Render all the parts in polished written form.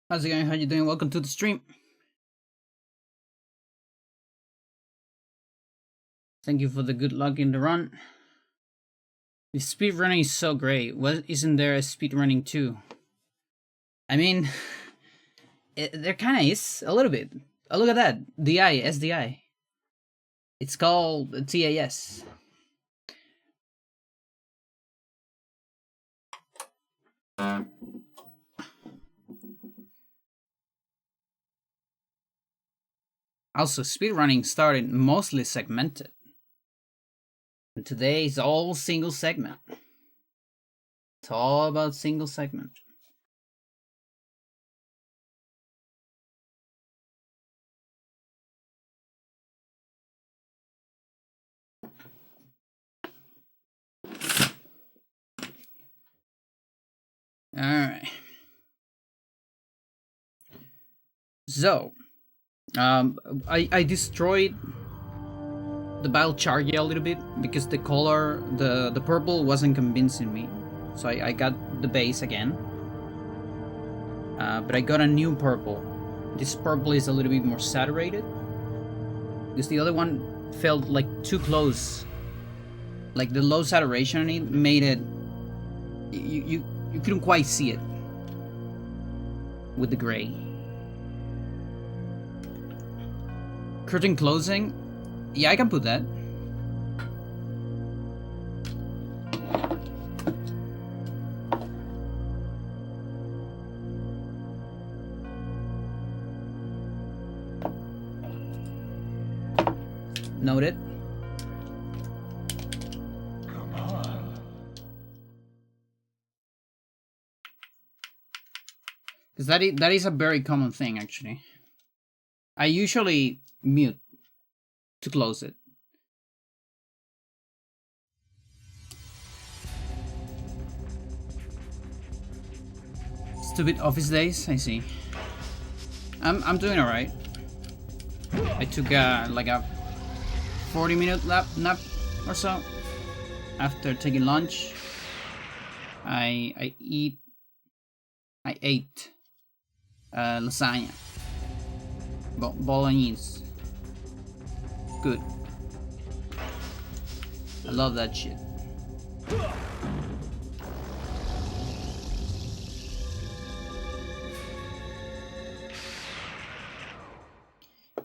How's it going? How you doing? Welcome to the stream. Thank you for the good luck in the run. The speed running is so great. What isn't there a speed running too? I mean, there kind of is a little bit. Oh, look at that. DI, SDI. It's called TAS. Also, speedrunning started mostly segmented. And today is all single segment. It's all about single segment. Alright. So, I destroyed the biochar a little bit because the color, the purple wasn't convincing me. So I got the base again. But I got a new purple. This purple is a little bit more saturated. Because the other one felt like too close. Like the low saturation on it made it... You couldn't quite see it. With the gray. Curtain closing? Yeah, I can put that. Noted. Come on. Because that is a very common thing, actually. I usually mute to close it. Stupid office days, I see. I'm doing alright. I took like a 40-minute nap or so after taking lunch. I ate lasagna, bolognese. Good. I love that shit.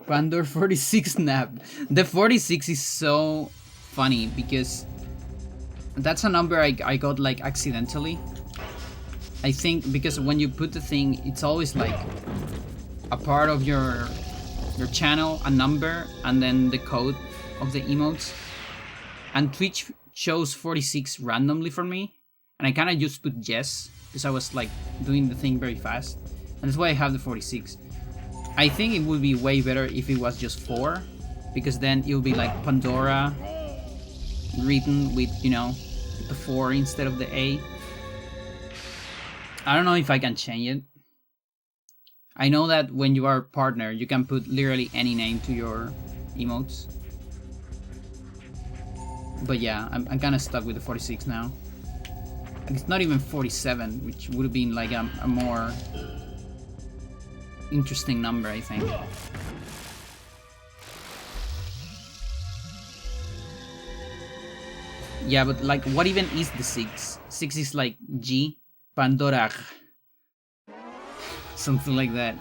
Pandora 46 nap. The 46 is so funny because that's a number I got like accidentally. I think because when you put the thing, it's always like a part of your channel, a number, and then the code of the emotes. And Twitch chose 46 randomly for me, and I kind of just put yes because I was like doing the thing very fast, and that's why I have the 46. I think it would be way better if it was just 4, because then it would be like Pandora written with, you know, the 4 instead of the A. I don't know if I can change it. I know that when you are a partner, you can put literally any name to your emotes. But yeah, I'm kind of stuck with the 46 now. It's not even 47, which would have been like a more interesting number, I think. Yeah, but like, what even is the 6? 6 is like G, Pandora. Something like that.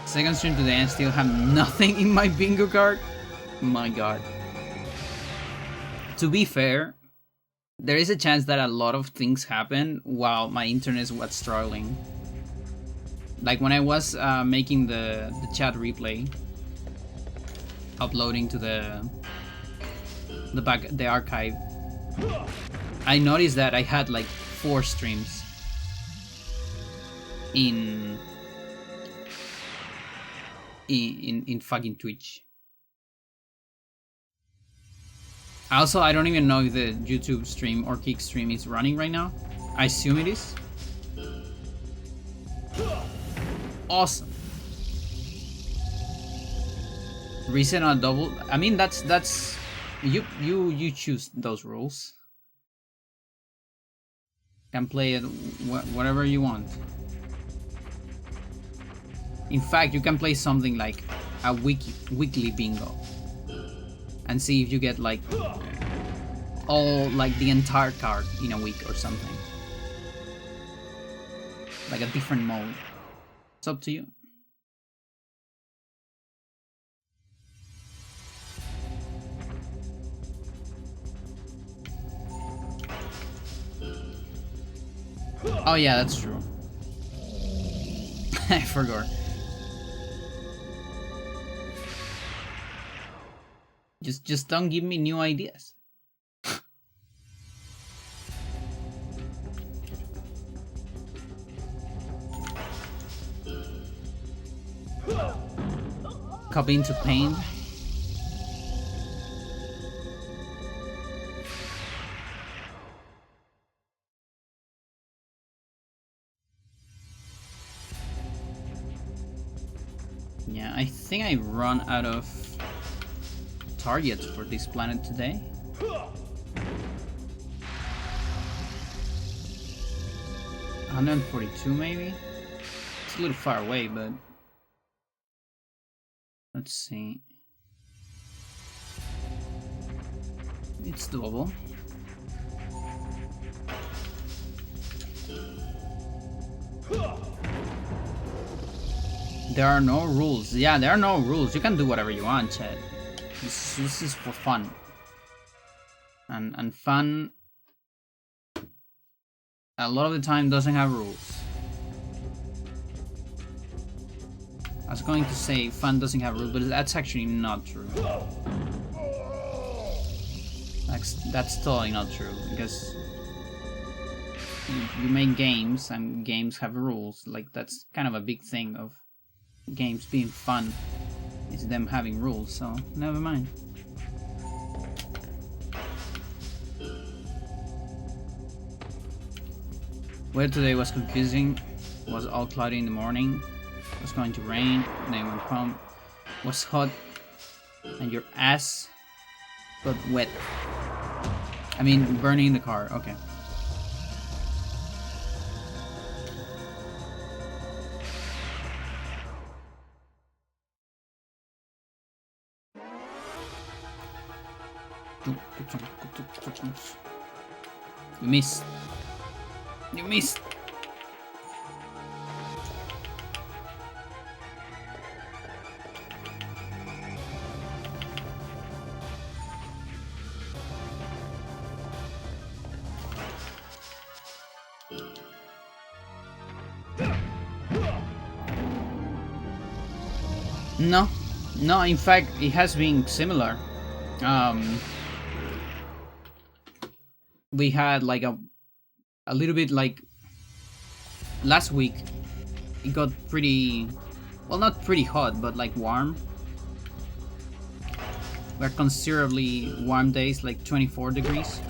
Second stream today and still have nothing in my bingo card. My god. To be fair, there is a chance that a lot of things happen while my internet was struggling. Like when I was making the chat replay, uploading to the archive, I noticed that I had like 4 streams in fucking Twitch. Also, I don't even know if the YouTube stream or Kick stream is running right now. I assume it is. Awesome. Reset on a double. I mean, that's You choose those rules. Can play it whatever you want. In fact, you can play something like a weekly bingo and see if you get like all like the entire card in a week or something. Like a different mode. It's up to you. Oh yeah, that's true. I forgot. Just don't give me new ideas. Copy into paint. Yeah, I think I run out of targets for this planet today. 142 maybe? It's a little far away, but let's see. It's doable. There are no rules. Yeah, there are no rules. You can do whatever you want, Chad. This is for fun. And fun a lot of the time doesn't have rules. I was going to say fun doesn't have rules, but that's actually not true. That's totally not true, because you make games and games have rules. Like, that's kind of a big thing of games being fun, is them having rules, so never mind. Weather today was confusing. It was all cloudy in the morning. It was going to rain, and then went home. It was hot, and your ass got wet. I mean, burning in the car. Okay. You missed. You missed. No, in fact, it has been similar. We had like a little bit like last week. It got pretty, well, not pretty hot, but like warm. We're considerably warm days, like 24 degrees.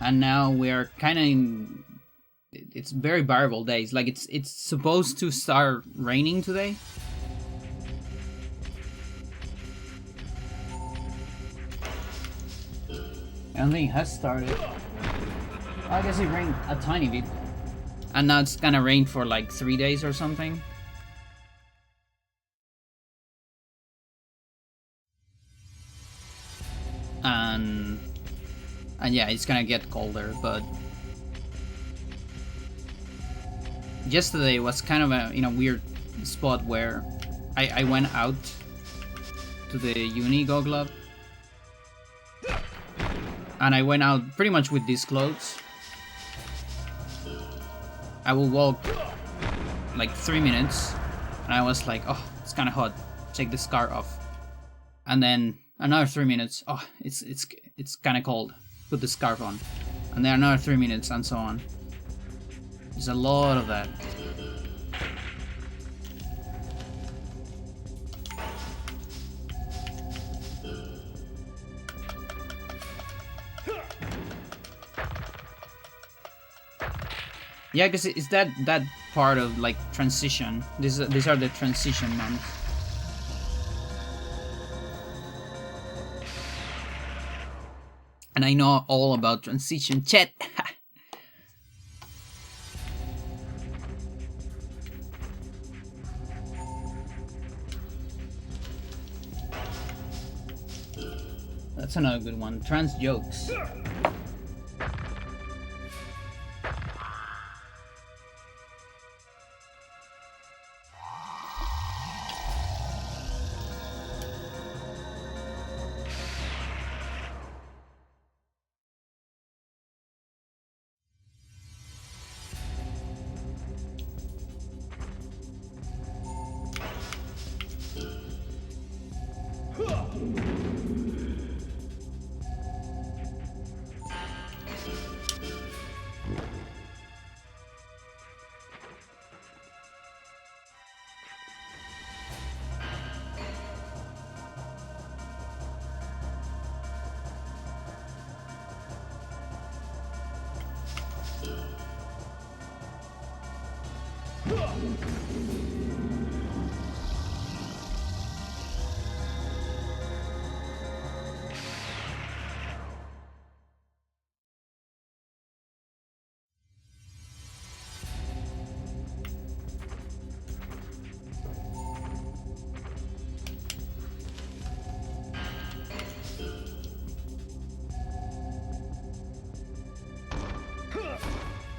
And now we're kind of in, it's very variable days. Like it's supposed to start raining today. I don't think it has started. I guess it rained a tiny bit. And now it's gonna rain for like 3 days or something. And yeah, it's gonna get colder, but yesterday was kind of in a weird spot where I went out to the uni go club, and I went out pretty much with these clothes. I will walk like 3 minutes, and I was like, oh, it's kind of hot, take the scarf off. And then another 3 minutes, oh, it's kind of cold, put the scarf on. And then another 3 minutes, and so on. There's a lot of that. Yeah, because it's that part of like transition. These are the transition months. And I know all about transition. Chat. That's another good one. Trans jokes.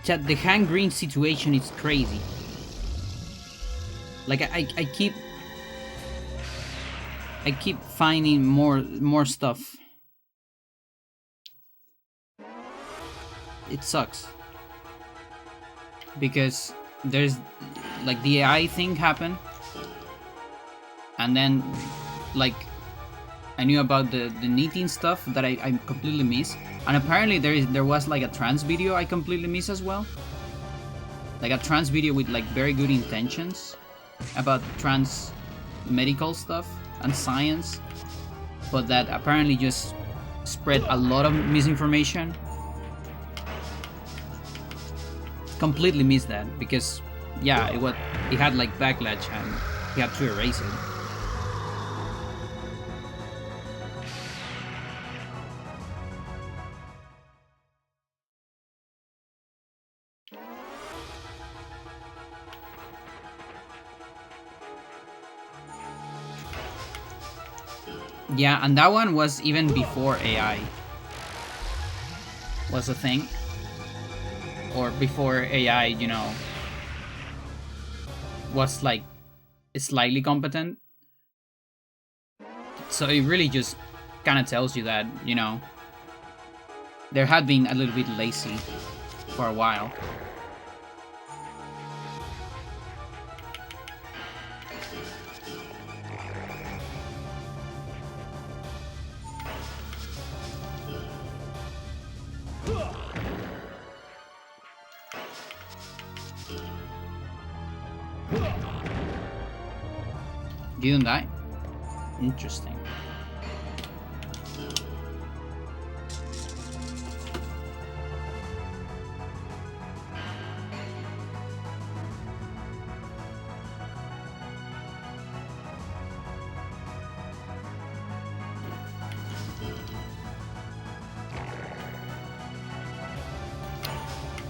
Chat, the hand green situation is crazy. Like I keep finding more stuff. It sucks. Because there's like the AI thing happened, and then like I knew about the knitting stuff that I completely missed, and apparently there was like a trans video I completely missed as well, like a trans video with like very good intentions about trans medical stuff and science, but that apparently just spread a lot of misinformation. Completely missed that because yeah, it had like backlash and he had to erase it. Yeah, and that one was even before AI was a thing. Or before AI, you know, was like slightly competent. So it really just kind of tells you that, you know, there had been a little bit lazy for a while. You didn't die? Interesting.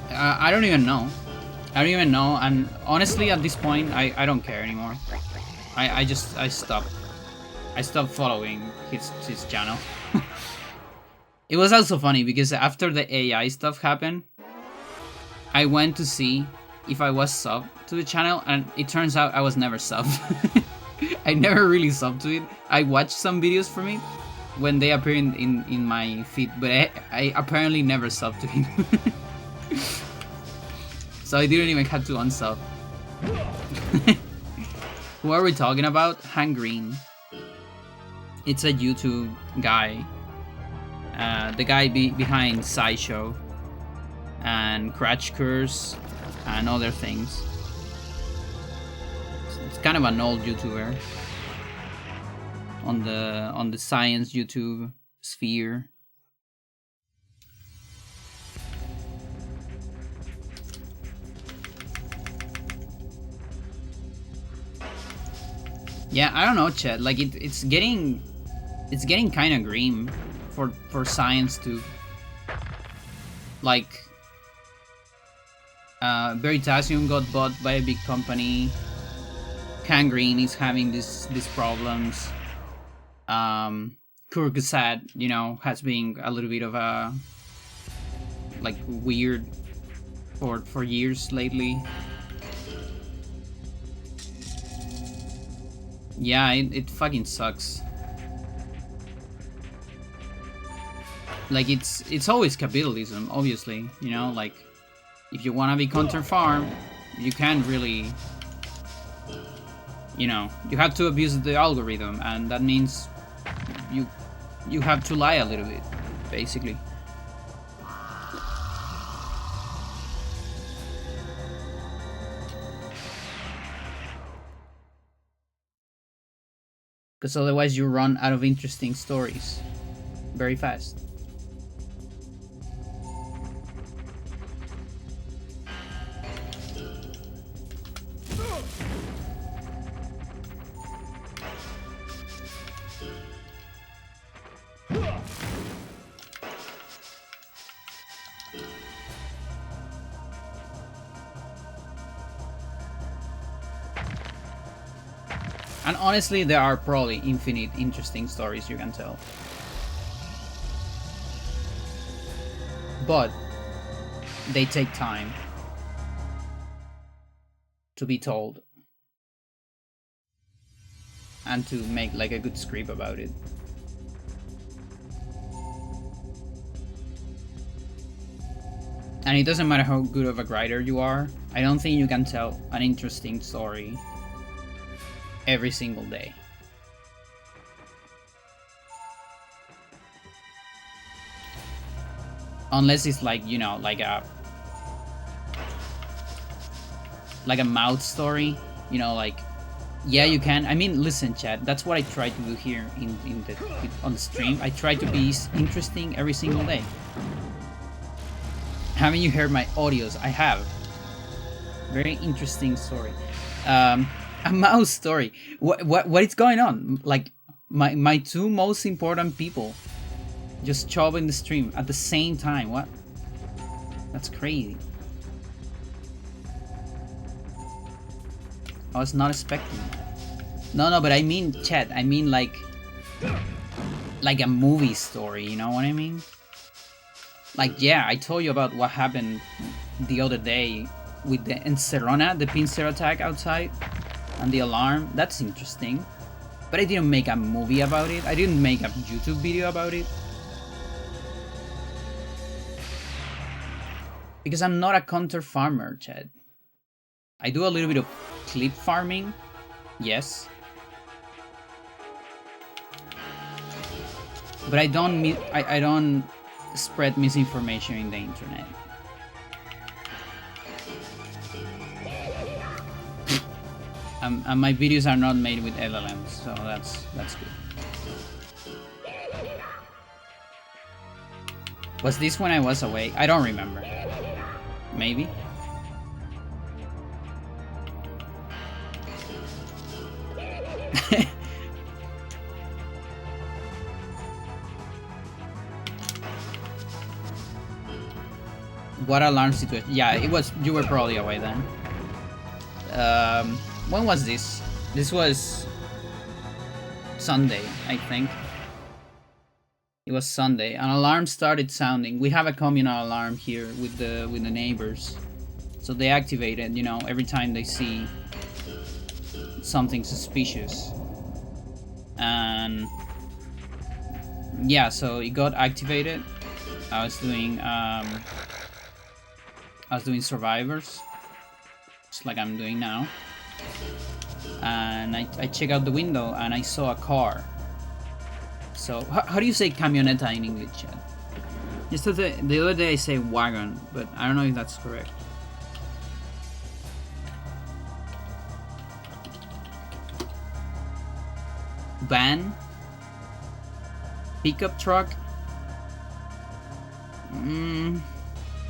I don't even know. I don't even know, and honestly at this point I don't care anymore. I stopped following his channel. It was also funny because after the AI stuff happened, I went to see if I was subbed to the channel, and it turns out I was never subbed. I never really subbed to it. I watched some videos from it when they appear in my feed, but I apparently never subbed to him. So I didn't even have to unsub. Who are we talking about? Han Green. It's a YouTube guy. The guy behind SciShow and Crash Course and other things. It's kind of an old YouTuber on the science YouTube sphere. Yeah, I don't know, Chet. Like it's getting kind of grim for science to Like, Veritasium got bought by a big company. Kangreen is having these problems. Kurgasad, you know, has been a little bit of a like weird for years lately. Yeah, it fucking sucks. Like it's always capitalism, obviously, you know, like if you wanna be counter farm, you can't really, you know, you have to abuse the algorithm, and that means you have to lie a little bit, basically. Because otherwise you run out of interesting stories very fast. And honestly, there are probably infinite interesting stories you can tell. But they take time to be told and to make like a good script about it. And it doesn't matter how good of a writer you are, I don't think you can tell an interesting story every single day. Unless it's like, you know, like a mouth story, you know, like, yeah, you can. I mean, listen, chat, that's what I try to do here on the stream. I try to be interesting every single day. Haven't you heard my audios? I have. Very interesting story. A mouse story. What is going on? Like, my two most important people just chopping the stream at the same time. What? That's crazy. I was not expecting that. No, but I mean, chat, I mean like a movie story, you know what I mean? Like, yeah, I told you about what happened the other day with the Encerrona, the pincer attack outside, and the alarm. That's interesting. But I didn't make a movie about it. I didn't make a YouTube video about it. Because I'm not a counter farmer, Chad. I do a little bit of clip farming, yes. But I don't spread misinformation in the internet. And my videos are not made with LLMs, so that's good. Was this when I was away? I don't remember. Maybe. What alarm situation? Yeah, it was. You were probably away then. When was this? This was Sunday, I think. It was Sunday. An alarm started sounding. We have a communal alarm here with the neighbors, so they activate it. You know, every time they see something suspicious, and yeah, so it got activated. I was doing survivors, just like I'm doing now, and I check out the window and I saw a car. So how do you say camioneta in English, Chad? Yesterday, the other day I say wagon, but I don't know if that's correct. Van, pickup truck.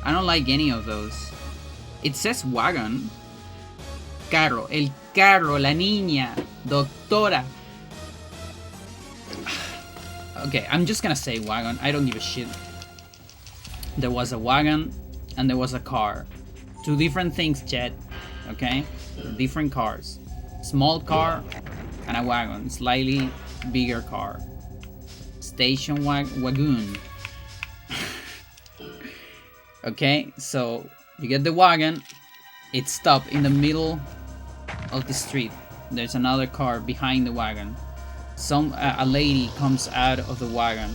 I don't like any of those. It says wagon. Carro, el carro, la niña, doctora. Okay, I'm just gonna say wagon. I don't give a shit. There was a wagon and there was a car. Two different things, Chet. Okay? Different cars. Small car and a wagon. Slightly bigger car. Station wagon. Okay, so you get the wagon. It's stopped in the middle of the street. There's another car behind the wagon. A lady comes out of the wagon.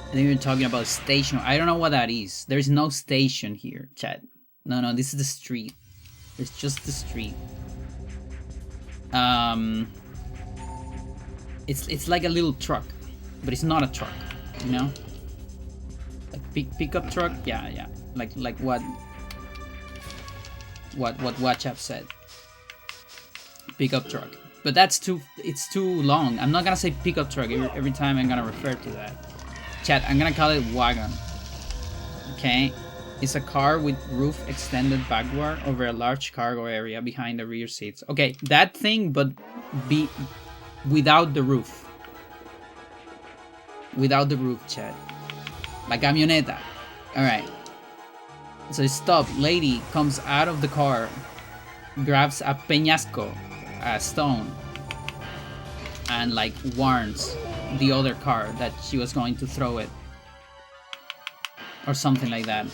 And then you're talking about station. I don't know what that is. There's no station here, chat. No, this is the street. It's just the street. It's like a little truck, but it's not a truck, you know? Like pickup truck? Yeah. Like what WhatsApp said. Pickup truck. But it's too long. I'm not gonna say pickup truck every time I'm gonna refer to that. Chat, I'm gonna call it wagon. Okay? It's a car with roof extended backward over a large cargo area behind the rear seats. Okay, that thing, but without the roof. Without the roof, chat. La camioneta. Alright. So stop. Lady comes out of the car, grabs a peñasco, a stone, and like warns the other car that she was going to throw it. Or something like that.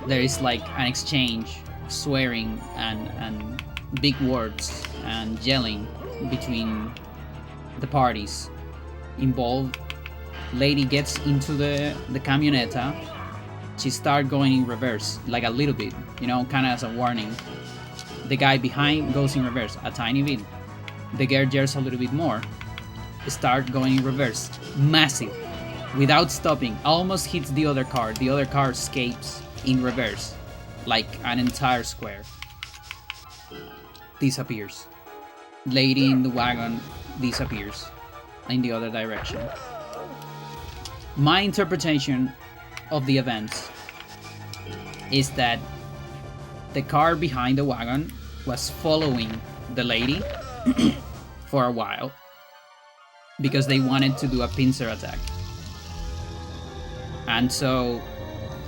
There is like an exchange, swearing and big words and yelling between the parties involved. Lady gets into the camioneta. She starts going in reverse, like a little bit, you know, kind of as a warning. The guy behind goes in reverse, a tiny bit. The girl yells a little bit more. Start going in reverse, massive, without stopping. Almost hits the other car. The other car escapes in reverse, like an entire square. Disappears. Lady in the wagon disappears in the other direction. My interpretation of the events is that the car behind the wagon was following the lady for a while because they wanted to do a pincer attack. And so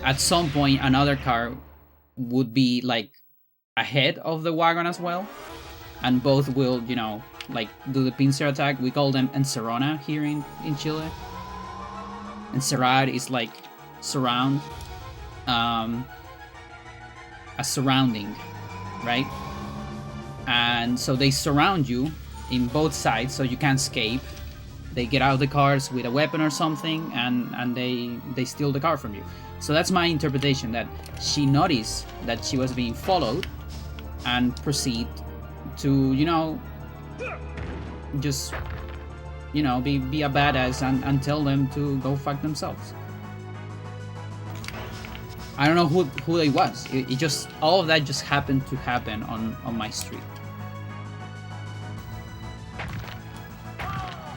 at some point another car would be like ahead of the wagon as well, and both will, you know, like do the pincer attack. We call them encerrona here in Chile. Encerrar is like surround, a surrounding, right? And so they surround you in both sides so you can't escape. They get out of the cars with a weapon or something, and they steal the car from you. So that's my interpretation, that she noticed that she was being followed and proceed to, you know, just, you know, be a badass and tell them to go fuck themselves. I don't know who it was. It just, all of that just happened to happen on my street.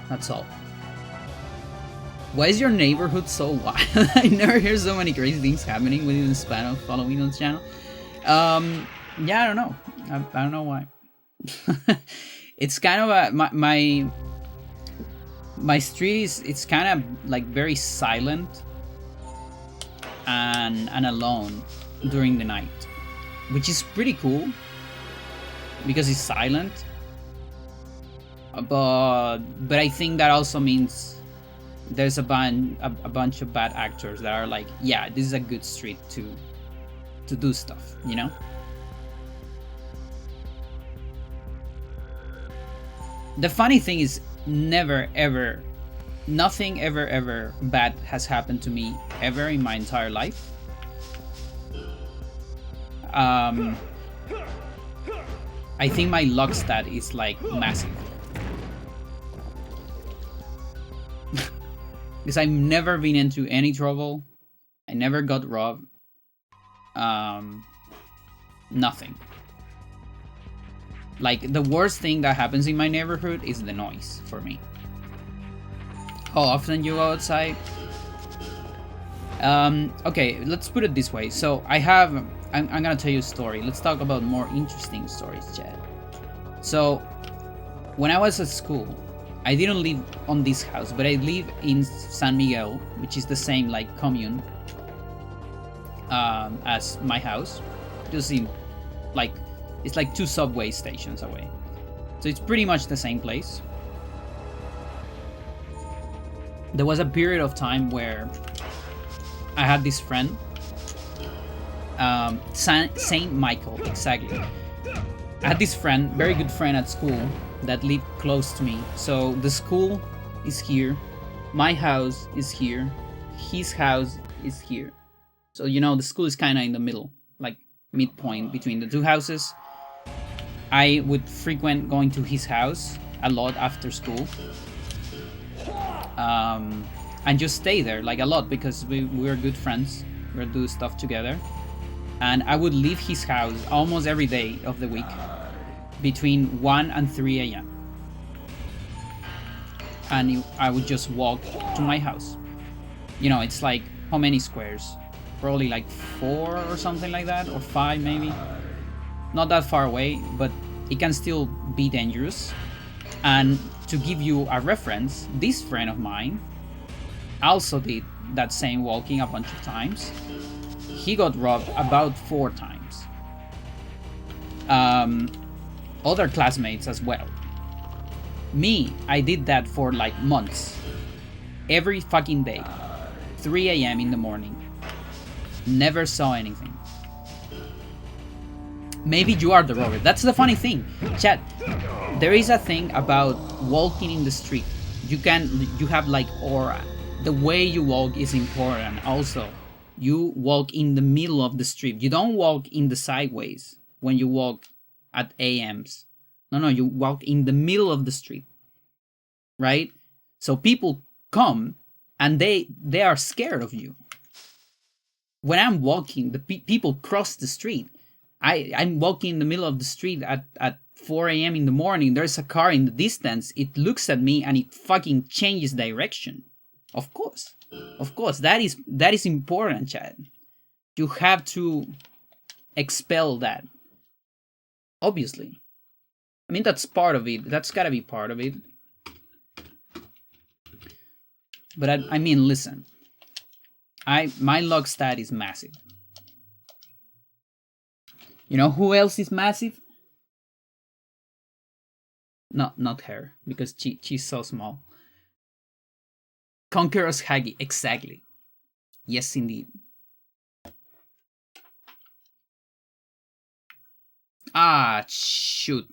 That's all. Why is your neighborhood so wild? I never hear so many crazy things happening within the span of following on this channel. Yeah, I don't know. I don't know why. It's kind of a my street is, it's kind of like very silent and alone during the night, which is pretty cool because it's silent. But I think that also means there's a bunch of bad actors that are like, yeah, this is a good street to do stuff, you know? The funny thing is, never ever, nothing ever bad has happened to me ever in my entire life. I think my luck stat is like massive. Because I've never been into any trouble. I never got robbed. Nothing. Like, the worst thing that happens in my neighborhood is the noise for me. How often you go outside? Okay, let's put it this way. So I'm gonna tell you a story. Let's talk about more interesting stories, Chad. So when I was at school, I didn't live on this house, but I live in San Miguel, which is the same like commune as my house. Just in like, it's like 2 subway stations away. So it's pretty much the same place. There was a period of time where I had this friend, Saint Michael, exactly. I had this friend, very good friend at school, that lived close to me. So the school is here, my house is here, his house is here. So you know, the school is kind of in the middle, like midpoint between the 2 houses. I would frequent going to his house a lot after school, and just stay there like a lot because we were good friends. We would do stuff together, and I would leave his house almost every day of the week between 1 and 3 a.m. and I would just walk to my house. You know, it's like, how many squares? Probably like 4 or something like that, or 5 maybe. Not that far away, but it can still be dangerous. And to give you a reference, this friend of mine also did that same walking a bunch of times. He got robbed about 4 times. Other classmates as well. Me, I did that for like months. Every fucking day. 3 a.m. in the morning. Never saw anything. Maybe you are the robber. That's the funny thing. Chat, there is a thing about walking in the street. You have like aura. The way you walk is important. Also, you walk in the middle of the street. You don't walk in the sideways when you walk at AMs. No, you walk in the middle of the street. Right? So people come and they are scared of you. When I'm walking, the people cross the street. I'm walking in the middle of the street at 4 a.m. in the morning. There's a car in the distance. It looks at me and it fucking changes direction. Of course. That is important, Chad. You have to expel that. Obviously. I mean, that's part of it. That's gotta be part of it. But I mean, listen. My log stat is massive. You know who else is massive? No, not her, because she's so small. Conqueror's Hagi, exactly. Yes, indeed. Ah, shoot.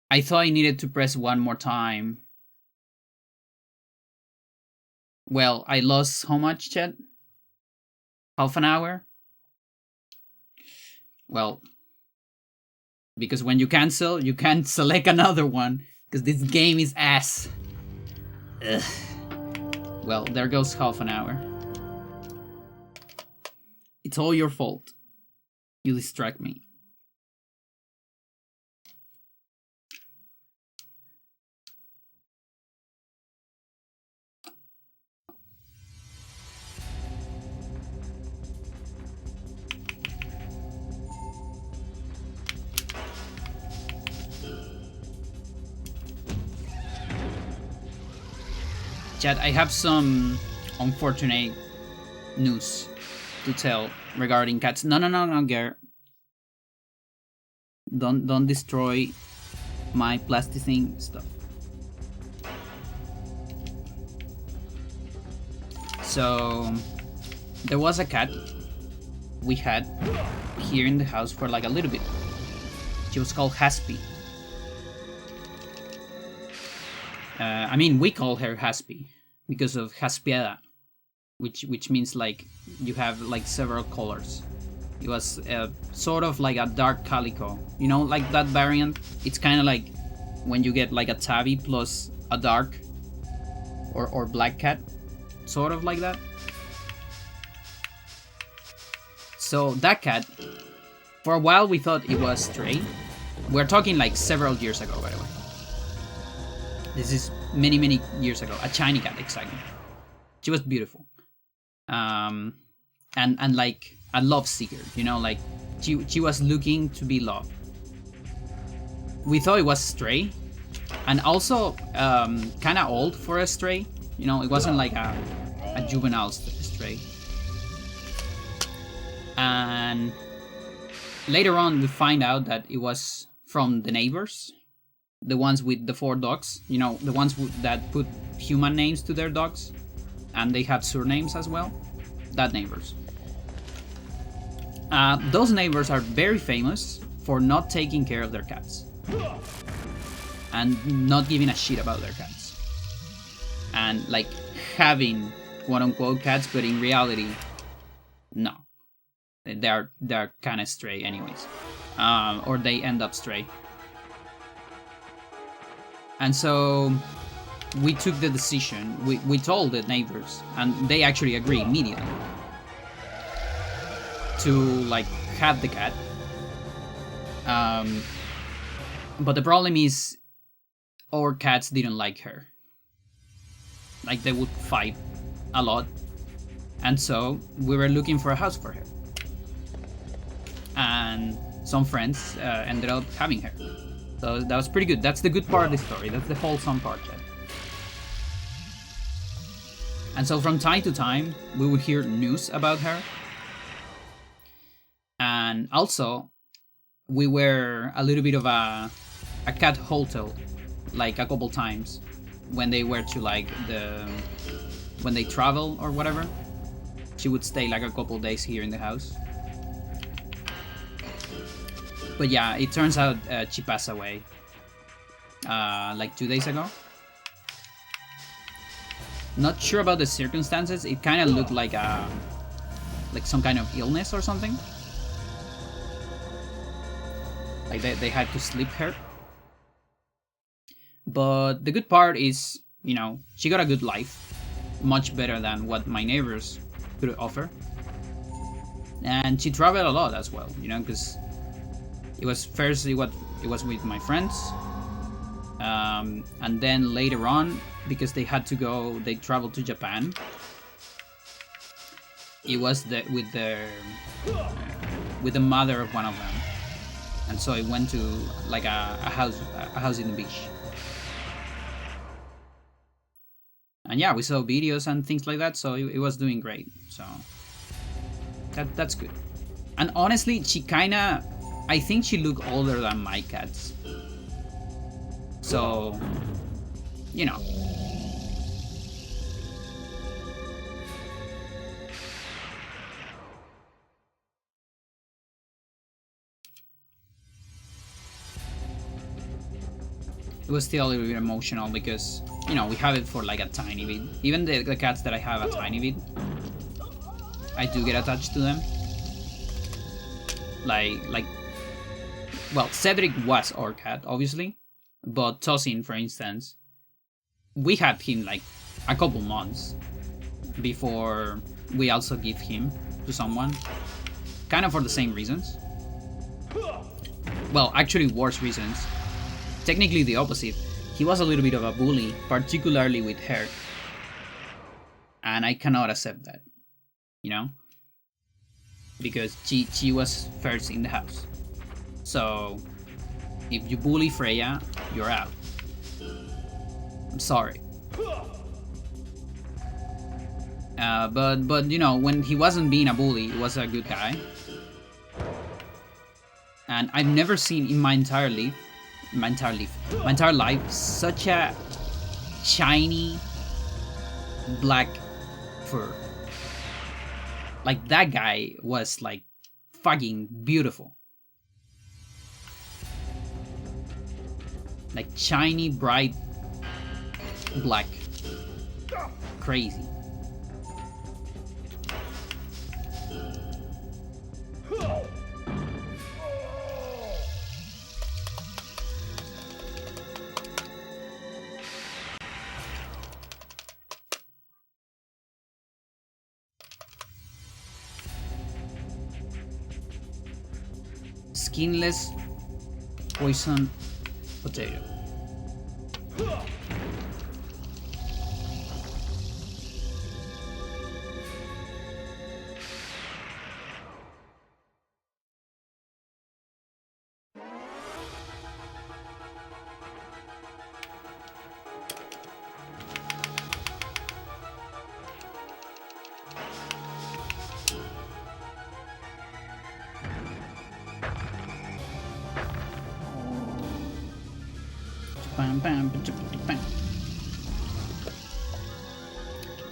I thought I needed to press 1 more time. Well, I lost how much, chat? Half an hour? Well, because when you cancel, you can't select another one, because this game is ass. Ugh. Well, there goes half an hour. It's all your fault. You distract me. Chat, I have some unfortunate news to tell regarding cats. No, Ger. Don't destroy my plasticine stuff. So there was a cat we had here in the house for like a little bit. She was called Haspy. I mean, we call her Haspy because of Haspieda, which means like you have like several colors. It was sort of like a dark calico, you know, like that variant. It's kind of like when you get like a tabby plus a dark or black cat, sort of like that. So that cat, for a while we thought it was stray. We're talking like several years ago, by the way. This is many years ago. A shiny cat, exactly. She was beautiful, and like a love seeker, you know, like she was looking to be loved. We thought it was stray, and also kind of old for a stray. You know, it wasn't like a juvenile stray. And later on, we find out that it was from the neighbors, the ones with the 4 dogs. You know, the ones that put human names to their dogs, and they have surnames as well. That neighbors. Those neighbors are very famous for not taking care of their cats and not giving a shit about their cats, and like having quote-unquote cats, but in reality, no, they're kind of stray anyways, or they end up stray. And so we took the decision. We told the neighbors, and they actually agree immediately to like have the cat. But the problem is, our cats didn't like her. Like, they would fight a lot, and so we were looking for a house for her. And some friends ended up having her. So that was pretty good. That's the good part of the story. That's the wholesome part. And so from time to time, we would hear news about her. And also, we were a little bit of a cat hotel, like a couple times, when they were to like when they travel or whatever. She would stay like a couple days here in the house. But yeah, it turns out she passed away like 2 days ago. Not sure about the circumstances. It kind of looked like some kind of illness or something. Like they had to sleep her. But the good part is, you know, she got a good life, much better than what my neighbors could offer. And she traveled a lot as well, you know, because it was firstly what it was with my friends, and then later on, because they had to go, they traveled to Japan. It was with the mother of one of them, and so it went to like a house in the beach. And yeah, we saw videos and things like that, so it was doing great. So that's good. And honestly, she kinda, I think she looked older than my cats. So, you know. It was still a little bit emotional because, you know, we have it for like a tiny bit. Even the cats that I have a tiny bit, I do get attached to them. Like, well, Cedric was our cat, obviously, but Tosin, for instance, we had him like a couple months before we also give him to someone, kind of for the same reasons. Well, actually worse reasons. Technically the opposite. He was a little bit of a bully, particularly with her. And I cannot accept that, you know? Because she was first in the house. So, if you bully Freya, you're out. I'm sorry. But you know, when he wasn't being a bully, he was a good guy. And I've never seen in my entire life such a shiny black fur. Like, that guy was like fucking beautiful. Like shiny, bright black. Crazy. Skinless poison potato.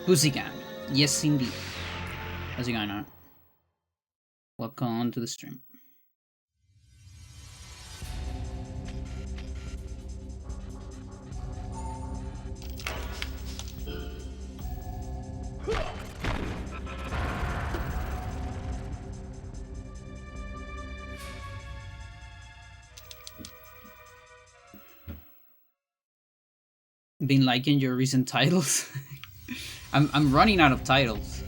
Pussycat. Yes, indeed. How's it going on? Welcome to the stream. Been liking your recent titles? I'm running out of titles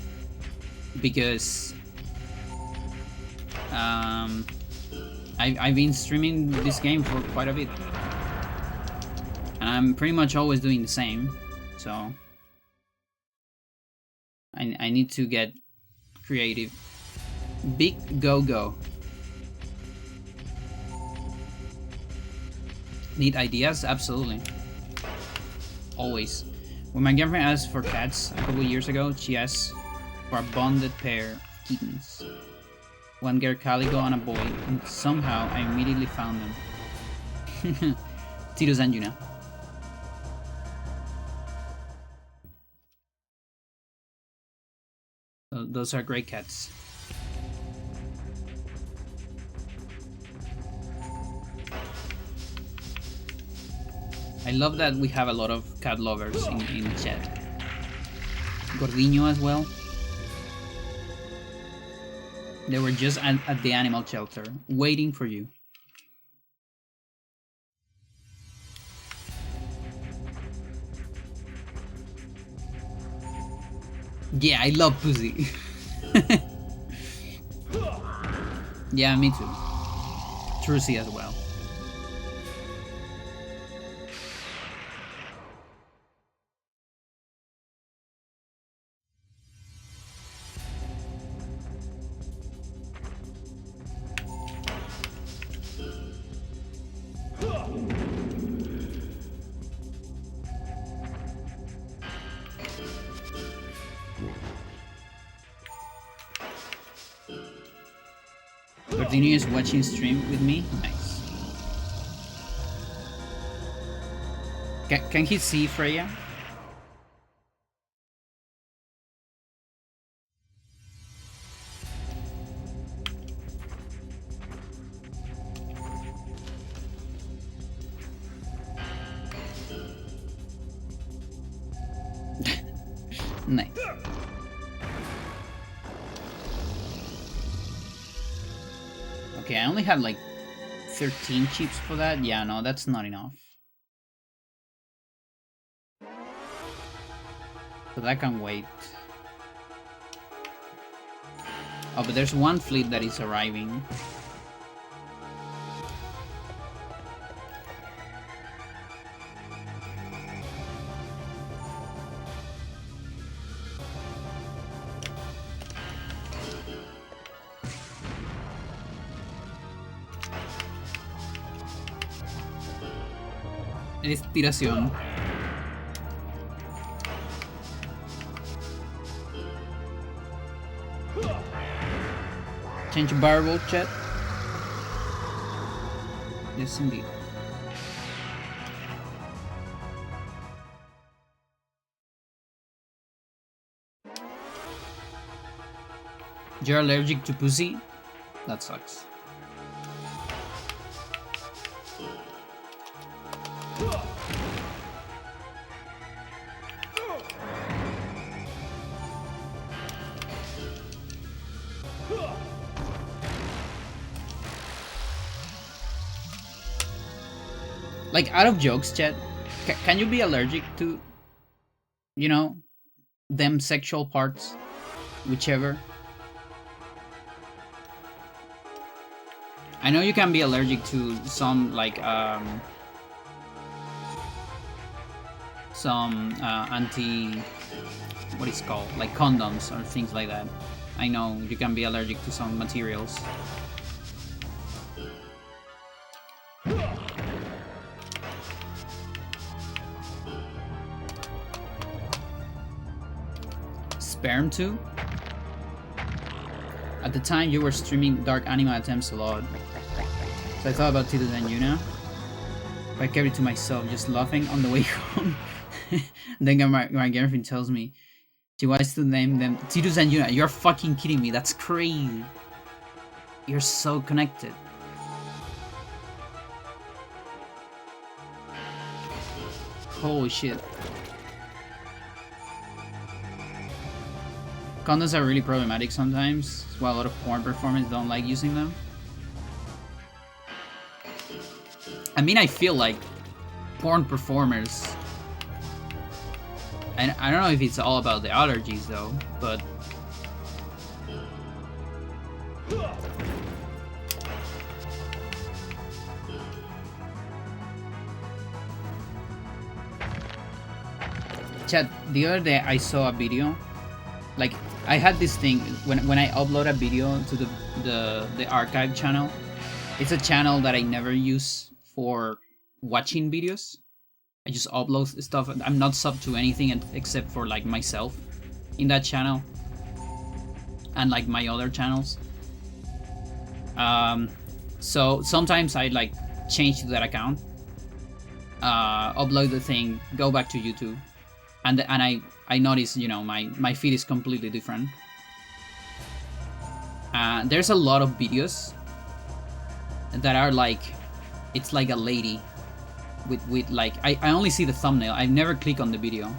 because I've been streaming this game for quite a bit, and I'm pretty much always doing the same, so I need to get creative. Big go. Need ideas? Absolutely. Always. When my girlfriend asked for cats a couple years ago, she asked for a bonded pair of kittens. One girl calico and a boy, and somehow I immediately found them. Titus and Yuna. So those are great cats. I love that we have a lot of cat lovers in chat. Gordinho as well. They were just at the animal shelter, waiting for you. Yeah, I love Pussy. Yeah, me too. Trucy as well. Gordinho is watching stream with me. Nice. Can he see Freya? Nice. Okay, I only have like 13 chips for that. Yeah, no, that's not enough. So that can wait. Oh, but there's one fleet that is arriving. Estiración. Change barrel chat. Yes, indeed. You're allergic to pussy? That sucks. Like, out of jokes, chat, can you be allergic to, you know, them sexual parts? Whichever. I know you can be allergic to some, like, some what is it called? Like condoms or things like that. I know you can be allergic to some materials. Sperm too? At the time you were streaming Dark Anima attempts a lot. So I thought about Titus and Yuna. I kept it to myself, just laughing on the way home. Then my girlfriend tells me she wants to name them Titus and Yuna. You're fucking kidding me. That's crazy. You're so connected. Holy shit. Condoms are really problematic sometimes. That's why a lot of porn performers don't like using them. I mean, I feel like porn performers, and I don't know if it's all about the allergies though, but Chat, the other day I saw a video, like I had this thing when I upload a video to the archive channel. It's a channel that I never use for watching videos. I just upload stuff. I'm not sub to anything except for like myself in that channel and like my other channels. So sometimes I like change to that account, upload the thing, go back to YouTube, and I notice, you know, my feed is completely different. There's a lot of videos that are like, it's like a lady with like, I only see the thumbnail. I've never clicked on the video,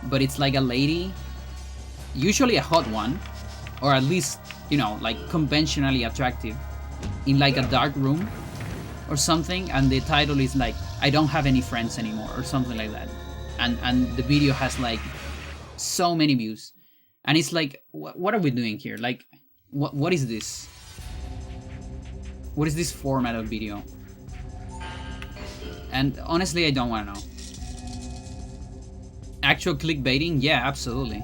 but it's like a lady, usually a hot one, or at least, you know, like conventionally attractive, in like a dark room or something, and the title is like, I don't have any friends anymore, or something like that, and the video has like so many views, and it's like, what are we doing here? Like, what is this? What is this format of video? And honestly, I don't want to know. Actual clickbaiting? Yeah, absolutely.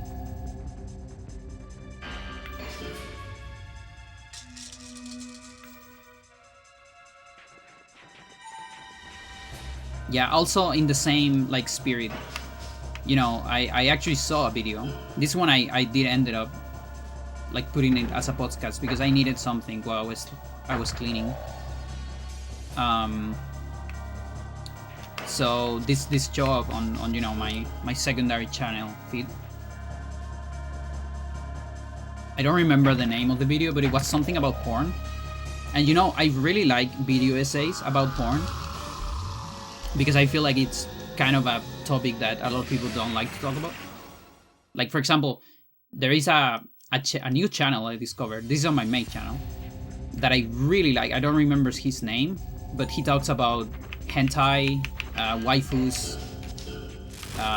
Yeah, also in the same like spirit, you know, I actually saw a video. This one I did ended up like putting it as a podcast because I needed something while I was cleaning. So this job on you know, my secondary channel feed. I don't remember the name of the video, but it was something about porn. And you know, I really like video essays about porn because I feel like it's kind of a topic that a lot of people don't like to talk about. Like, for example, there is a new channel I discovered. This is on my main channel that I really like. I don't remember his name, but he talks about hentai, waifus,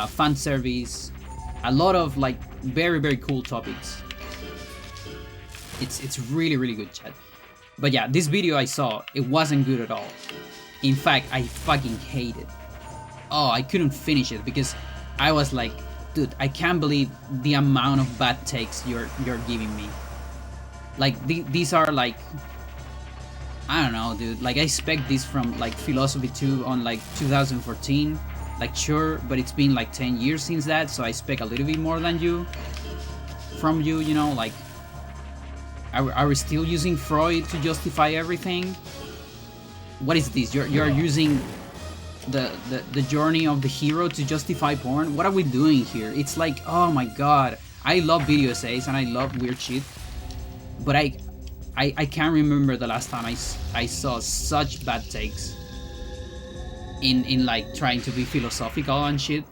fan service, a lot of like very, very cool topics. It's really, really good, chat. But yeah, this video I saw, it wasn't good at all. In fact, I fucking hate it. Oh, I couldn't finish it because I was like, dude, I can't believe the amount of bad takes you're giving me. Like, these are like, I don't know, dude. Like, I expect this from like Philosophy 2 on like 2014. Like, sure, but it's been like 10 years since that, so I expect a little bit more than you. From you, you know, like, are we still using Freud to justify everything? What is this? You're using the journey of the hero to justify porn? What are we doing here? It's like, oh my god, I love video essays and I love weird shit, but I can't remember the last time I saw such bad takes in like trying to be philosophical and shit,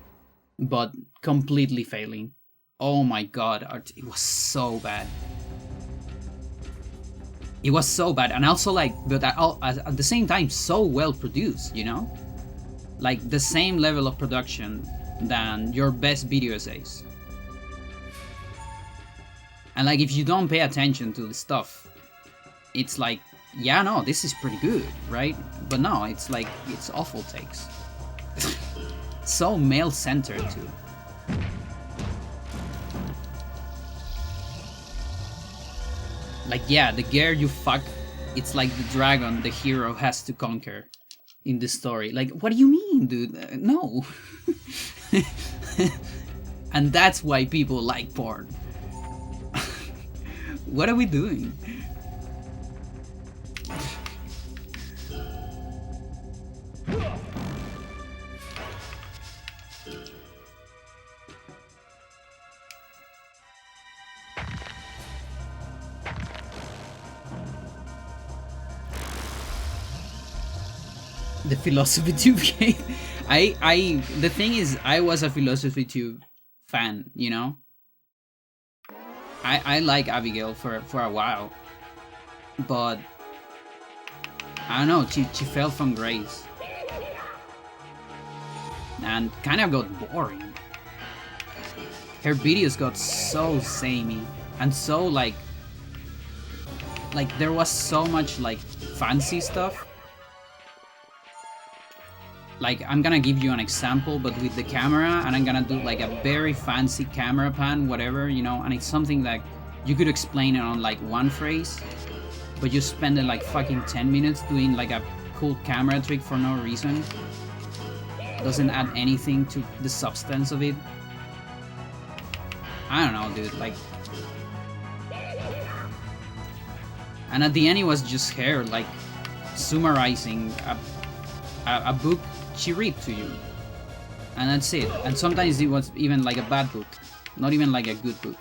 but completely failing. Oh my god, it was so bad. It was so bad, and also like, but at the same time, so well produced, you know? Like the same level of production than your best video essays. And like, if you don't pay attention to the stuff, it's like, yeah, no, this is pretty good, right? But no, it's like, it's awful takes. So male-centered too. Like, yeah, the girl you fuck, it's like the dragon the hero has to conquer in the story. Like, what do you mean, dude? No. And that's why people like porn. What are we doing? The philosophy tube game. The thing is, I was a philosophy tube fan, you know? I like Abigail for a while. But I don't know, she fell from grace. And kind of got boring. Her videos got so samey and so like there was so much like fancy stuff. Like, I'm gonna give you an example, but with the camera, and I'm gonna do like a very fancy camera pan, whatever, you know, and it's something that you could explain it on like one phrase, but you spend it like fucking 10 minutes doing like a cool camera trick for no reason. Doesn't add anything to the substance of it. I don't know, dude, like... And at the end it was just her, like, summarizing a book she read to you. And that's it. And sometimes it was even like a bad book. Not even like a good book.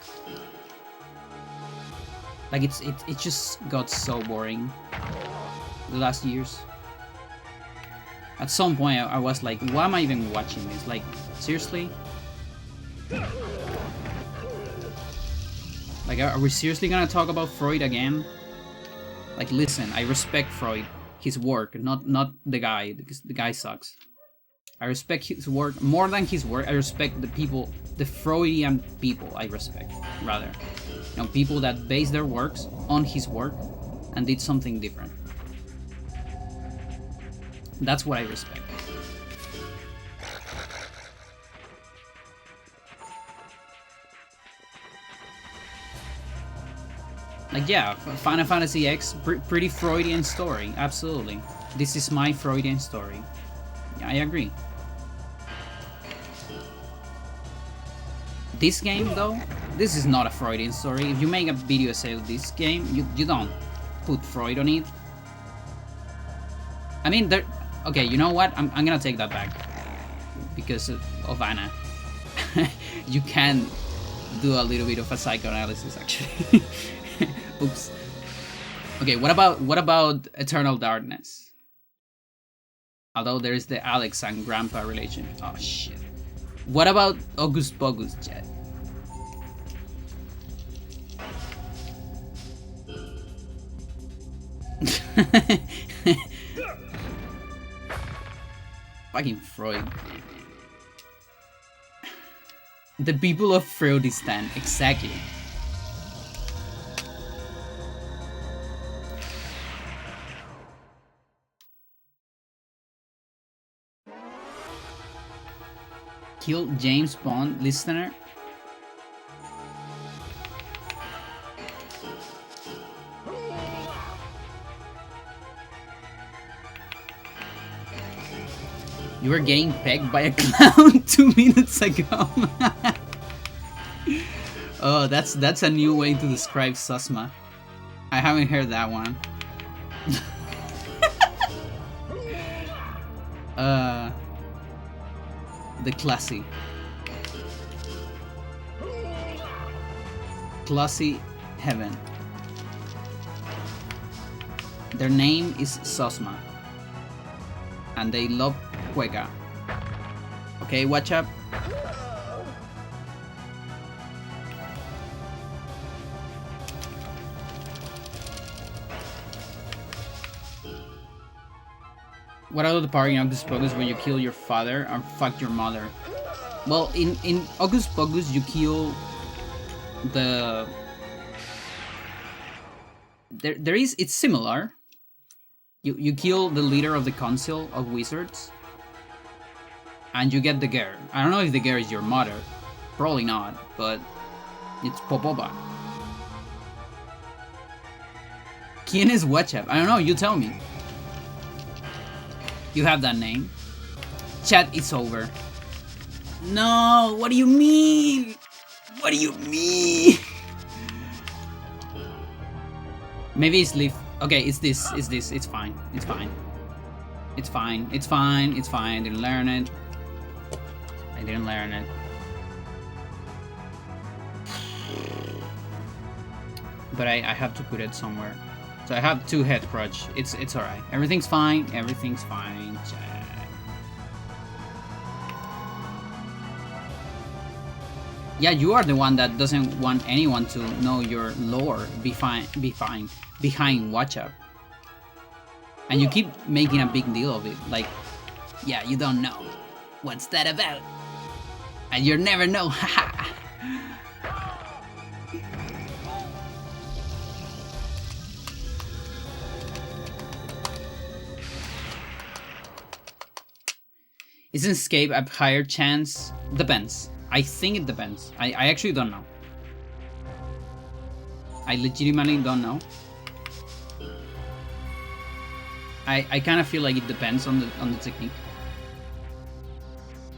Like, it just got so boring the last years. At some point I was like, why am I even watching this? Like, seriously? Like, are we seriously gonna talk about Freud again? Like, listen, I respect Freud, his work, not the guy, because the guy sucks. I respect his work more than his work. I respect the people, the Freudian people. I respect, rather, you know, people that base their works on his work and did something different. That's what I respect. Like, yeah, Final Fantasy X, pretty Freudian story, absolutely. This is my Freudian story. Yeah, I agree. This game, though, this is not a Freudian story. If you make a video essay of this game, you don't put Freud on it. I mean, there... Okay, you know what? I'm gonna take that back. Because of Anna. You can do a little bit of a psychoanalysis, actually. Oops. Okay, what about Eternal Darkness? Although there is the Alex and Grandpa relation. Oh shit. What about Hocus Pocus, chat? Fucking Freud. The people of Freudistan, exactly. Kill James Bond, listener. You were getting pegged by a clown 2 minutes ago. Oh, that's a new way to describe Susma. I haven't heard that one. The classy heaven. Their name is Susma, and they love Cueca. Okay, watch up. What about the part in Hocus Pocus where you kill your father and fuck your mother? Well, in Hocus Pocus you kill the... There is... It's similar. You kill the leader of the Council of Wizards. And you get the girl. I don't know if the girl is your mother. Probably not, but it's Popoba. ¿Quién es WhatsApp? I don't know, you tell me. You have that name. Chat, it's over. No, what do you mean? What do you mean? Maybe it's Leaf. Okay, it's this. It's fine. It's fine. It's fine. It's fine. It's fine. I didn't learn it. I didn't learn it. But I have to put it somewhere. So I have 2 head crutch. It's alright. Everything's fine. Everything's fine. Yeah, you are the one that doesn't want anyone to know your lore behind Watch Up. And you keep making a big deal of it. Like, yeah, you don't know. What's that about? And you'll never know. Haha. Isn't escape a higher chance? Depends. I think it depends. I actually don't know. I legitimately don't know. I kind of feel like it depends on the technique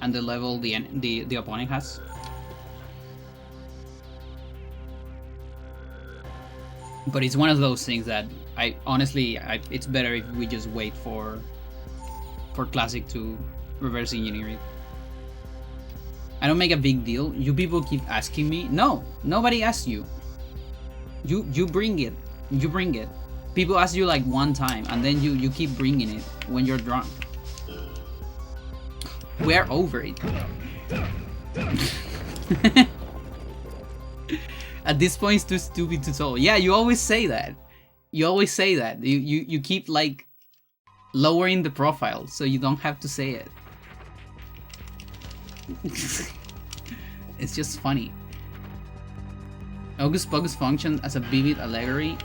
and the level the opponent has. But it's one of those things that it's better if we just wait for Classic to reverse engineer it. I don't make a big deal. You people keep asking me. No, nobody asks you. You bring it. You bring it. People ask you like one time, and then you keep bringing it when you're drunk. We're over it. At this point, it's too stupid to solve. Yeah, you always say that. You always say that. You keep like lowering the profile so you don't have to say it. It's just funny. Hocus Pocus functions as a vivid allegory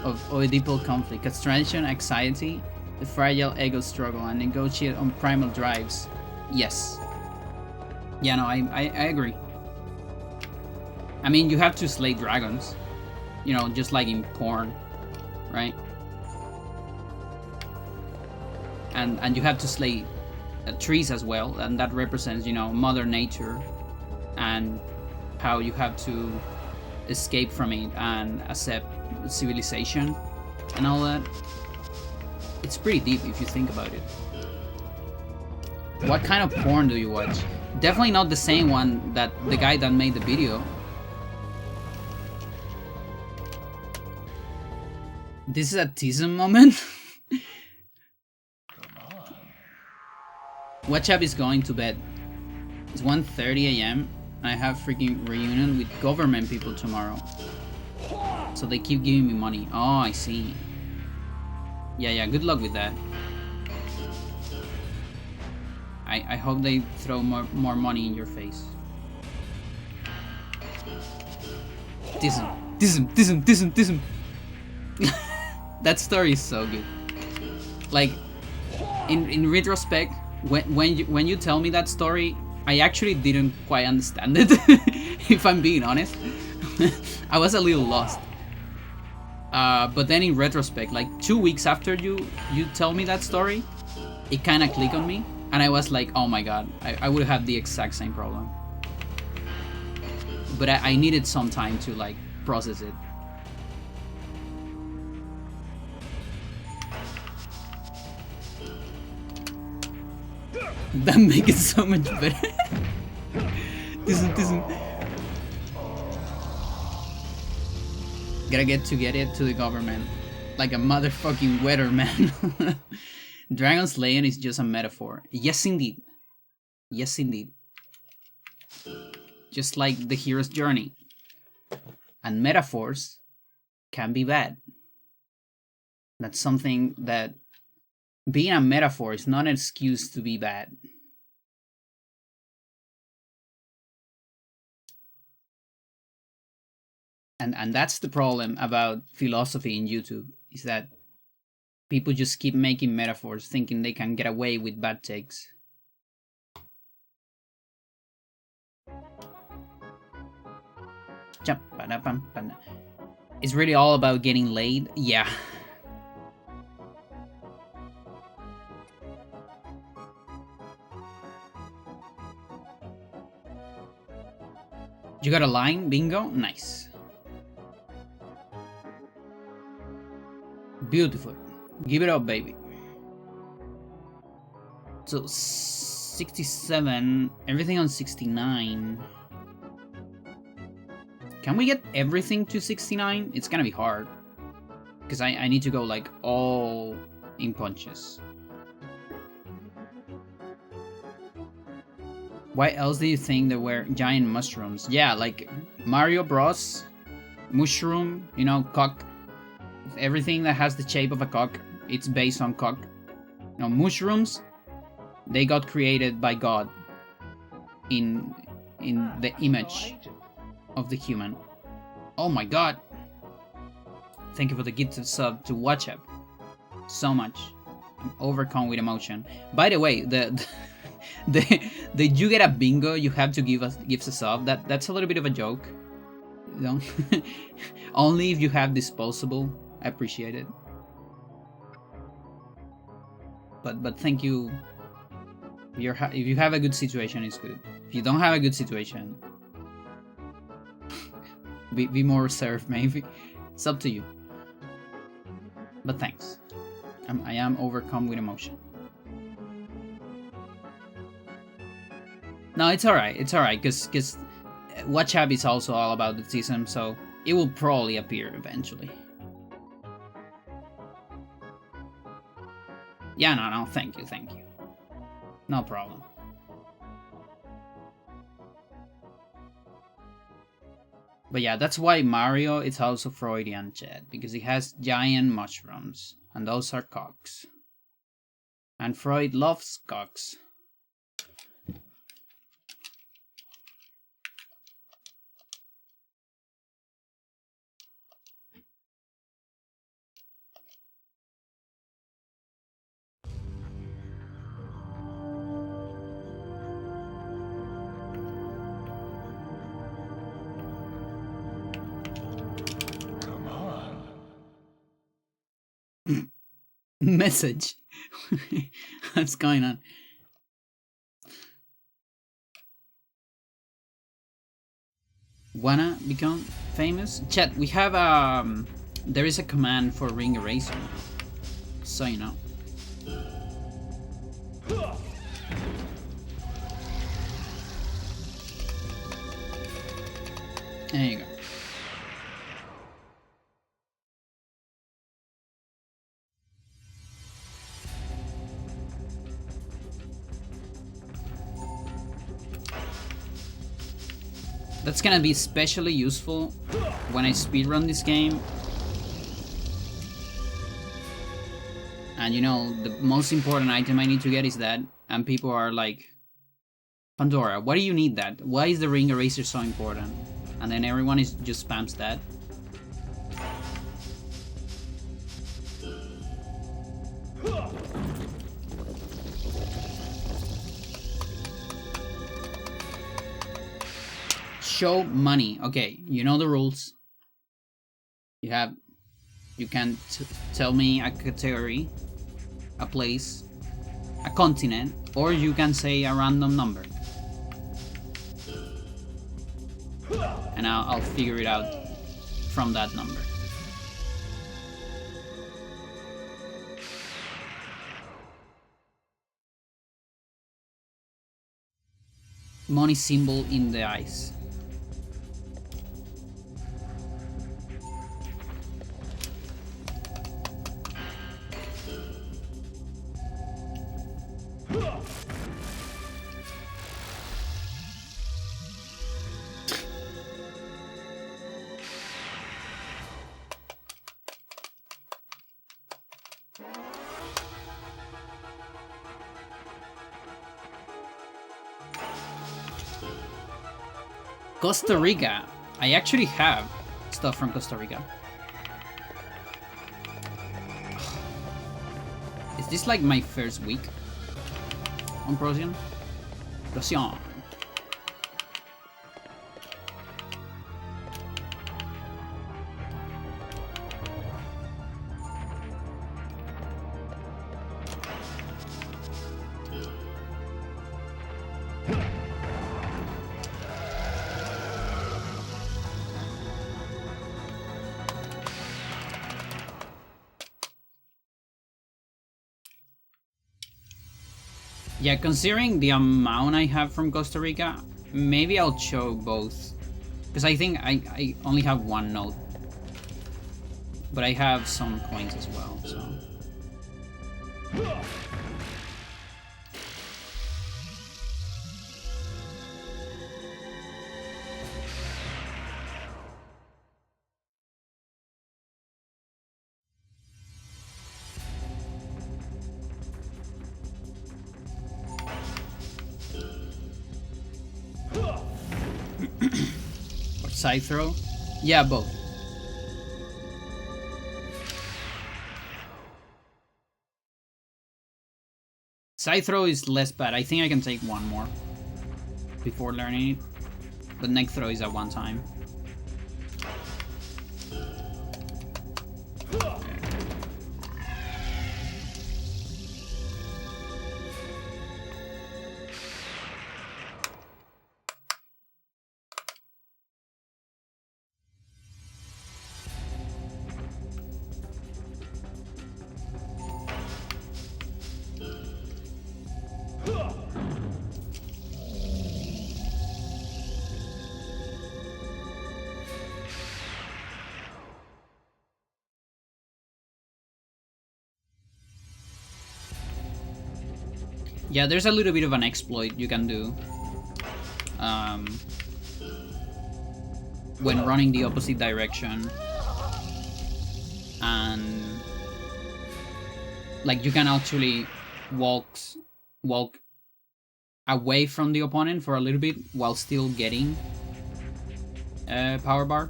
of Oedipal conflict, castration, anxiety, the fragile ego struggle, and negotiate on primal drives. Yes. Yeah, no, I agree. I mean, you have to slay dragons. You know, just like in porn, right? And you have to slay trees as well, and that represents, you know, Mother Nature and how you have to escape from it and accept civilization and all that. It's pretty deep if you think about it. What kind of porn do you watch? Definitely not the same one that the guy that made the video. This is a teasing moment. Watch Up is going to bed. It's 1:30 a.m. and I have freaking reunion with government people tomorrow. So they keep giving me money. Oh, I see. Yeah, good luck with that. I hope they throw more money in your face. Tism. That story is so good. Like, in retrospect, when you tell me that story, I actually didn't quite understand it. If I'm being honest, I was a little lost. But then in retrospect, like 2 weeks after you tell me that story, it kind of clicked on me, and I was like, oh my god, I would have the exact same problem. But I needed some time to like process it. That makes it so much better. Tism. Gotta get it to the government. Like a motherfucking weatherman. Dragon slaying is just a metaphor. Yes, indeed. Yes, indeed. Just like the hero's journey. And metaphors can be bad. That's something that being a metaphor is not an excuse to be bad. And that's the problem about philosophy in YouTube, is that people just keep making metaphors thinking they can get away with bad takes. It's really all about getting laid? Yeah. You got a line? Bingo? Nice. Beautiful. Give it up, baby. So, 67. Everything on 69. Can we get everything to 69? It's gonna be hard. Because I need to go like all in punches. Why else do you think there were giant mushrooms? Yeah, like Mario Bros. Mushroom, you know, cock. Everything that has the shape of a cock, it's based on cock. You know, mushrooms, they got created by God in the image of the human. Oh my god. Thank you for the gifted sub to watch up so much. I'm overcome with emotion. By the way, the you get a bingo, you have to give us a sub. That's a little bit of a joke. You know? Only if you have disposable. I appreciate it. But thank you. If you have a good situation, it's good. If you don't have a good situation, be more reserved maybe. It's up to you. But thanks. I am overcome with emotion. No, it's alright. It's alright, because Watch Up is also all about autism, so it will probably appear eventually. Yeah, no, thank you. No problem. But yeah, that's why Mario is also Freudian, Chad, because he has giant mushrooms, and those are cocks. And Freud loves cocks. Message. What's going on? Wanna become famous? Chat, we have there is a command for ring eraser, so you know. There you go. That's gonna be especially useful when I speedrun this game. And you know, the most important item I need to get is that, and people are like, Pandora, why do you need that? Why is the ring eraser so important? And then everyone just spams that. Show money. Okay, you know the rules. You can tell me a category, a place, a continent, or you can say a random number. And I'll figure it out from that number. Money symbol in the eyes. Costa Rica. I actually have stuff from Costa Rica. Is this like my first week on Procyon? Procyon. Yeah, considering the amount I have from Costa Rica, maybe I'll show both. Because I think I only have one note. But I have some coins as well, so... Or side throw? Yeah, both. Side throw is less bad. I think I can take one more before learning it. But neck throw is at one time. Yeah, there's a little bit of an exploit you can do when running the opposite direction, and like you can actually walk away from the opponent for a little bit while still getting power bar.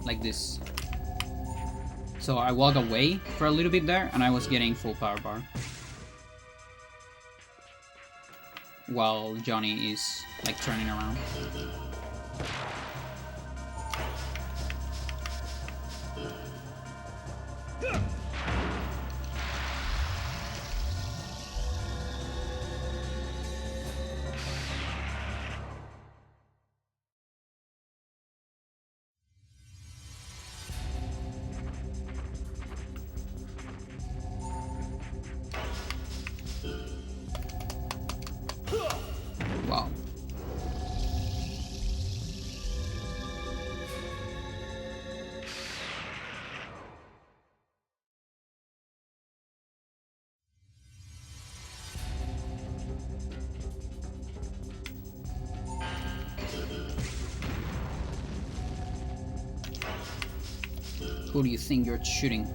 Like this. So I walk away for a little bit there, and I was getting full power bar. While Johnny is, like, turning around. Wow. Who do you think you're shooting?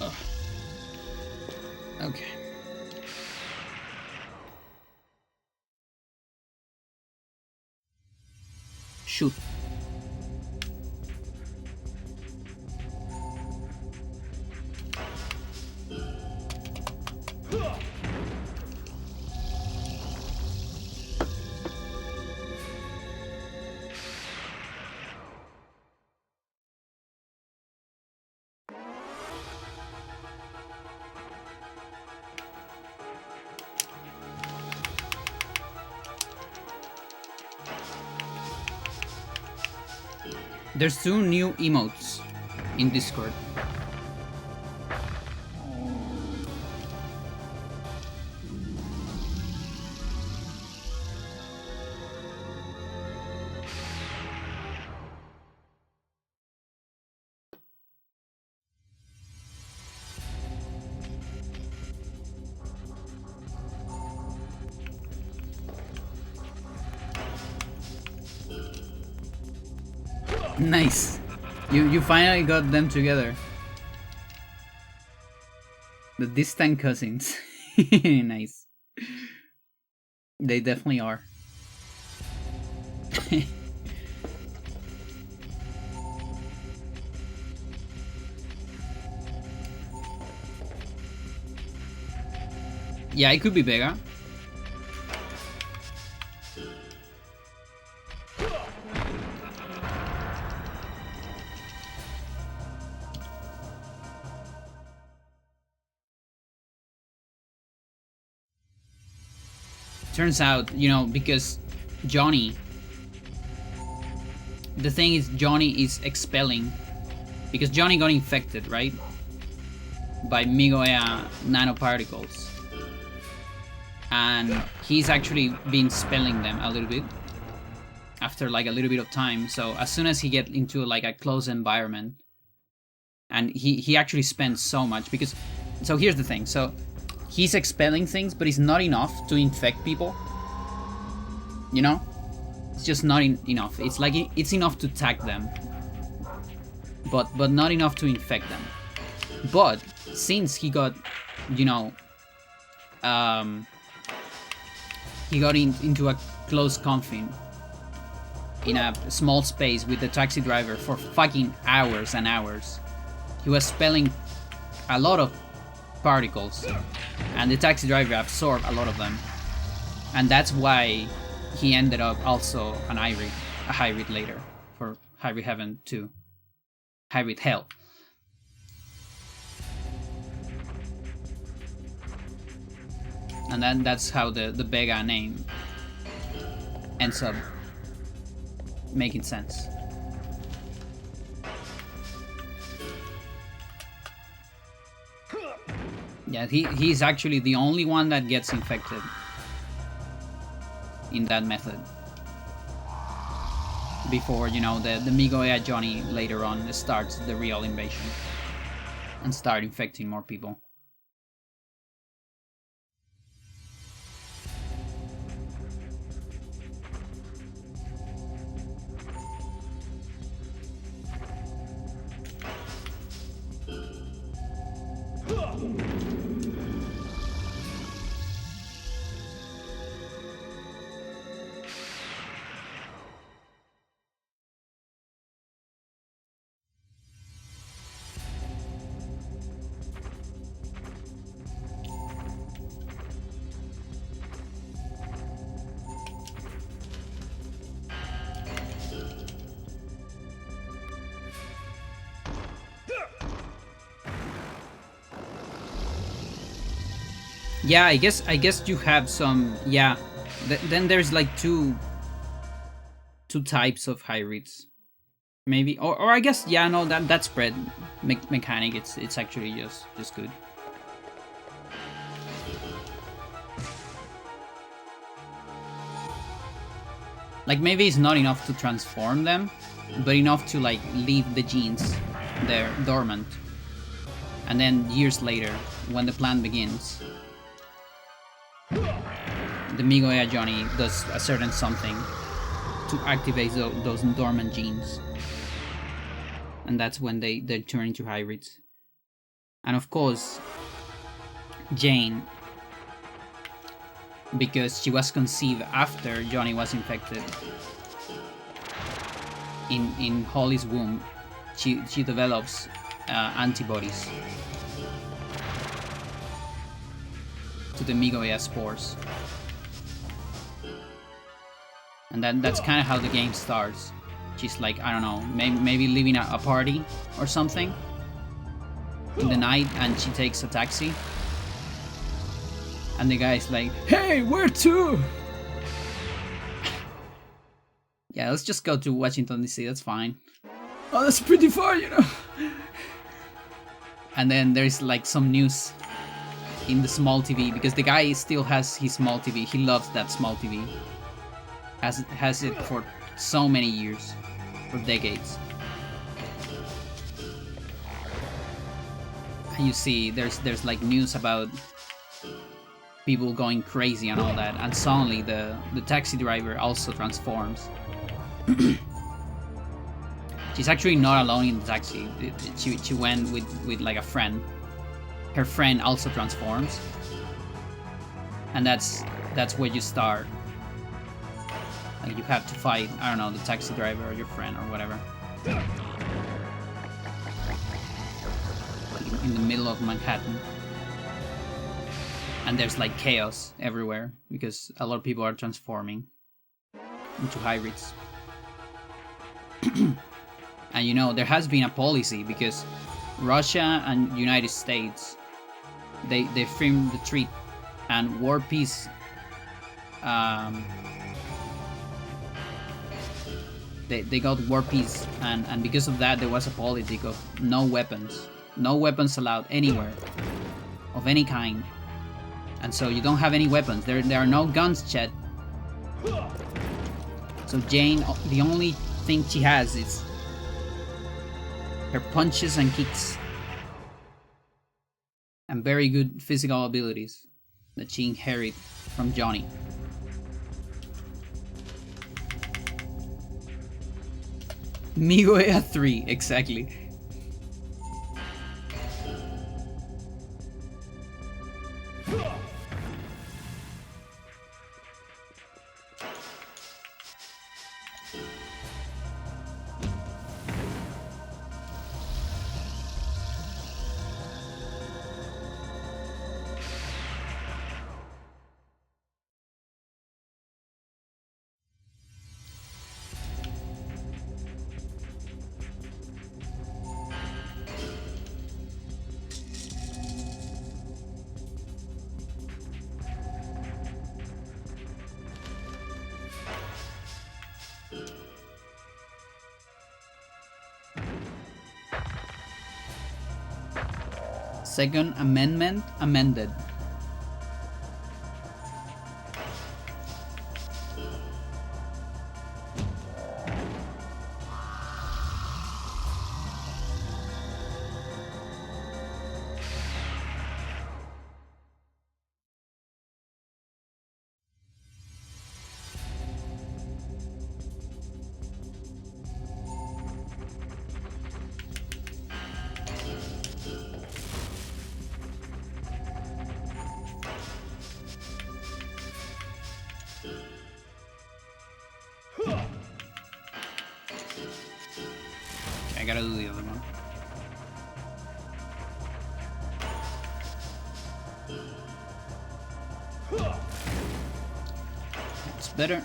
Ugh. Okay. Shoot. There's 2 new emotes in Discord. Nice. You finally got them together. The distant cousins. Nice. They definitely are. Yeah, it could be bigger. Turns out, you know, because Johnny... The thing is, Johnny is expelling. Because Johnny got infected, right? By Migoya nanoparticles. and he's actually been spelling them a little bit after like a little bit of time. So as soon as he get into like a closed environment, and he actually spends so much because, so here's the thing, so he's expelling things, but it's not enough to infect people, you know. It's just not enough. It's like it's enough to tag them, but not enough to infect them. But since he got, you know, he got into a close confine in a small space with the taxi driver for fucking hours and hours. He was spelling a lot of particles, and the taxi driver absorbed a lot of them, and that's why he ended up also a hybrid later for Hybrid Heaven 2, Hybrid Hell. And then that's how the Vega name ends up making sense. Yeah, he's actually the only one that gets infected in that method. Before, you know, the Migoya Johnny later on starts the real invasion and start infecting more people. Yeah, I guess you have some. Yeah, then there's like two types of hybrids, maybe, or I guess, yeah, no, that spread mechanic, it's actually just good. Like maybe it's not enough to transform them, but enough to like leave the genes there dormant, and then years later, when the plan begins, the Migoya Johnny does a certain something to activate those dormant genes, and that's when they turn into hybrids. And of course, Jane, because she was conceived after Johnny was infected in Holly's womb, she develops antibodies to the Migoya spores. And that's kind of how the game starts. She's like, I don't know, maybe leaving a party or something in the night, and she takes a taxi. And the guy's like, hey, where to? Yeah, let's just go to Washington, D.C., that's fine. Oh, that's pretty far, you know. And then there's like some news in the small TV, because the guy still has his small TV. He loves that small TV. Has it for so many years, for decades. And you see, there's like news about people going crazy and all that, and suddenly the taxi driver also transforms. She's actually not alone in the taxi. She went with like a friend. Her friend also transforms, and that's where you start. Like you have to fight, I don't know, the taxi driver or your friend or whatever. In the middle of Manhattan. And there's like chaos everywhere because a lot of people are transforming into hybrids. And you know, there has been a policy because Russia and United States, they firmed the treaty, and war peace, they got war peace, and because of that there was a policy of no weapons allowed anywhere of any kind And so you don't have any weapons. There are no guns, Chet. So Jane, the only thing she has is her punches and kicks. And very good physical abilities that she inherited from Johnny. Migoe at 3, exactly. Second Amendment amended. I gotta do the other one. It's better.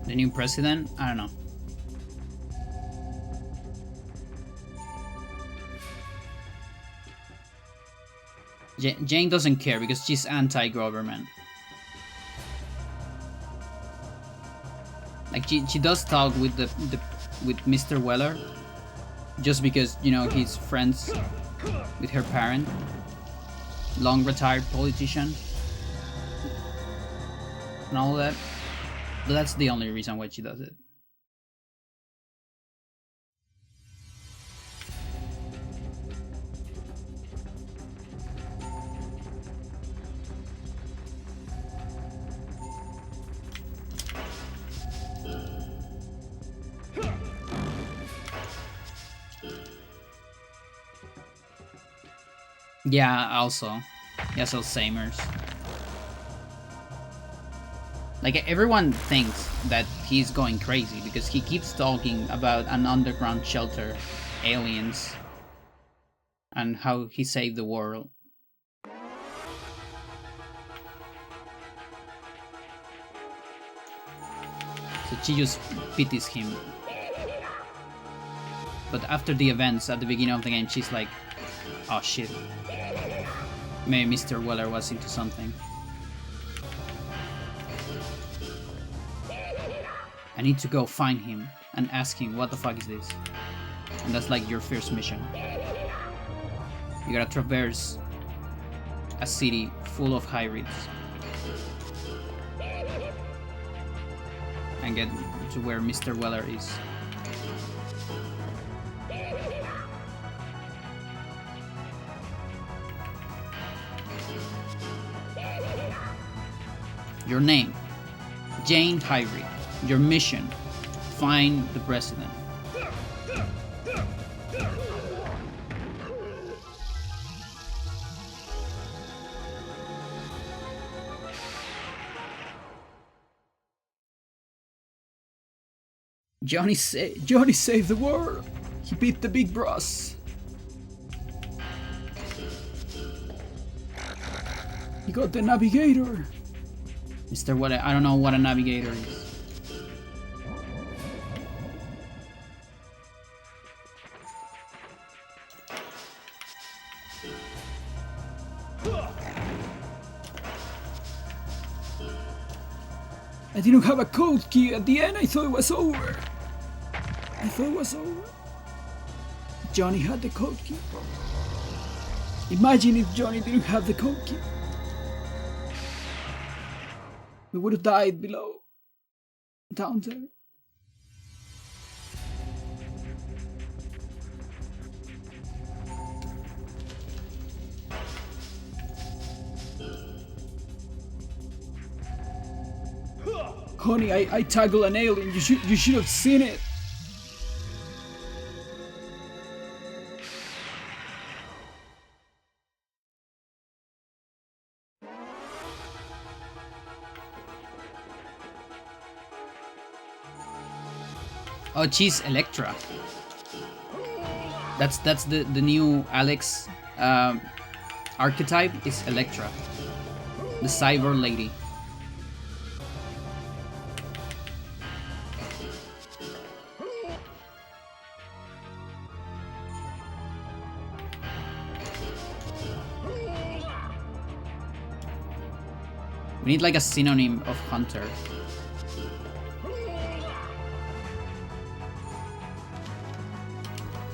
The new president? I don't know. Jane doesn't care because she's anti-government. Like she does talk with with Mr. Weller, just because, you know, he's friends with her parent, long retired politician, and all that. But that's the only reason why she does it. Yeah, also. Yeah, so Samers. Like, everyone thinks that he's going crazy because he keeps talking about an underground shelter, aliens, and how he saved the world. So she just pities him. But after the events at the beginning of the game, she's like, oh shit. Maybe Mr. Weller was into something. I need to go find him and ask him what the fuck is this. And that's like your first mission. You gotta traverse a city full of hybrids and get to where Mr. Weller is. Your name, Jane Hybrid. Your mission, find the president. Johnny saved the world. He beat the big boss. He got the navigator. Mr. What? I don't know what a navigator is. I didn't have a code key at the end. I thought it was over. Johnny had the code key. Imagine if Johnny didn't have the code key. We would have died below. Down there. Honey, I tackled an alien. You should have seen it. Oh, she's Electra. That's the new Alex archetype is Electra, the cyber lady. We need like a synonym of hunter.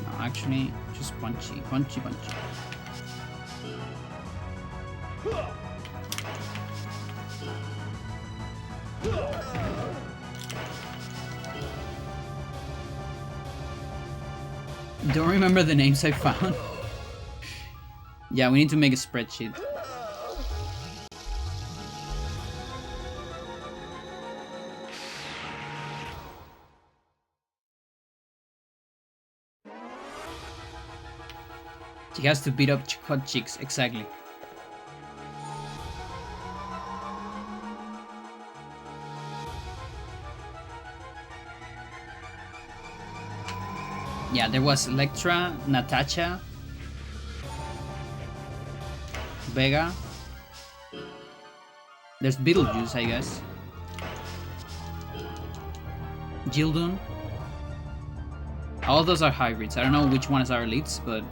No, actually, just punchy. Don't remember the names I found. Yeah, we need to make a spreadsheet. She has to beat up hot chicks, exactly. Yeah, there was Electra, Natasha, Vega. There's Beetlejuice, I guess. Jildun. All of those are hybrids. I don't know which ones are elites, but...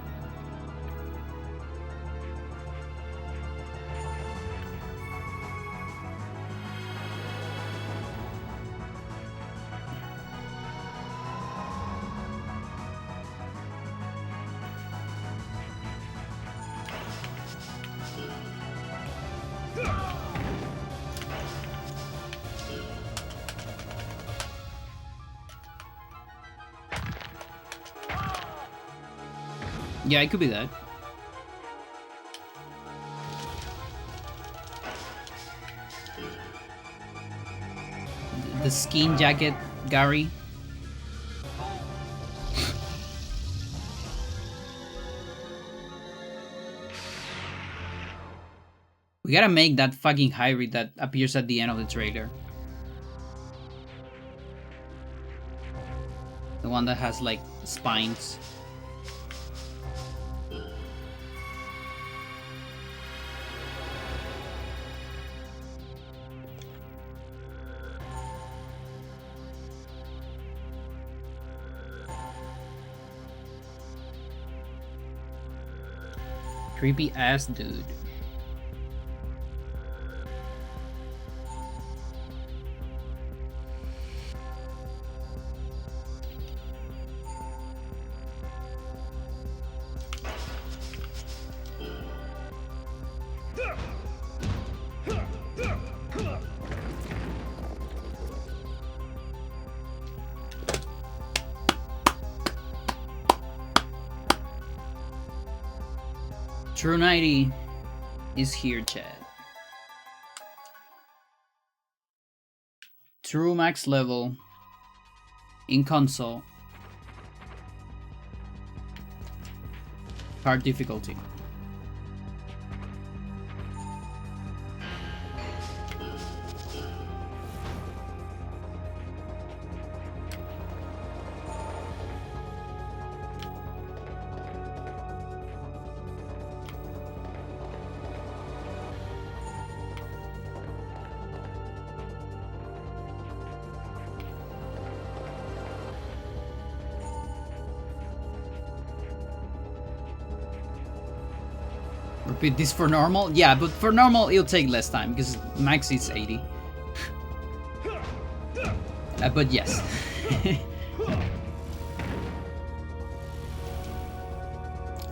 yeah, it could be that. The skin jacket, Gary. We gotta make that fucking hybrid that appears at the end of the trailer. The one that has like spines. Creepy ass dude. True 90 is here, chat. True max level in console. Hard difficulty. Repeat this for normal? Yeah, but for normal it'll take less time because max is 80. But yes.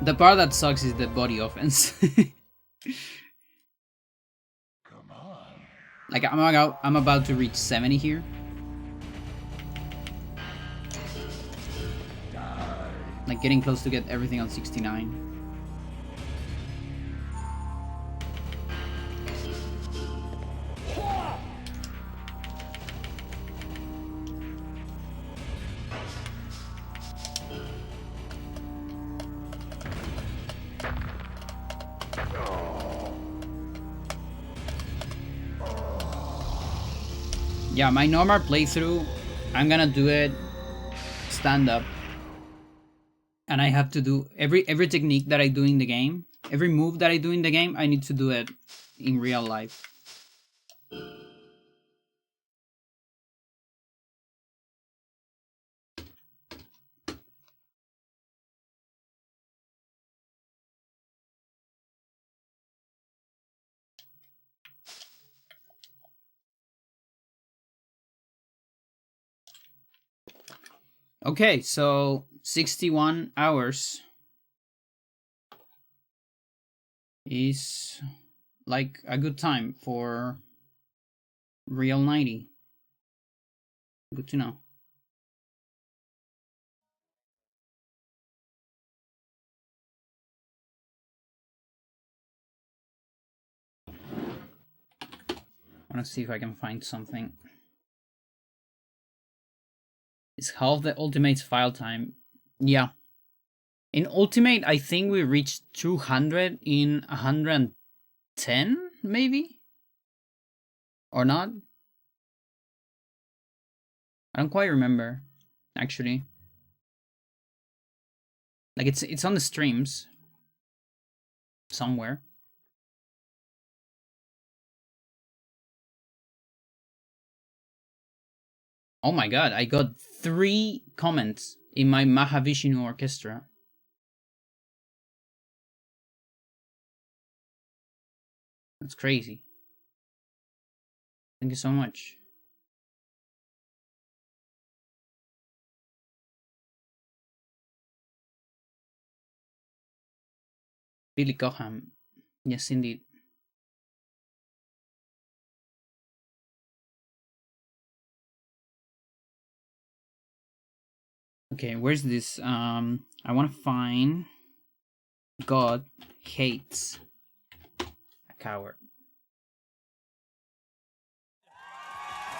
The part that sucks is the body offense. Come on. Like I'm about to reach 70 here. Like getting close to get everything on 69. Yeah, my normal playthrough, I'm gonna do it stand up. And I have to do every technique that I do in the game, every move that I do in the game, I need to do it in real life. Okay, so 61 hours is like a good time for real 90. Good to know. I want to see if I can find something. It's half the Ultimate's file time. Yeah. In Ultimate, I think we reached 200 in 110, maybe? Or not? I don't quite remember, actually. Like it's on the streams somewhere. Oh my god, I got 3 comments in my Mahavishnu orchestra. That's crazy. Thank you so much. Billy Coham. Yes, indeed. Okay, where's this? I want to find God hates a coward.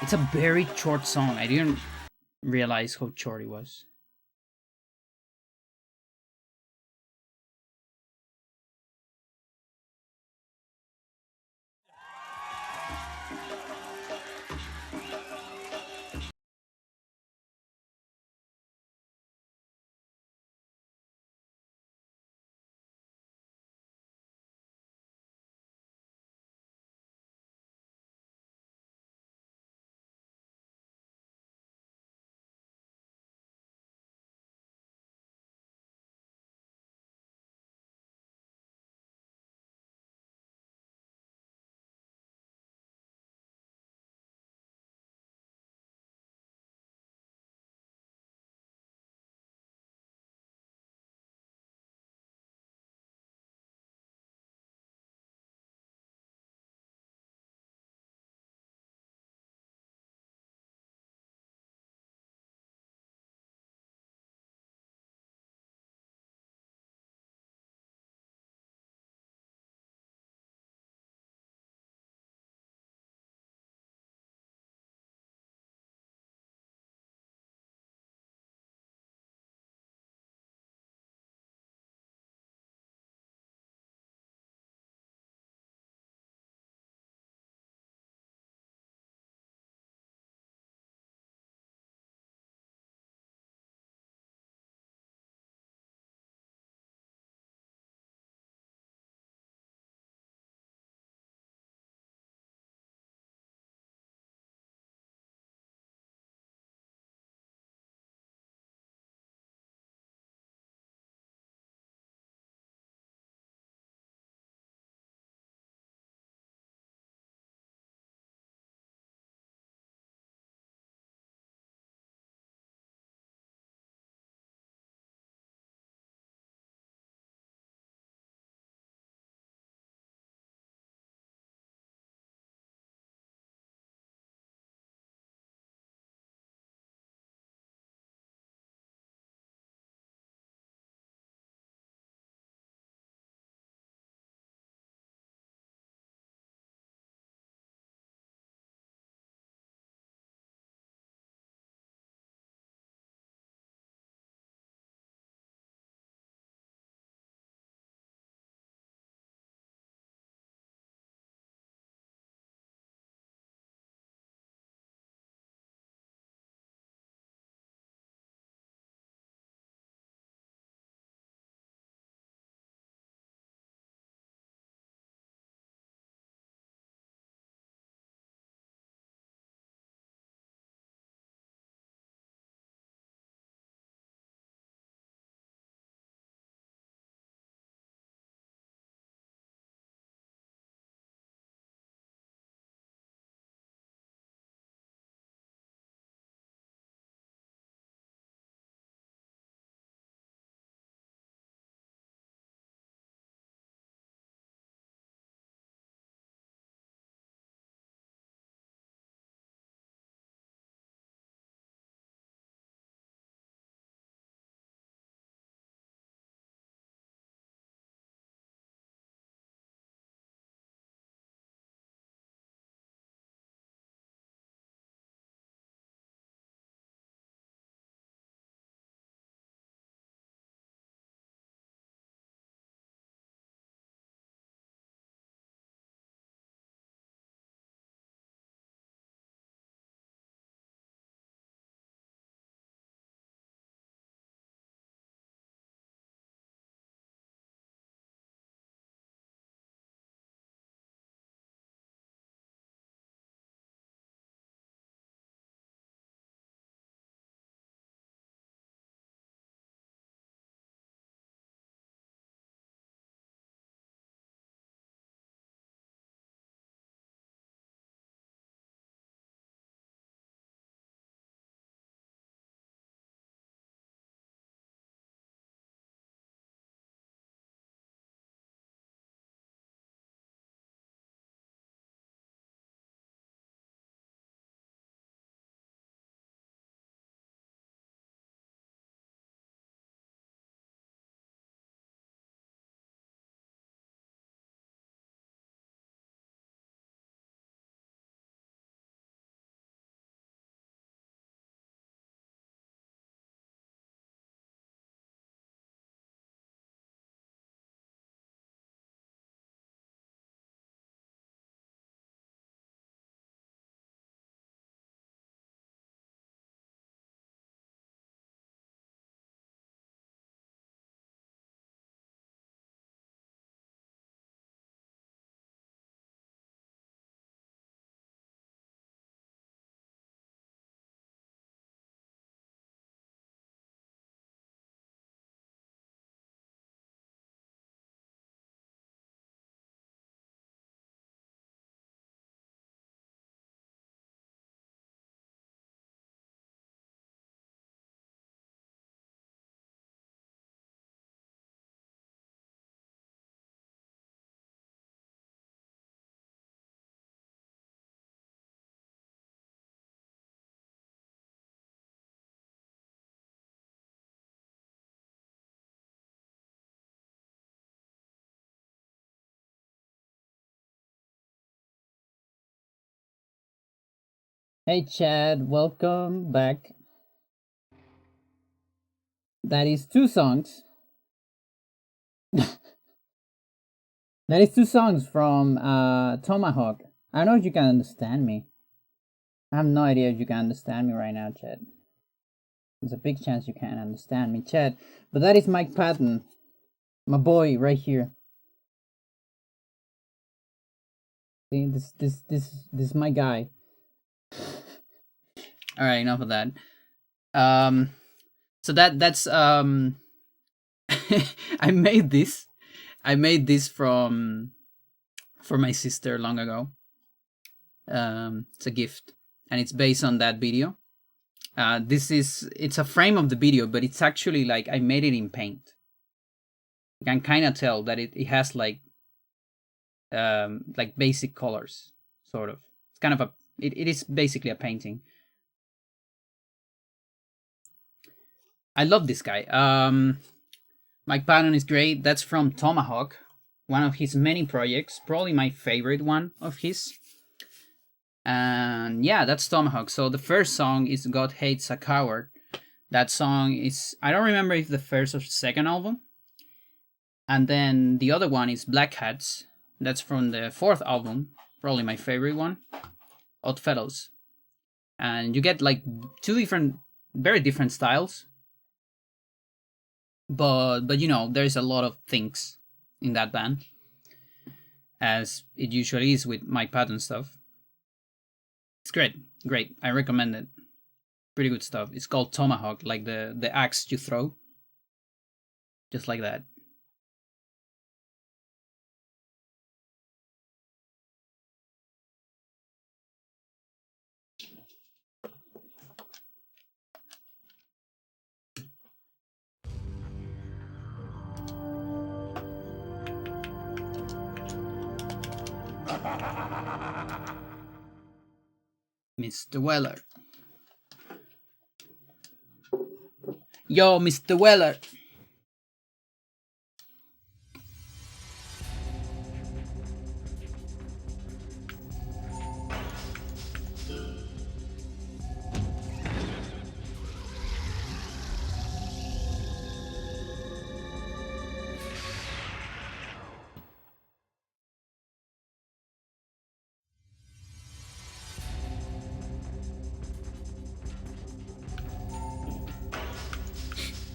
It's a very short song. I didn't realize how short it was. Hey Chad, welcome back. That is two songs. That is two songs from Tomahawk. I don't know if you can understand me. I have no idea if you can understand me right now, Chad. There's a big chance you can't understand me, Chad. But that is Mike Patton, my boy right here. See, this is my guy. All right, enough of that. So that's I made this. I made this for my sister long ago. It's a gift, and it's based on that video. It's a frame of the video, but it's actually like I made it in paint. You can kind of tell that it has like basic colors, sort of. It's kind of it is basically a painting. I love this guy. Mike Patton is great. That's from Tomahawk, one of his many projects, probably my favorite one of his. And yeah, that's Tomahawk. So the first song is God Hates a Coward. That song is, I don't remember if the first or second album. And then the other one is Black Hats. That's from the fourth album, probably my favorite one, Odd Fellows. And you get like two different, very different styles. But you know, there's a lot of things in that band, as it usually is with Mike Patton stuff. It's great. I recommend it. Pretty good stuff. It's called Tomahawk, like the axe you throw, just like that. Mr. Weller. Yo, Mr. Weller.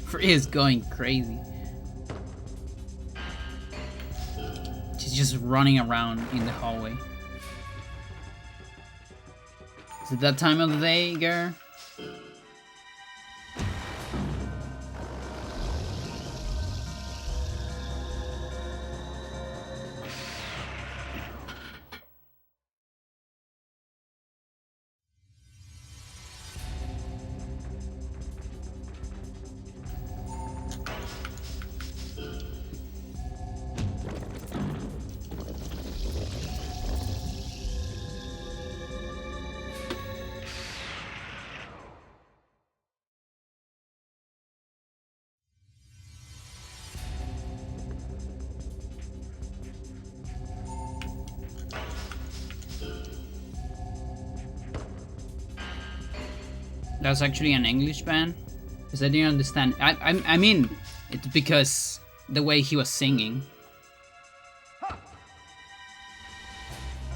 Free is going crazy. She's just running around in the hallway. Is it that time of the day, girl? That's actually an English band? Because I didn't understand. I mean, it's because the way he was singing.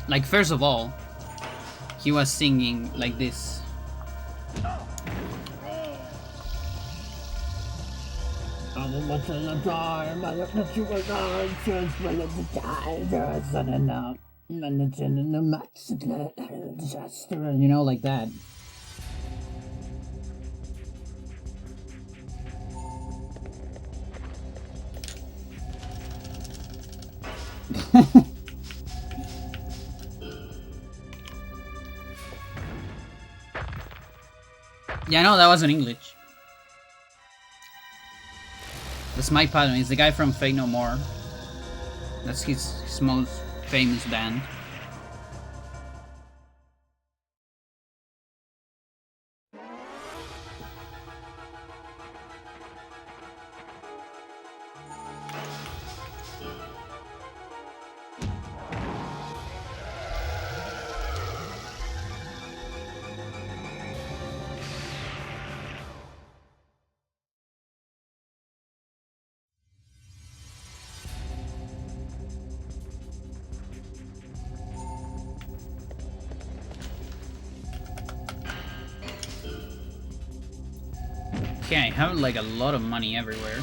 Like, first of all, he was singing like this. You know, like that. Yeah, no, that wasn't English. That's Mike Patton. He's the guy from Fate No More. That's his most famous band. Okay, I have like a lot of money everywhere.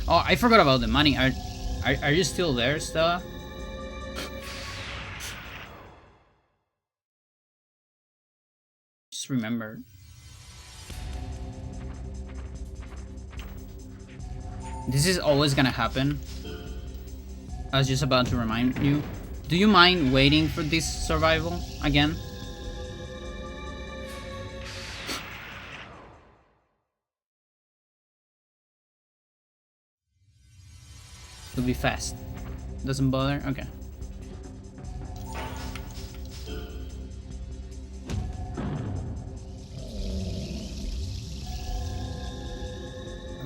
Oh, I forgot about the money. Are you still there, Stella? Just remember. This is always gonna happen. I was just about to remind you. Do you mind waiting for this survival again? It'll be fast. Doesn't bother? Okay.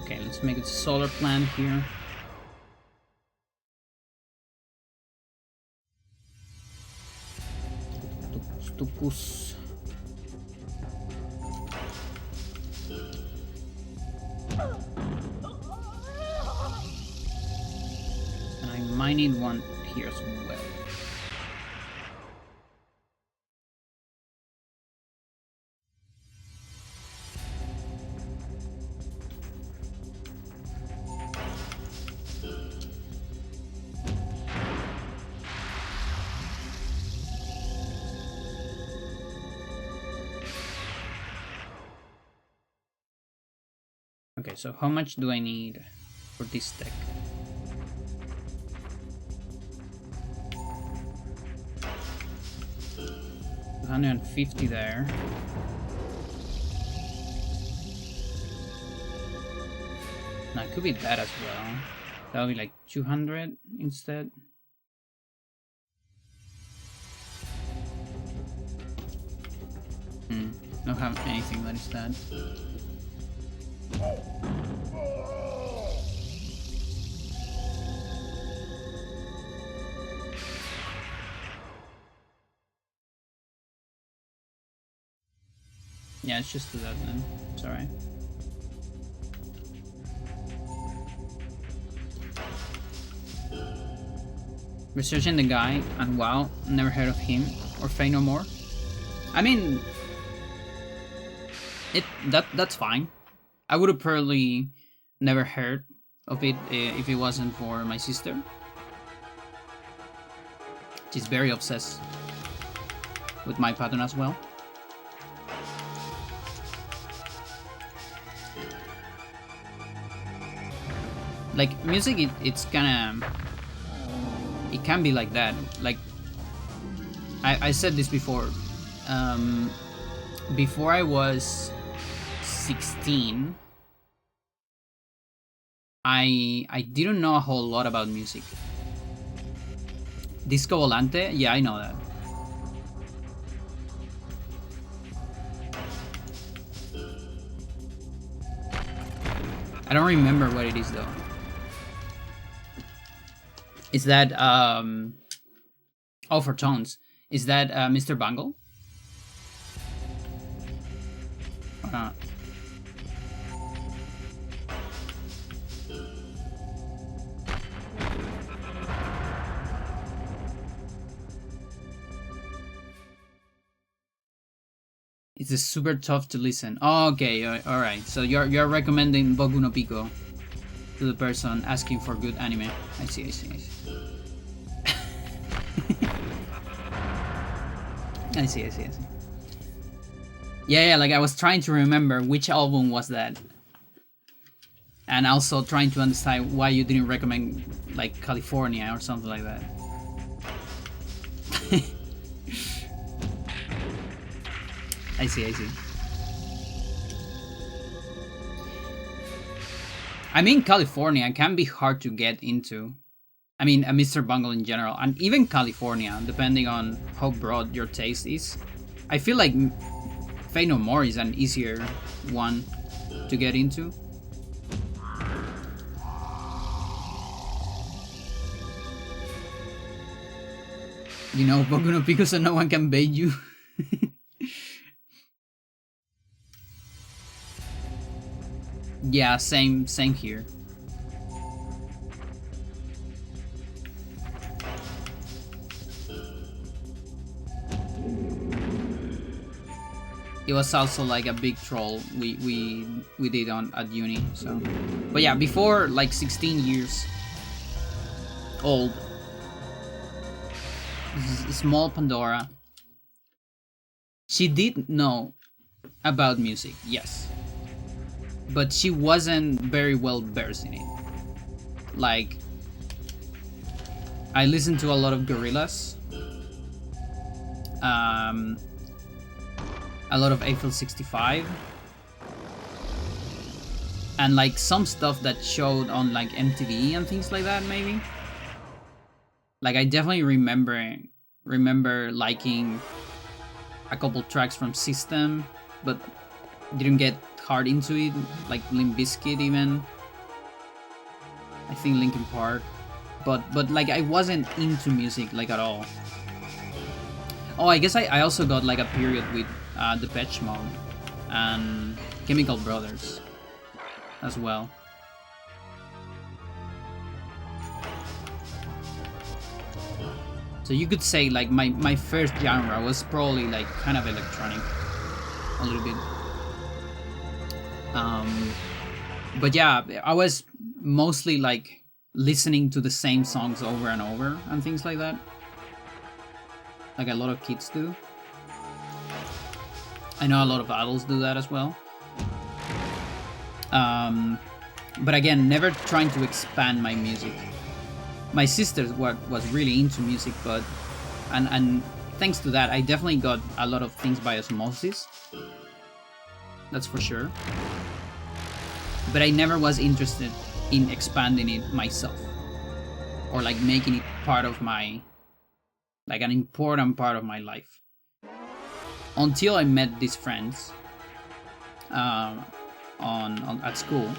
Okay, let's make it solar plant here. Tukus. And I might need one here as well. Okay, so how much do I need for this deck? $150 there. No, it could be that as well. That'll be like 200 instead. Don't have anything that is that. Yeah, it's just do that then. It's alright. Researching the guy, and wow, never heard of him or Faye no more. I mean, that's fine. I would have probably never heard of it if it wasn't for my sister. She's very obsessed with my Patton as well. Like music, it's kind of, it can be like that. Like I said this before. Before I was 16, I didn't know a whole lot about music. Disco Volante, yeah, I know that. I don't remember what it is though. Is that oh, for tones? Is that Mr. Bungle? Or not? It's super tough to listen. Oh, okay, all right. So you're recommending Boku no Pico to the person asking for good anime. I see. I see. Yeah, like I was trying to remember which album was that. And also trying to understand why you didn't recommend like California or something like that. I see. I mean, California can be hard to get into. I mean, Mr. Bungle in general, and even California, depending on how broad your taste is. I feel like Faye No More is an easier one to get into. You know, Boku no Pico so no one can bait you. Yeah, same here. It was also like a big troll we did on at uni. So, but yeah, before like 16 years old, small Pandora. She did know about music, yes, but she wasn't very well versed in it. Like, I listened to a lot of Gorillaz, um, a lot of Eiffel 65, and like some stuff that showed on like MTV and things like that. Maybe. Like I definitely remember liking a couple tracks from System, but didn't get hard into it. Like Limp Bizkit even. I think Linkin Park, but like I wasn't into music like at all. Oh, I guess I also got like a period with Depeche Mode and Chemical Brothers as well. So you could say like my first genre was probably like kind of electronic, a little bit. But yeah, I was mostly like listening to the same songs over and over and things like that. Like a lot of kids do. I know a lot of adults do that as well. But again, never trying to expand my music. My sister was really into music, but and thanks to that, I definitely got a lot of things by osmosis. That's for sure. But I never was interested in expanding it myself, or like making it part of my, like an important part of my life. Until I met these friends on at school,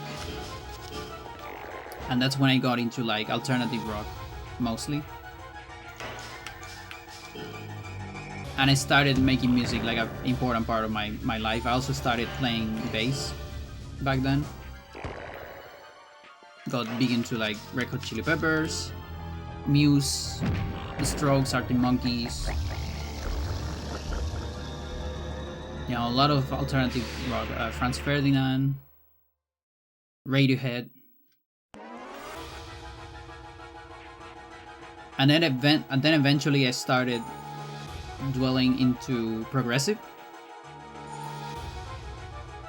and that's when I got into like alternative rock mostly, and I started making music like an important part of my life. I also started playing bass back then. Got big into like Red Hot Chili Peppers, Muse, The Strokes, Arctic Monkeys. You know, a lot of alternative rock. Franz Ferdinand, Radiohead, and then eventually I started dwelling into progressive.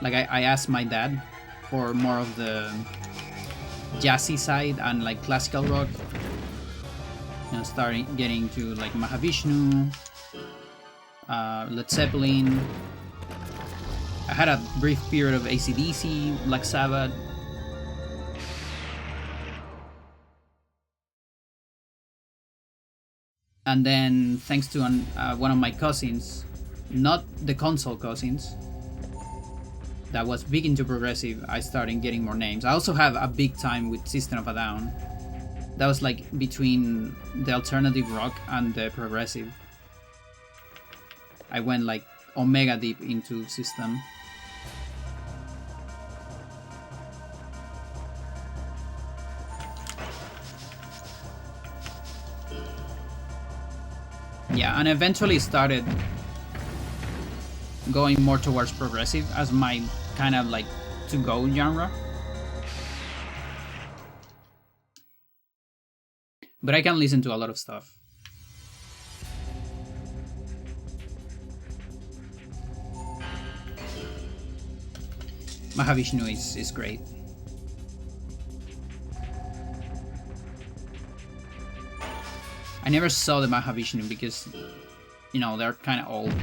Like I asked my dad for more of the jazzy side and like classical rock. You know, starting getting to like Mahavishnu, Led Zeppelin. I had a brief period of AC/DC, Black Sabbath. And then, thanks to one of my cousins, not the console cousins, that was big into progressive, I started getting more names. I also have a big time with System of a Down. That was like between the alternative rock and the progressive. I went like omega deep into System. Yeah, and eventually started going more towards progressive as my kind of like to-go genre. But I can listen to a lot of stuff. Mahavishnu is great. I never saw the Mahavishnu because, you know, they're kind of old.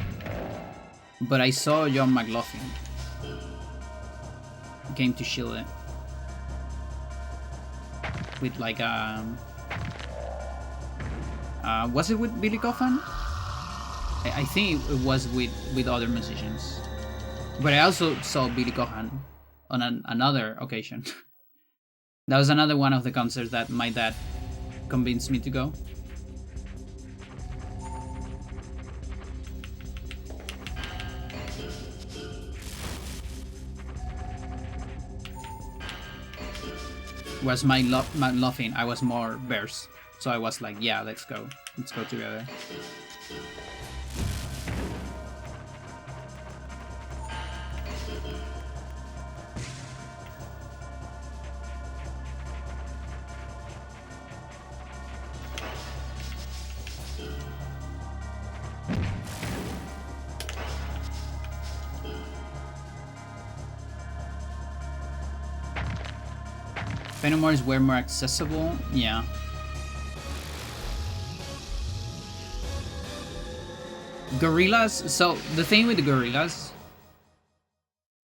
But I saw John McLaughlin. He came to Chile with like was it with Billy Coffin? I think it was with other musicians. But I also saw Billy Cohan on another occasion. That was another one of the concerts that my dad convinced me to go. was my laughing. I was more verse, so I was like, yeah, let's go together. Pandora were more accessible, yeah. Gorillaz, so the thing with the Gorillaz,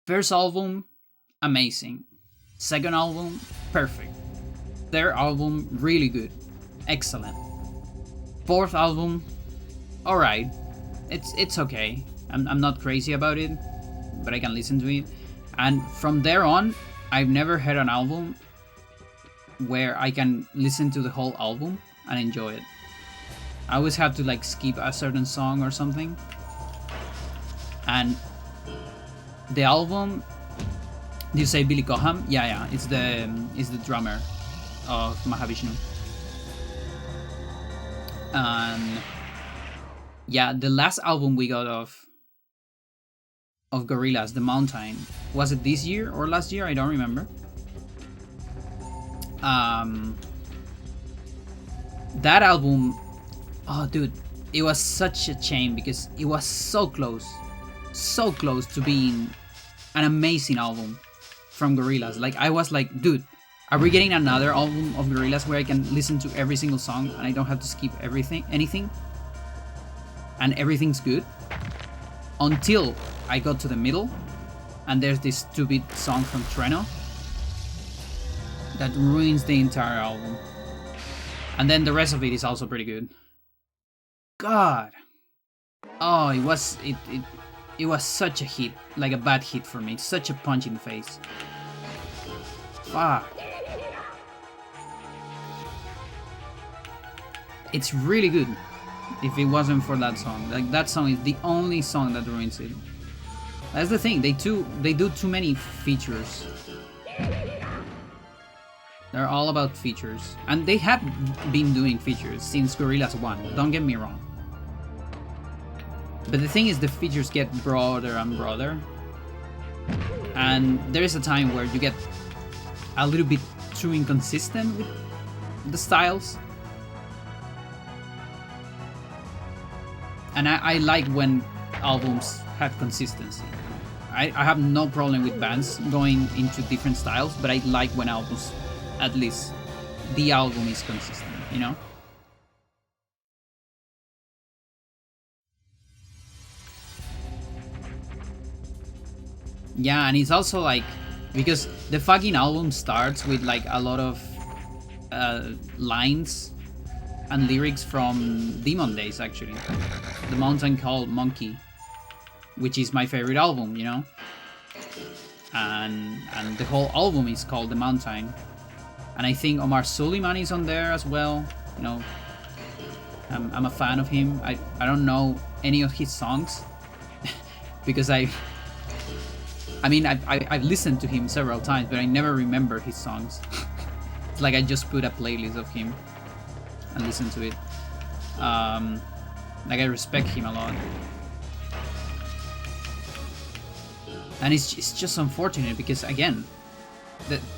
first album, amazing. Second album, perfect. Third album, really good. Excellent. Fourth album, alright. It's okay. I'm not crazy about it, but I can listen to it. And from there on, I've never had an album where I can listen to the whole album and enjoy it. I always have to like skip a certain song or something. And the album, do you say Billy Coham? Yeah, it's the drummer of Mahavishnu. And yeah, the last album we got of Gorillaz, The Mountain, was it this year or last year? I don't remember. That album, oh dude, it was such a shame because it was so close to being an amazing album from Gorillaz. Like I was like, dude, are we getting another album of Gorillaz where I can listen to every single song and I don't have to skip anything, and everything's good? Until I got to the middle, and there's this stupid song from Treno that ruins the entire album. And then the rest of it is also pretty good. God. Oh, it was such a hit. Like a bad hit for me. Such a punch in the face. Fuck. It's really good. If it wasn't for that song. Like that song is the only song that ruins it. That's the thing. They do too many features. They're all about features. And they have been doing features since Gorillaz 1, don't get me wrong. But the thing is, the features get broader and broader. And there is a time where you get a little bit too inconsistent with the styles. And I like when albums have consistency. I have no problem with bands going into different styles, but I like when albums, at least the album is consistent, you know? Yeah, and it's also like, because the fucking album starts with like a lot of lines and lyrics from Demon Days, actually. The Mountain Called Monkey, which is my favorite album, you know? And the whole album is called The Mountain. And I think Omar Suleiman is on there as well. You know, I'm a fan of him. I don't know any of his songs because I've listened to him several times, but I never remember his songs. It's like I just put a playlist of him and listen to it. Like I respect him a lot. And it's just unfortunate because, again,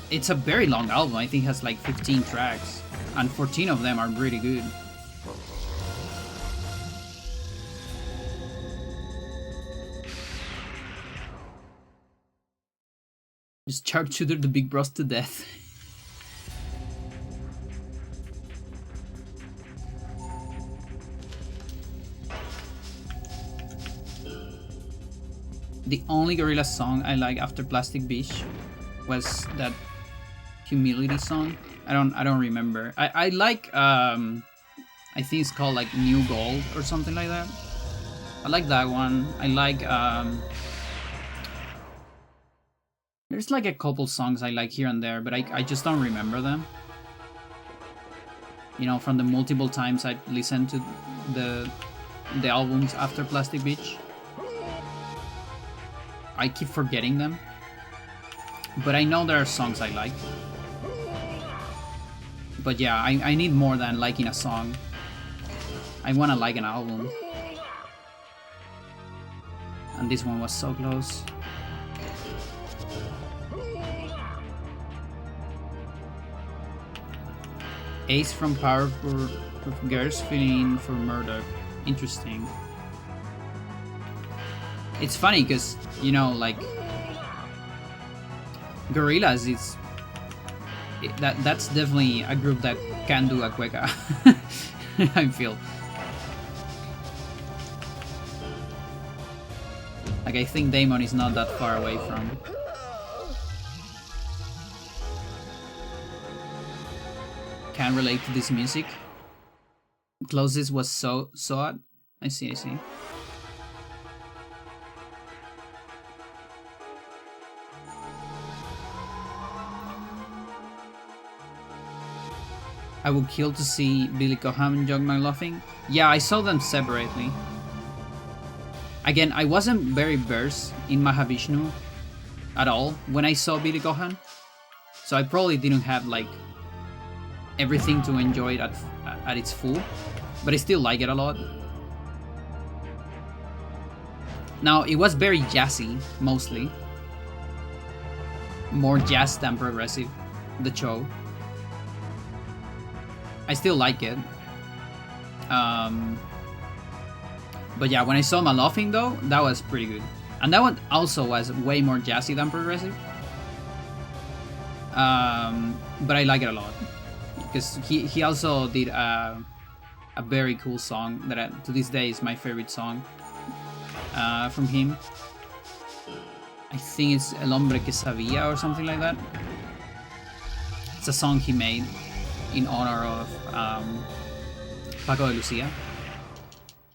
it's a very long album. I think it has like 15 tracks, and 14 of them are really good. Just sharpshooter the big bros to death. The only Gorillaz song I like after Plastic Beach was that Humility song. I don't remember. I like I think it's called like New Gold or something like that. I like that one. I like there's like a couple songs I like here and there, but I just don't remember them. You know, from the multiple times I listened to the albums after Plastic Beach. I keep forgetting them. But I know there are songs I like. But yeah, I need more than liking a song. I wanna like an album. And this one was so close. Ace from Powerful Girls filling in for Murdoch. Interesting. It's funny because, you know, like Gorillaz is that's definitely a group that can do a cueca. I feel like I think Damon is not that far away from. Can relate to this music. Closest was so odd. I see. I would kill to see Billy Coham and John McLaughlin. Yeah, I saw them separately. Again, I wasn't very versed in Mahavishnu at all when I saw Billy Coham, so I probably didn't have like everything to enjoy it at its full, but I still like it a lot. Now, it was very jazzy, mostly. More jazz than progressive, the show. I still like it. But yeah, when I saw Malofin though, that was pretty good. And that one also was way more jazzy than progressive. But I like it a lot. Because he also did a very cool song that to this day is my favorite song from him. I think it's El Hombre que Sabía or something like that. It's a song he made in honor of Paco de Lucia.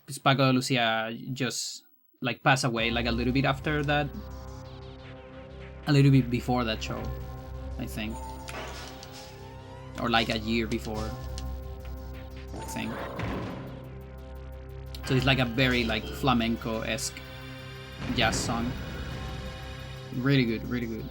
Because Paco de Lucia just like passed away like a little bit after that. A little bit before that show, I think. Or like a year before, I think. So it's like a very like flamenco-esque jazz song. Really good, really good.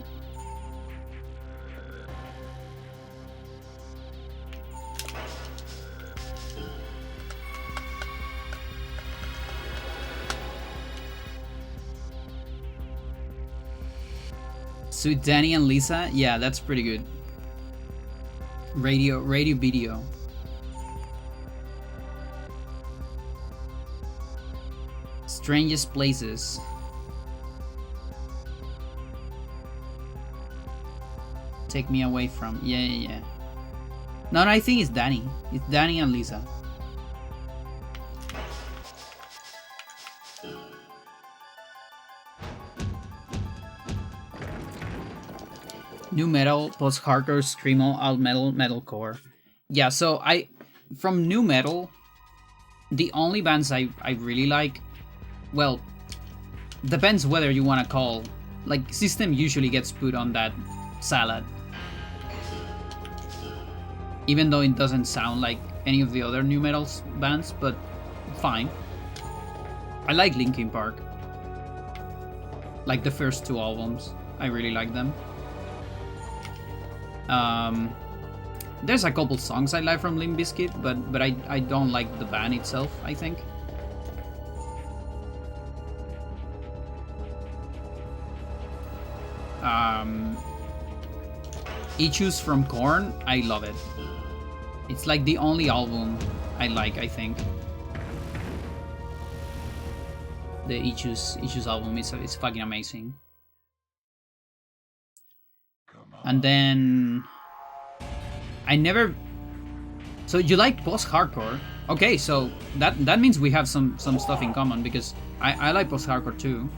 Sweet Danny and Lisa, yeah, that's pretty good. Radio video. Strangest places. Take me away from. Yeah. No, I think it's Danny. It's Danny and Lisa. New metal, post-hardcore, screamo, alt metal, metalcore. Yeah, so from new metal, the only bands I really like, well, depends whether you want to call, like, System usually gets put on that salad. Even though it doesn't sound like any of the other new metal bands, but fine. I like Linkin Park. Like the first two albums, I really like them. There's a couple songs I like from Limp Bizkit, but I don't like the band itself, I think. Issues from Korn, I love it. It's like the only album I like, I think. The Issues album is fucking amazing. And then I never. So you like post-hardcore? Okay, so that means we have some stuff in common, because I like post-hardcore too.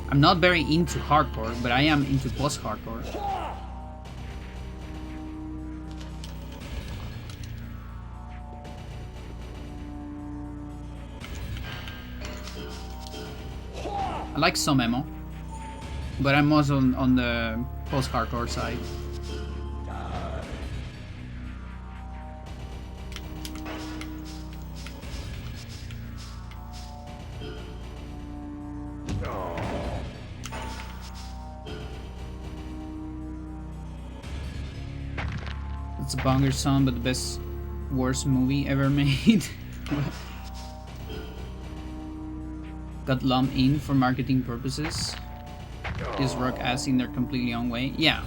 I'm not very into hardcore, but I am into post-hardcore. I like some emo, but I'm also on the post-hardcore side. It's a banger song, but the worst movie ever made. Got lumped in for marketing purposes. Is rock ass in their completely own way. Yeah.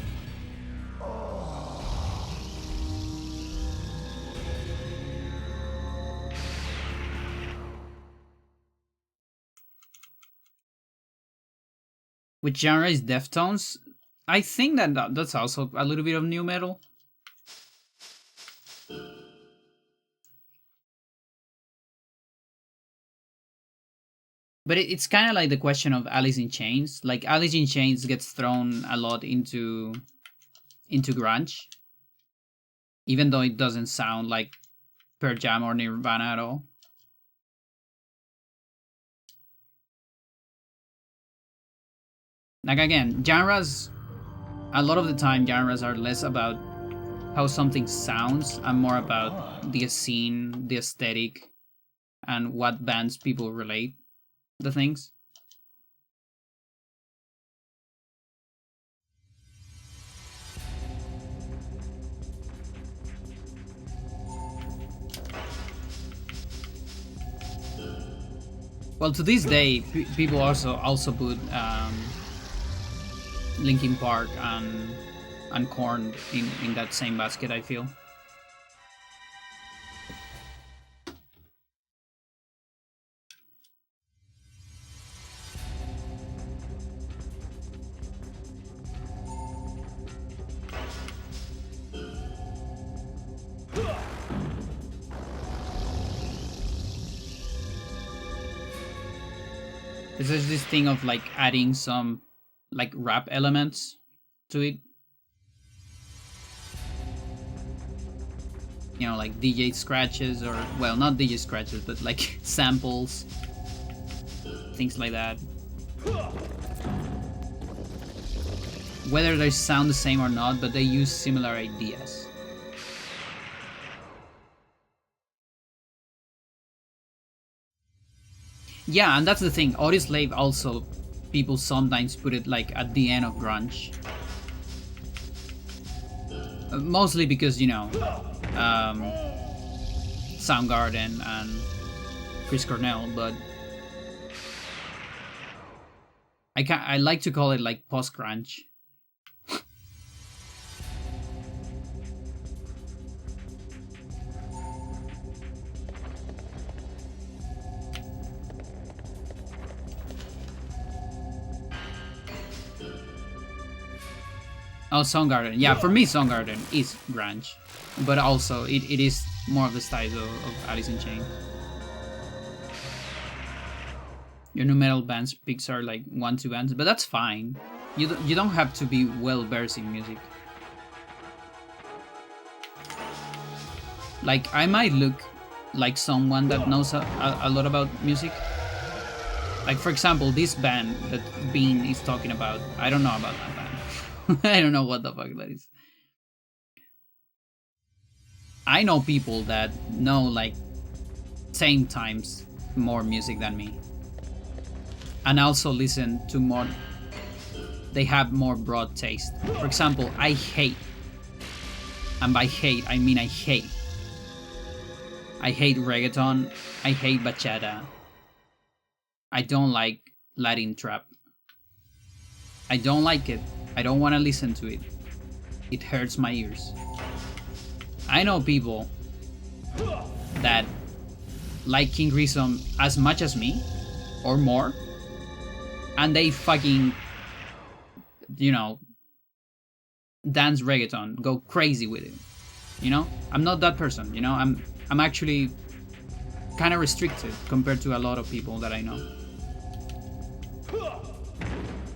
Which genre is Deftones? I think that's also a little bit of new metal. But it's kind of like the question of Alice in Chains. Like Alice in Chains gets thrown a lot into grunge, even though it doesn't sound like Pearl Jam or Nirvana at all. Like again, genres. A lot of the time, genres are less about how something sounds and more about the scene, the aesthetic, and what bands people relate the things. Well, to this day, people also put Linkin Park and Korn in that same basket, I feel. There's this thing of like adding some like rap elements to it. You know, like DJ scratches, or well, not DJ scratches, but like samples, things like that. Whether they sound the same or not, but they use similar ideas. Yeah, and that's the thing. Audioslave also, people sometimes put it like at the end of grunge. Mostly because, you know, Soundgarden and Chris Cornell, but I like to call it like post grunge. Oh, Soundgarden. Yeah, for me, Soundgarden is grunge, but also it is more of the style of Alice in Chains. Your new metal bands picks are like 1-2 bands, but that's fine. You don't have to be well versed in music. Like I might look like someone that knows a lot about music. Like for example, this band that Bean is talking about, I don't know about that band. I don't know what the fuck that is. I know people that know like 10 times more music than me. And also listen to more. They have more broad taste. For example, I hate, and by hate I mean I hate reggaeton, I hate bachata, I don't like Latin trap. I don't like it. I don't want to listen to it. It hurts my ears. I know people that like King Crimson as much as me, or more, and they fucking, you know, dance reggaeton, go crazy with it. You know, I'm not that person. You know, I'm actually kind of restricted compared to a lot of people that I know.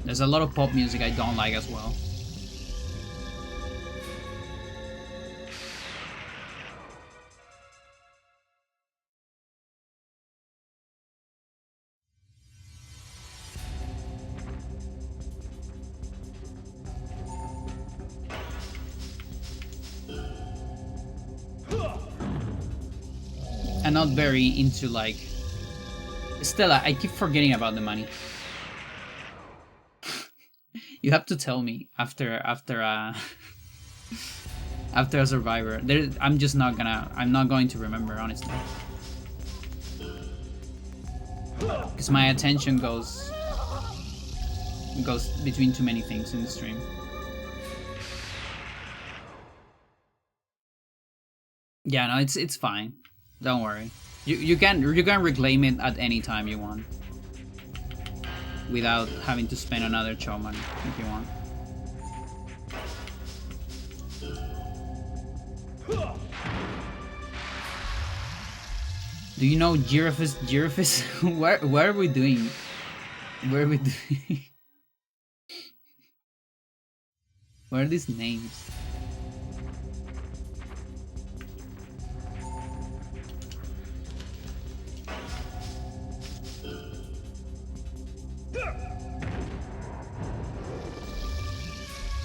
There's a lot of pop music I don't like as well. And not very into like Stella. I keep forgetting about the money. You have to tell me after after a survivor. I'm just not gonna. I'm not going to remember, honestly, because my attention goes between too many things in the stream. Yeah, no, it's fine. Don't worry. You can reclaim it at any time you want, without having to spend another chow money if you want. Do you know Giraffes? Giraffes? Where are we doing? Where are we doing? What are these names?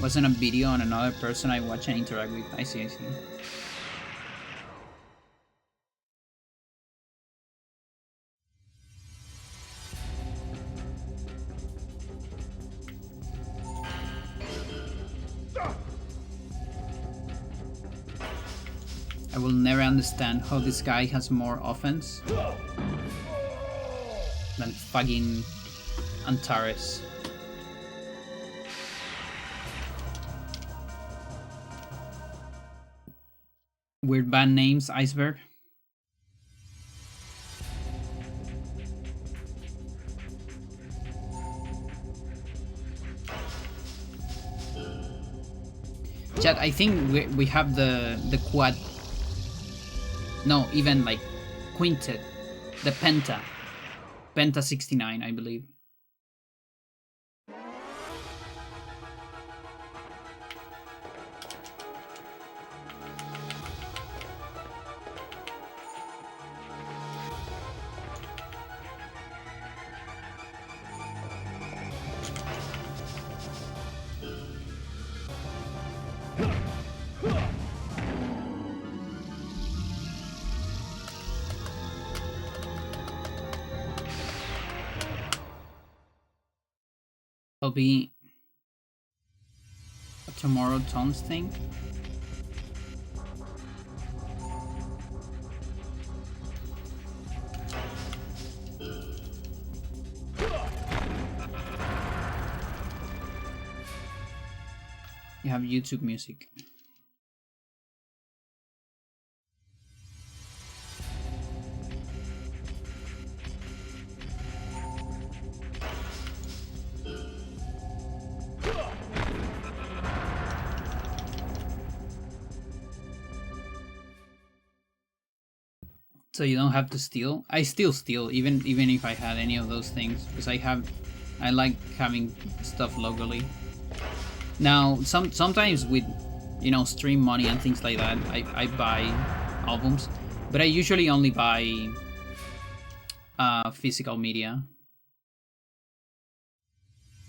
Wasn't a video on another person I watch and interact with. I see. I will never understand how this guy has more offense than fucking Antares. Weird band names, Iceberg. Chat, I think we have the quad. No, even like quintet. The penta. Penta 69, I believe. It'll be a tomorrow tones thing. You have YouTube music. So you don't have to steal. I still steal, even if I had any of those things, because I like having stuff locally. Now, sometimes with, you know, stream money and things like that, I buy albums, but I usually only buy physical media,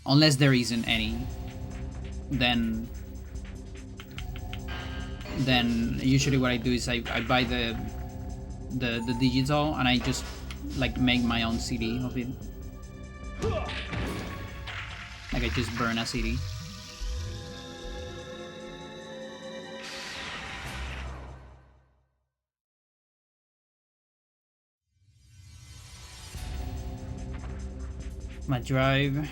unless there isn't any. Then usually what I do is I buy the digital, and I just like make my own CD of it. Like I just burn a CD. My drive.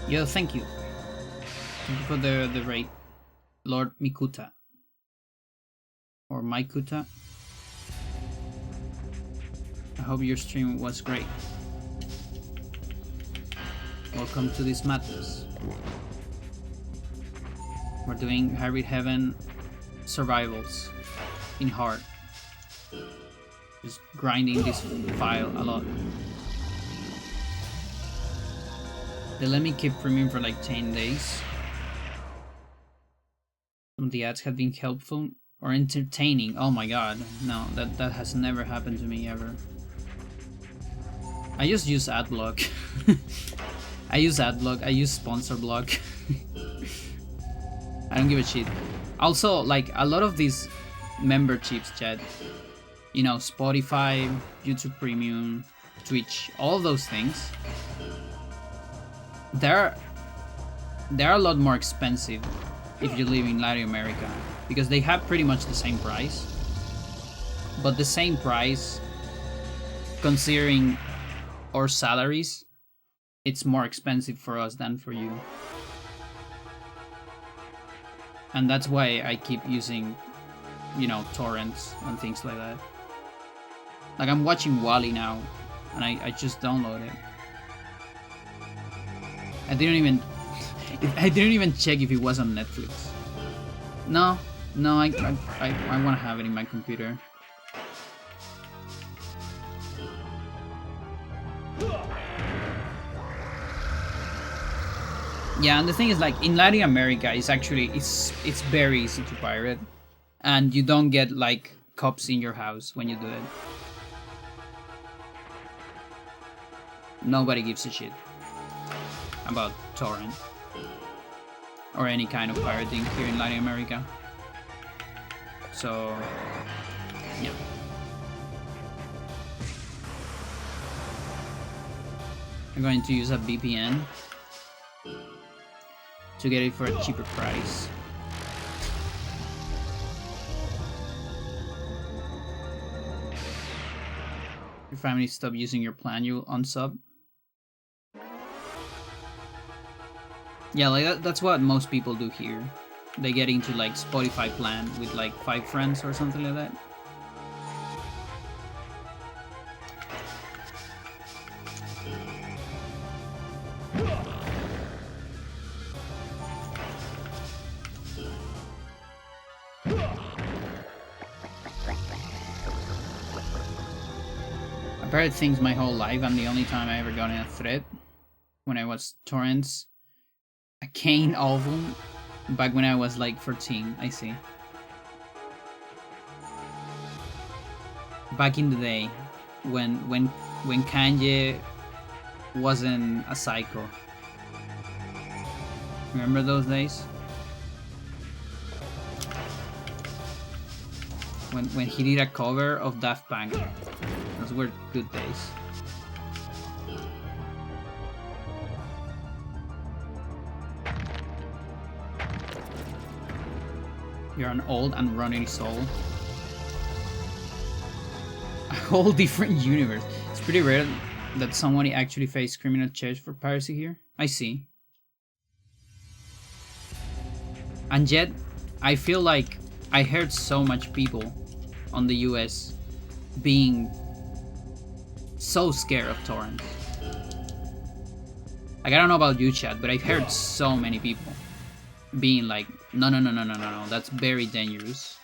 Yo, thank you. Thank you for the raid, Lord Mikuta. Or Maikuta. I hope your stream was great. Welcome to this madness. We're doing Hybrid Heaven survivals in hard. Just grinding this file a lot. They let me keep premium for like 10 days. Some of the ads have been helpful or entertaining. Oh my god, no, that has never happened to me ever. I just use AdBlock. I use adblock, I use sponsor block. I don't give a shit. Also, like, a lot of these memberships, chat, you know, Spotify, YouTube Premium, Twitch, all those things, they're a lot more expensive if you live in Latin America, because they have pretty much the same price, but the same price, considering our salaries, it's more expensive for us than for you. And that's why I keep using, you know, torrents and things like that. Like, I'm watching Wally now, and I just download it. I didn't even check if it was on Netflix. No, I want to have it in my computer. Yeah, and the thing is, like, in Latin America, it's actually it's very easy to pirate, and you don't get like cops in your house when you do it. Nobody gives a shit about torrent or any kind of pirating here in Latin America. So, yeah. I'm going to use a VPN to get it for a cheaper price. Your family stop using your plan, you'll unsub. Yeah, like that's what most people do here. They get into like Spotify plan with like 5 friends or something like that. I've heard things my whole life, and the only time I ever got in a thread when I was torrents a Kane album back when I was like 14, I see. Back in the day when Kanye wasn't a psycho. Remember those days? When he did a cover of Daft Punk. Those were good days. You're an old and running soul. A whole different universe. It's pretty rare that someone actually faced criminal charge for piracy here. I see. And yet, I feel like I heard so much people on the US being so scared of torrents. Like, I don't know about you, chat, but I've heard so many people being like, no, that's very dangerous.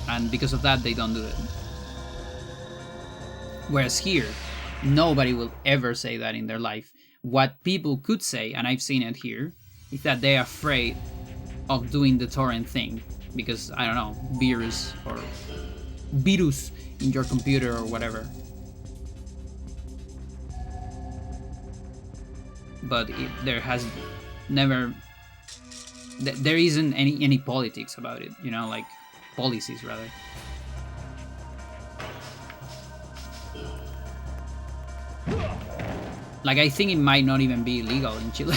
And because of that, they don't do it. Whereas here, nobody will ever say that in their life. What people could say, and I've seen it here, is that they're afraid of doing the torrent thing because, I don't know, virus in your computer or whatever. But there has never, there isn't any politics about it, you know, like policies rather. Like, I think it might not even be illegal in Chile.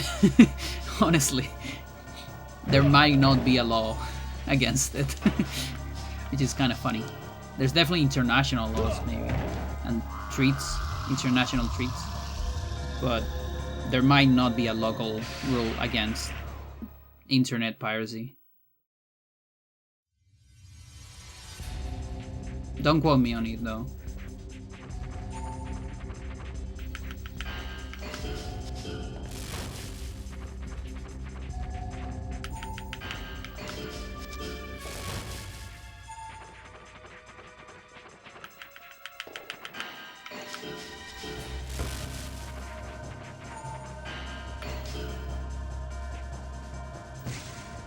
Honestly, there might not be a law against it, which is kind of funny. There's definitely international laws maybe, and international treaties, but there might not be a local rule against internet piracy. Don't quote me on it though.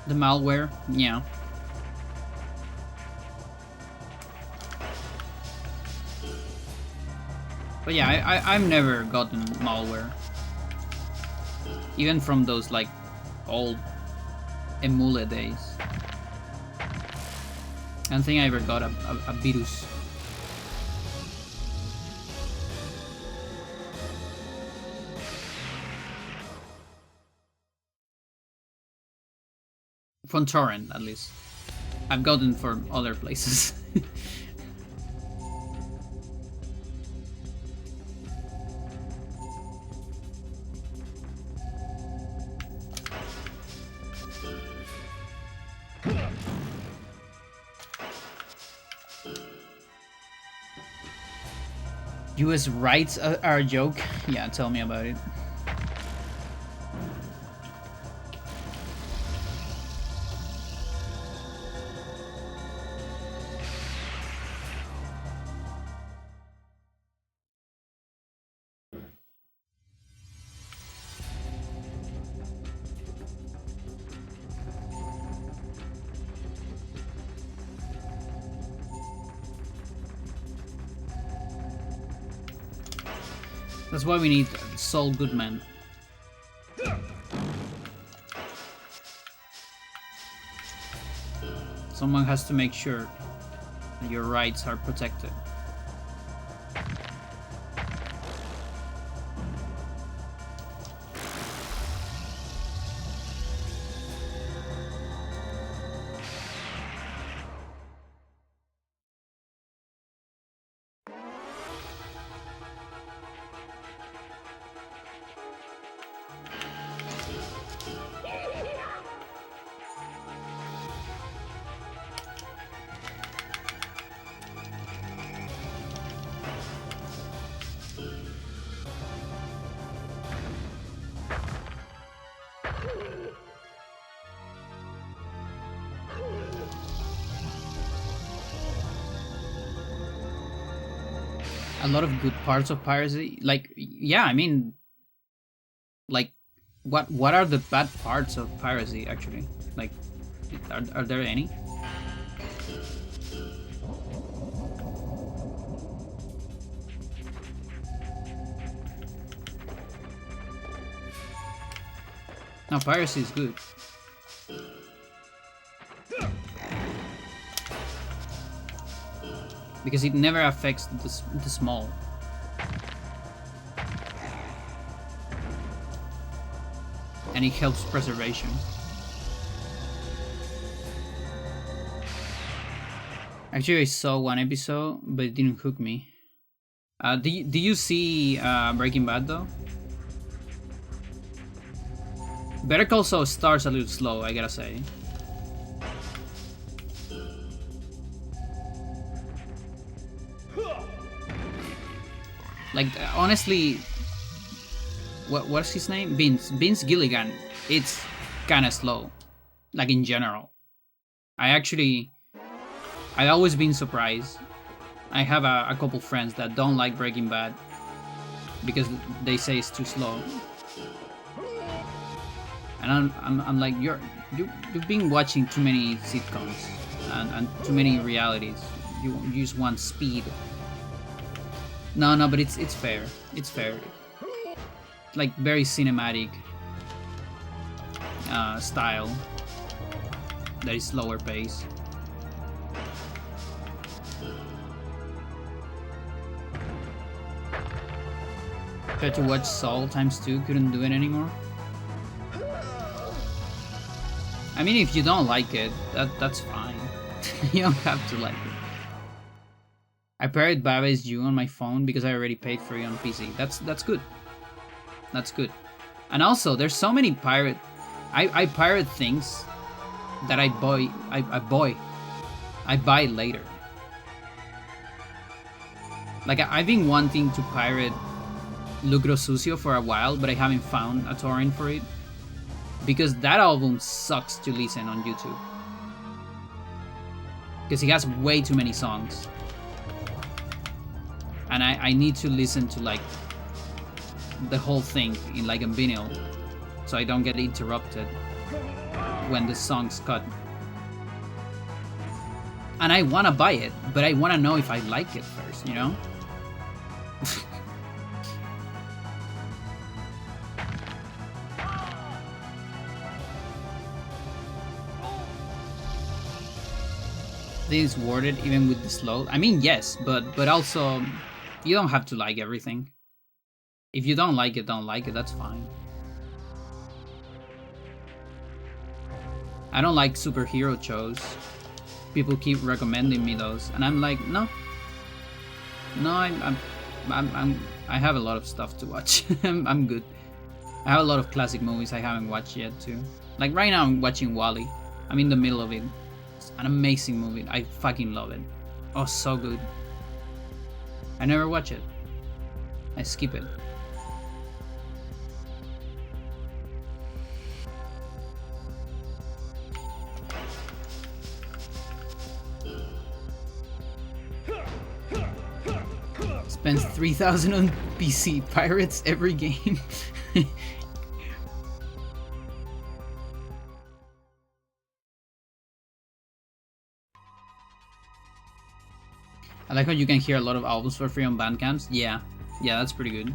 The malware, yeah. But yeah, I've never gotten malware. Even from those like old emule days. I don't think I ever got a virus. From torrent, at least. I've gotten from other places. US rights are a joke? Yeah, tell me about it. That's why we need Saul Goodman. Someone has to make sure that your rights are protected. A lot of good parts of piracy. Like, yeah, I mean, like, what are the bad parts of piracy actually? Like, are there any? No, piracy is good. Because it never affects the small. And it helps preservation. Actually, I saw one episode, but it didn't hook me. Do you see Breaking Bad though? Better Call Saul starts a little slow, I gotta say. Like, honestly, what's his name? Vince Gilligan. It's kind of slow, like in general. I always been surprised. I have a couple friends that don't like Breaking Bad because they say it's too slow. And I'm like, you've been watching too many sitcoms and too many realities. You just want speed. No, but it's fair. It's fair. Like very cinematic style. That is slower pace. Tried to watch Saul ×2, couldn't do it anymore. I mean, if you don't like it, that's fine. You don't have to like it. I paired Baba Is You on my phone because I already paid for it on PC. That's good. That's good. And also, there's so many pirate... I pirate things that I buy later. Like, I've been wanting to pirate Lucro Sucio for a while, but I haven't found a torrent for it. Because that album sucks to listen on YouTube. Because he has way too many songs. And I need to listen to like the whole thing in like a vinyl, so I don't get interrupted when the song's cut. And I wanna buy it, but I wanna know if I like it first, you know? think it's worth it even with the slow. I mean, yes, but also you don't have to like everything. If you don't like it, don't like it. That's fine. I don't like superhero shows. People keep recommending me those, and I'm like, no. I have a lot of stuff to watch. I'm good. I have a lot of classic movies I haven't watched yet too. Like right now I'm watching Wall-E. I'm in the middle of it. It's an amazing movie. I fucking love it. Oh, so good. I never watch it. I skip it. Spends 3,000 on PC. Pirates every game. I like how you can hear a lot of albums for free on Bandcamps. Yeah, that's pretty good.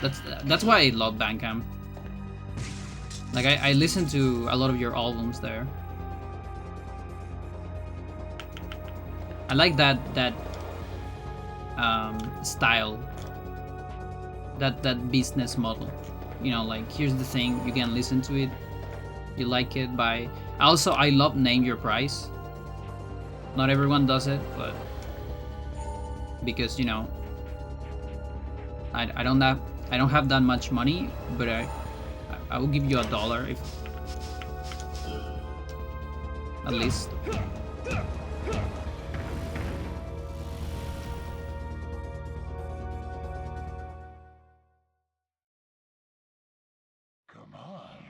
That's why I love Bandcamp. Like I listen to a lot of your albums there. I like that style, that business model. You know, like here's the thing, you can listen to it, you like it. By also, I love Name Your Price. Not everyone does it, but because, you know, I don't have that much money, but I will give you $1 if at least. Come on.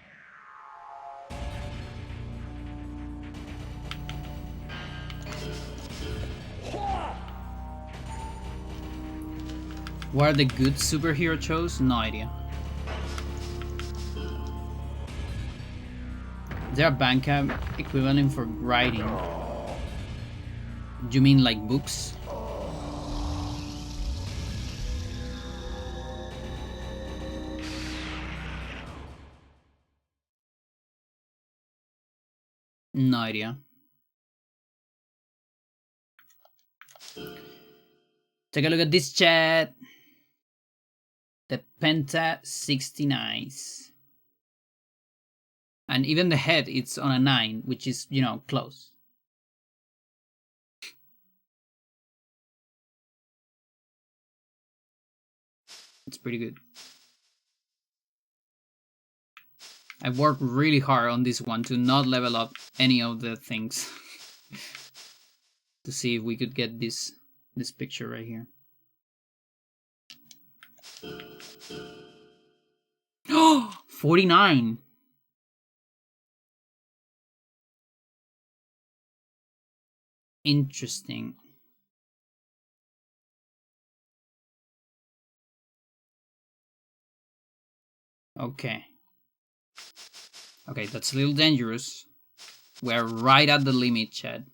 What are the good superhero shows? No idea. There are Bandcamp equivalent for writing. Do you mean like books? No idea. Take a look at this chat. The Penta 69s. And even the head, it's on a 9, which is, you know, close. It's pretty good. I've worked really hard on this one to not level up any of the things. To see if we could get this picture right here. Oh, 49. Interesting. Okay. Okay, that's a little dangerous. We're right at the limit, Chad.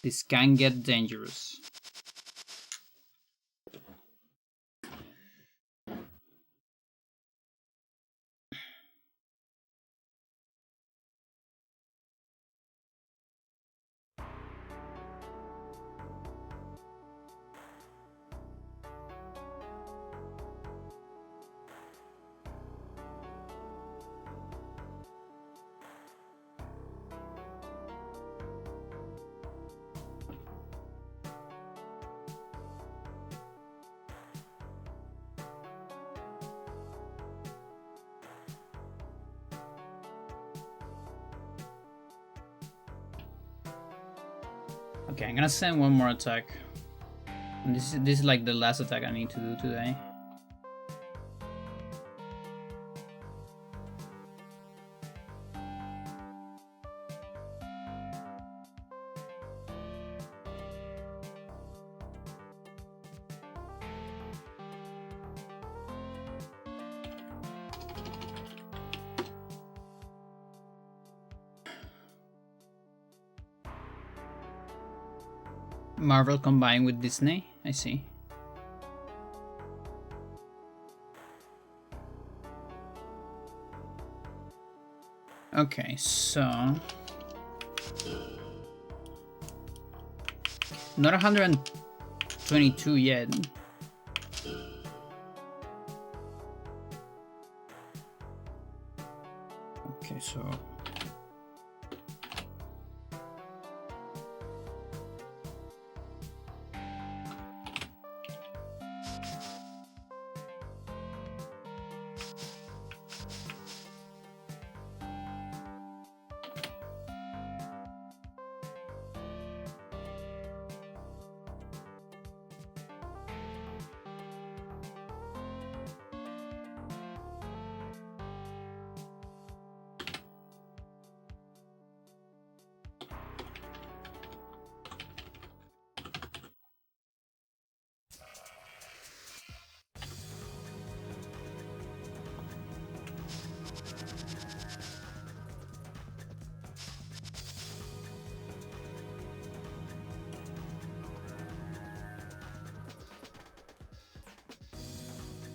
This can get dangerous. Okay, I'm gonna send one more attack. And this is like the last attack I need to do today. Marvel combined with Disney, I see. Okay, so Not 122 yet. Okay, so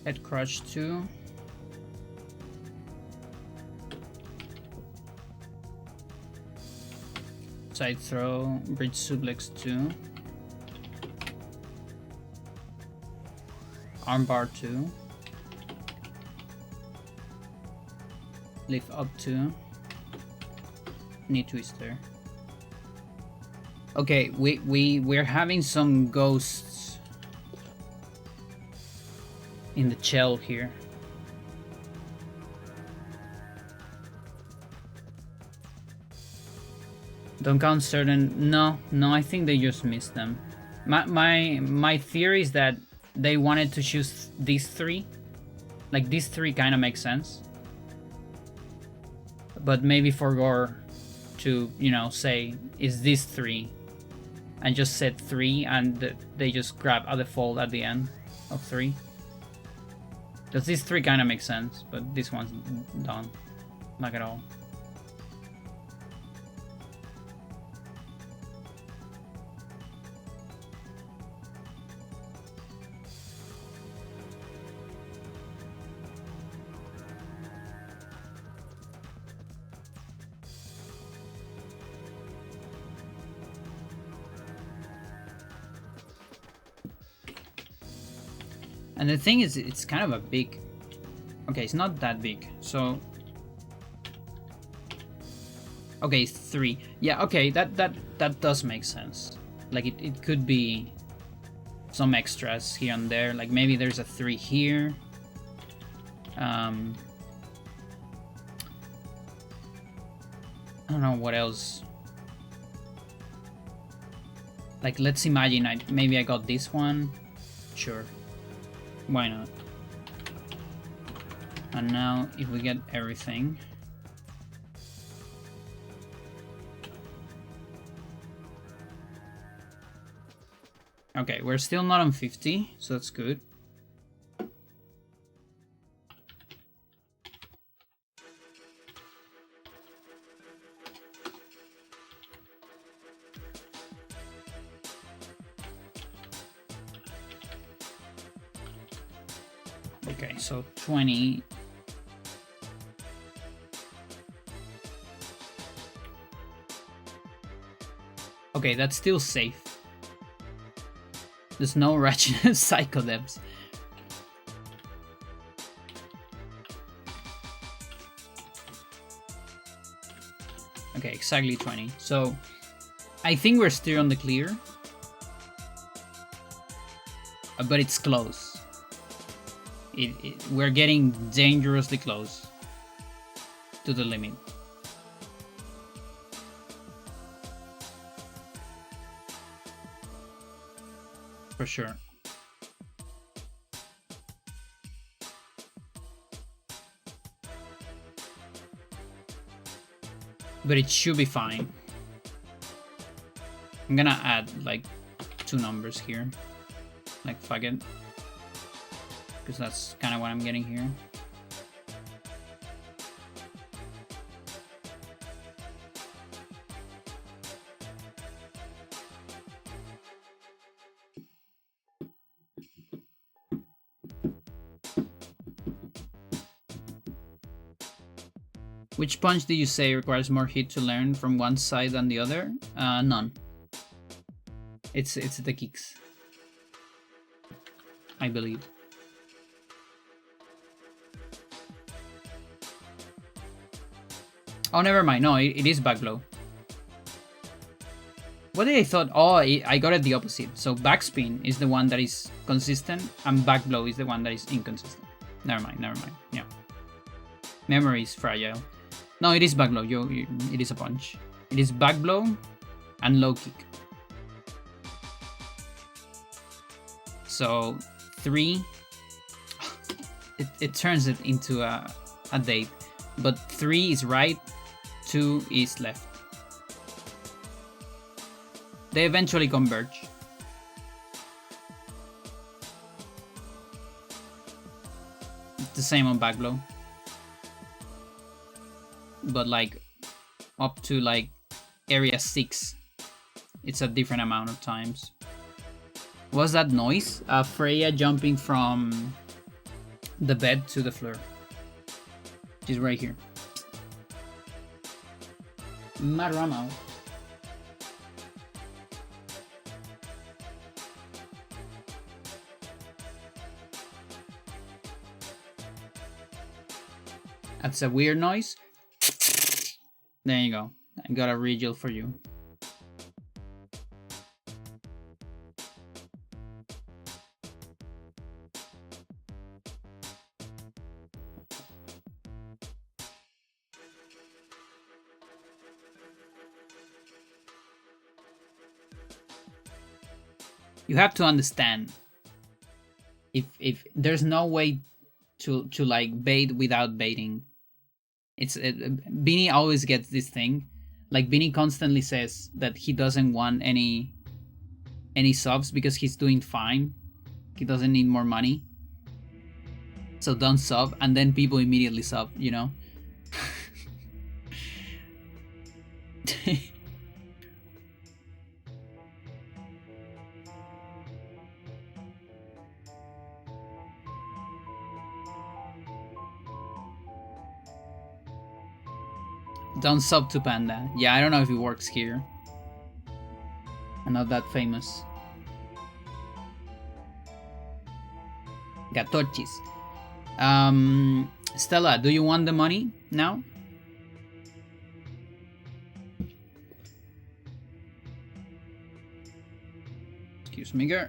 head crush 2. Side throw, bridge suplex 2. Armbar 2. Lift up 2. Knee twister. Okay, we're having some ghosts in the shell here. Don't count certain. No, I think they just missed them. My theory is that they wanted to choose these 3. Like, these 3 kind of make sense. But maybe forgot to, you know, say, is these 3? And just said 3, and they just grab a default at the end of 3. Because these 3 kind of make sense, but this one's done. Not at all. And the thing is, it's kind of a big... Okay, it's not that big, so... Okay, 3. Yeah, okay, that does make sense. Like, it could be some extras here and there. Like, maybe there's a 3 here. I don't know what else. Like, let's imagine maybe I got this one. Sure. Why not? And now, if we get everything... Okay, we're still not on 50, so that's good. Okay, so 20. Okay, that's still safe. There's no Ratchet Psychodebs. Okay, exactly 20. So, I think we're still on the clear. But it's close. We're getting dangerously close to the limit. For sure. But it should be fine. I'm gonna add like 2 numbers here. Like, fuck it. Because that's kind of what I'm getting here. Which punch do you say requires more hit to learn from one side than the other? None. It's the kicks, I believe. Oh, never mind. No, it is back blow. What did I thought? Oh, I got it the opposite. So backspin is the one that is consistent, and back blow is the one that is inconsistent. Never mind. Yeah. Memory is fragile. No, it is back blow. It is a punch. It is back blow and low kick. So 3. It turns it into a date. But 3 is right, 2 is left. They eventually converge. It's the same on back blow. But like up to like area 6, it's a different amount of times. What's that noise? Freya jumping from the bed to the floor. She's right here. Maramo. That's a weird noise. There you go. I got a regal for you. You have to understand, if there's no way to like bait without baiting. It's Beanie always gets this thing. Like Beanie constantly says that he doesn't want any subs because he's doing fine. He doesn't need more money. So don't sub, and then people immediately sub, you know? Don't sub to Panda. Yeah, I don't know if it works here. I'm not that famous. Gatochis. Stella, do you want the money now? Excuse me, girl.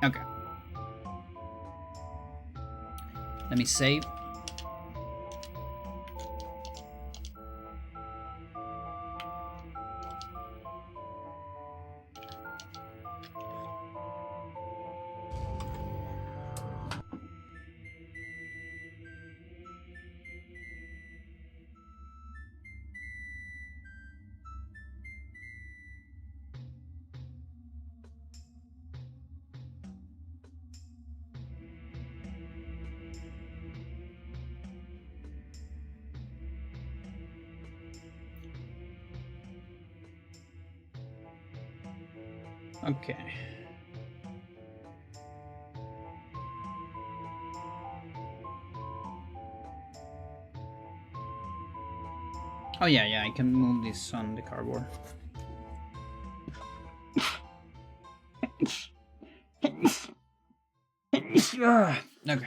Okay. Let me save. Okay. Oh yeah, I can move this on the cardboard. Okay.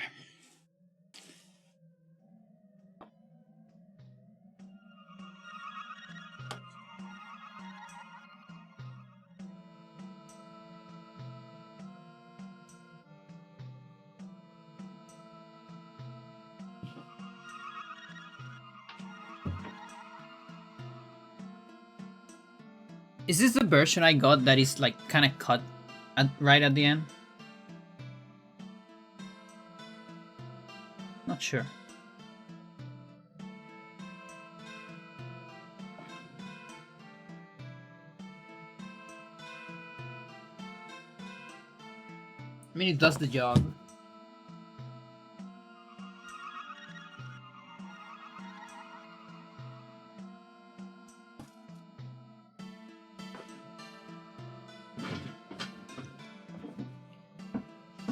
Is this the version I got that is like kind of cut right at the end? Not sure. I mean, it does the job.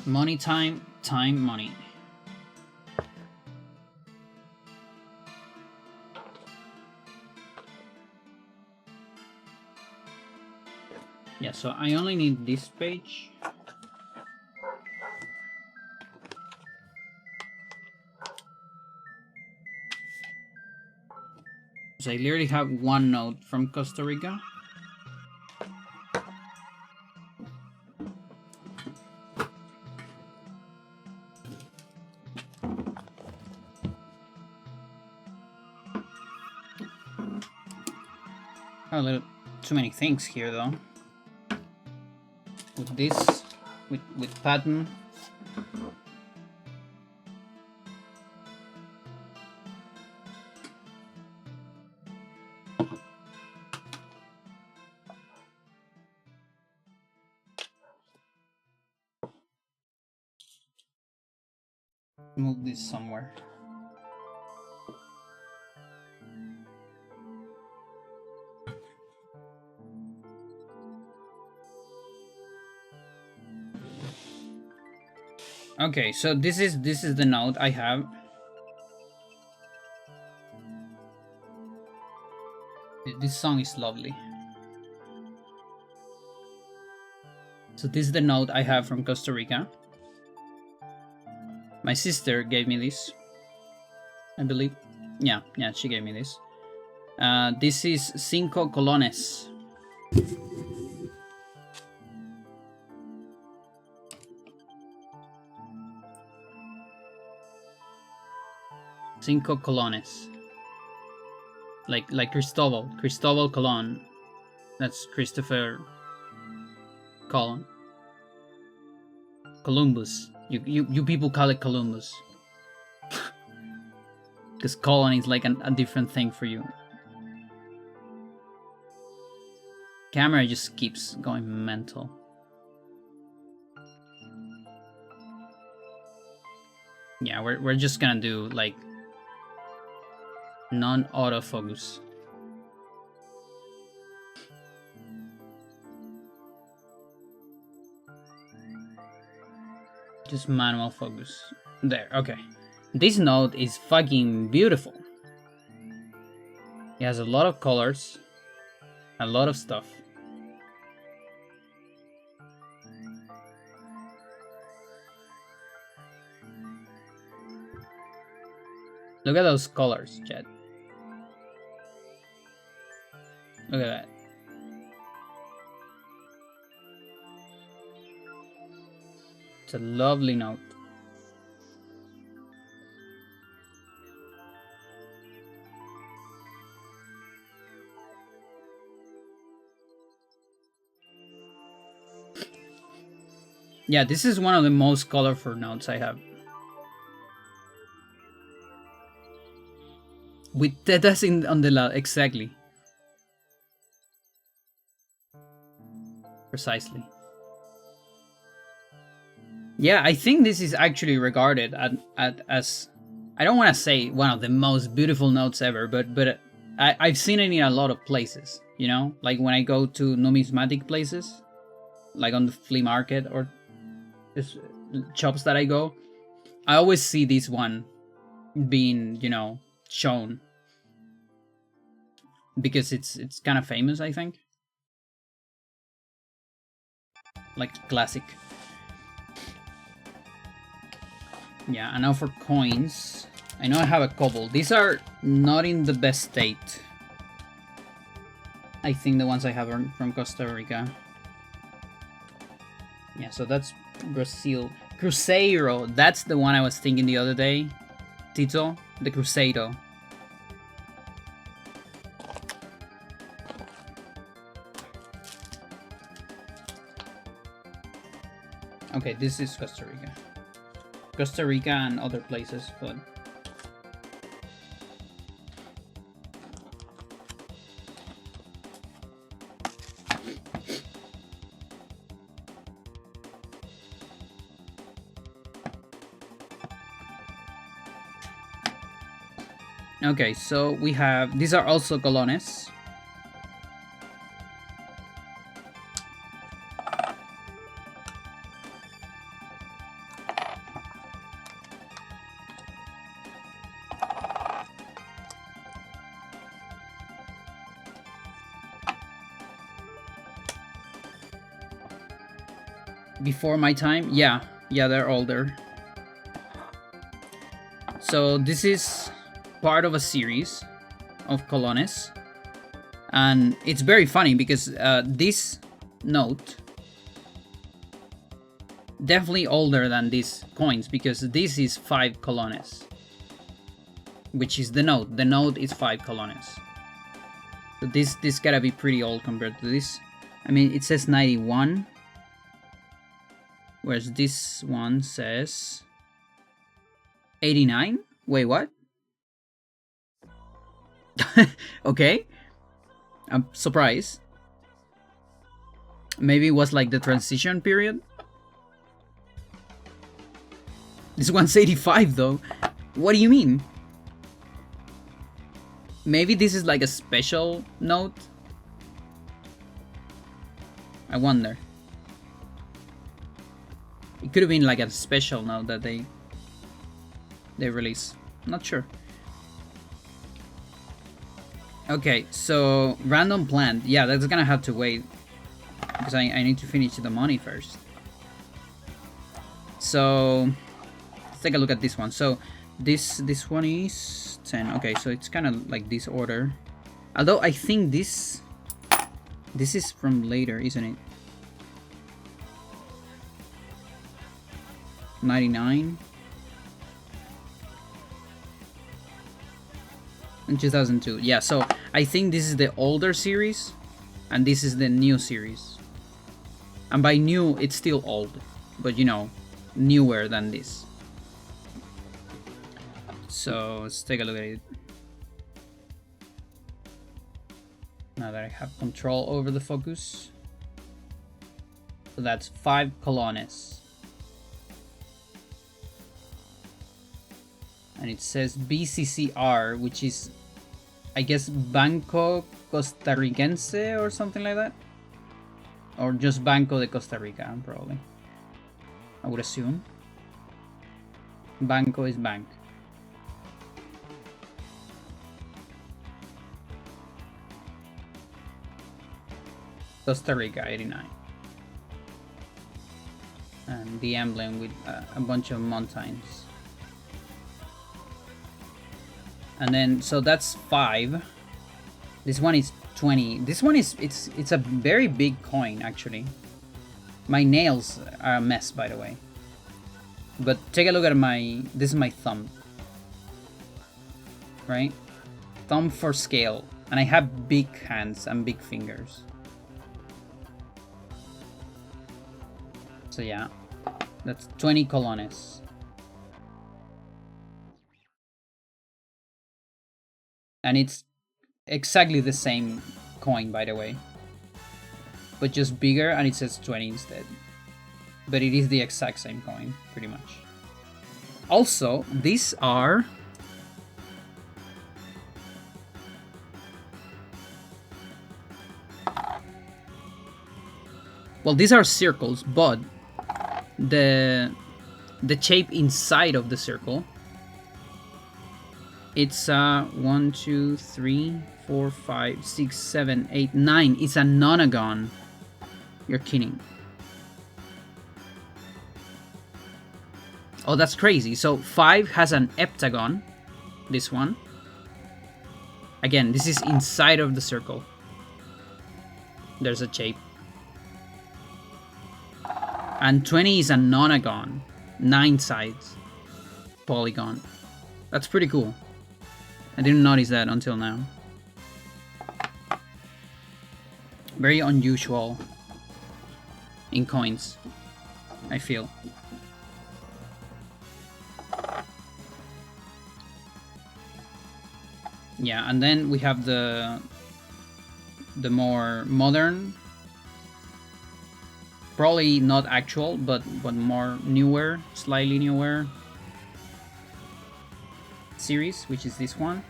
Money time, money. Yeah, so I only need this page. So I literally have one note from Costa Rica. A little too many things here though. With this, with Patton. Move this somewhere. Okay, so this is the note I have. This song is lovely. So this is the note I have from Costa Rica. My sister gave me this, I believe. Yeah, she gave me this. This is 5 colones. Cinco colones. Like Cristobal Colon. That's Christopher Colon. Columbus. You people call it Columbus. Because colon is like a different thing for you. Camera just keeps going mental. Yeah, we're just gonna do like non-autofocus. Just manual focus. There, okay. This note is fucking beautiful. It has a lot of colors, a lot of stuff. Look at those colors, Jed. Look at that. It's a lovely note. Yeah, this is one of the most colorful notes I have. With tetas on the left, exactly. Precisely. Yeah, I think this is actually regarded as, I don't want to say one of the most beautiful notes ever, but I've seen it in a lot of places, you know? Like when I go to numismatic places, like on the flea market or shops that I go, I always see this one being, you know, shown. Because it's kind of famous, I think. Like classic. Yeah, and now for coins. I know I have a couple. These are not in the best state. I think the ones I have are from Costa Rica. Yeah, so that's Brazil. Cruzeiro, that's the one I was thinking the other day. Tito, the Cruzeiro. Okay, this is Costa Rica. Costa Rica and other places, but... Okay, so we have... These are also colones. before my time. Yeah, they're older. So this is part of a series of colones, and it's very funny because this note definitely older than these coins, because this is 5 colones, which is the note. The note is 5 colones. So this gotta be pretty old compared to this. I mean, it says 91, whereas this one says 89. Wait, what? Okay, I'm surprised. Maybe it was like the transition period. This one's 85 though. What do you mean? Maybe this is like a special note? I wonder. It could have been like a special note that they release. Not sure. Okay, so random plant. Yeah, that's gonna have to wait because I need to finish the money first. So let's take a look at this one. So this one is 10. Okay, so it's kind of like this order. Although I think this is from later, isn't it? 99 and 2002. Yeah, so I think this is the older series and this is the new series. And by new, it's still old, but you know, newer than this. So let's take a look at it. Now that I have control over the focus. So that's 5 colones. And it says BCCR, which is, I guess, Banco Costarricense or something like that. Or just Banco de Costa Rica, probably. I would assume. Banco is bank. Costa Rica, 89. And the emblem with a bunch of mountains. And then, so that's 5. This one is 20. This one is, it's a very big coin, actually. My nails are a mess, by the way. But take a look at this is my thumb. Right? Thumb for scale. And I have big hands and big fingers. So yeah, that's 20 colones. And it's exactly the same coin, by the way. But just bigger, and it says 20 instead. But it is the exact same coin, pretty much. Also, these are... well, these are circles, but the shape inside of the circle, it's 1, 2, 3, 4, 5, 6, 7, 8, 9. It's a nonagon. You're kidding. Oh, that's crazy. So 5 has an heptagon. This one. Again, this is inside of the circle. There's a shape. And 20 is a nonagon. 9 sides. Polygon. That's pretty cool. I didn't notice that until now. Very unusual in coins, I feel. Yeah, and then we have the more modern, probably not actual, but more newer, slightly newer series, which is this one.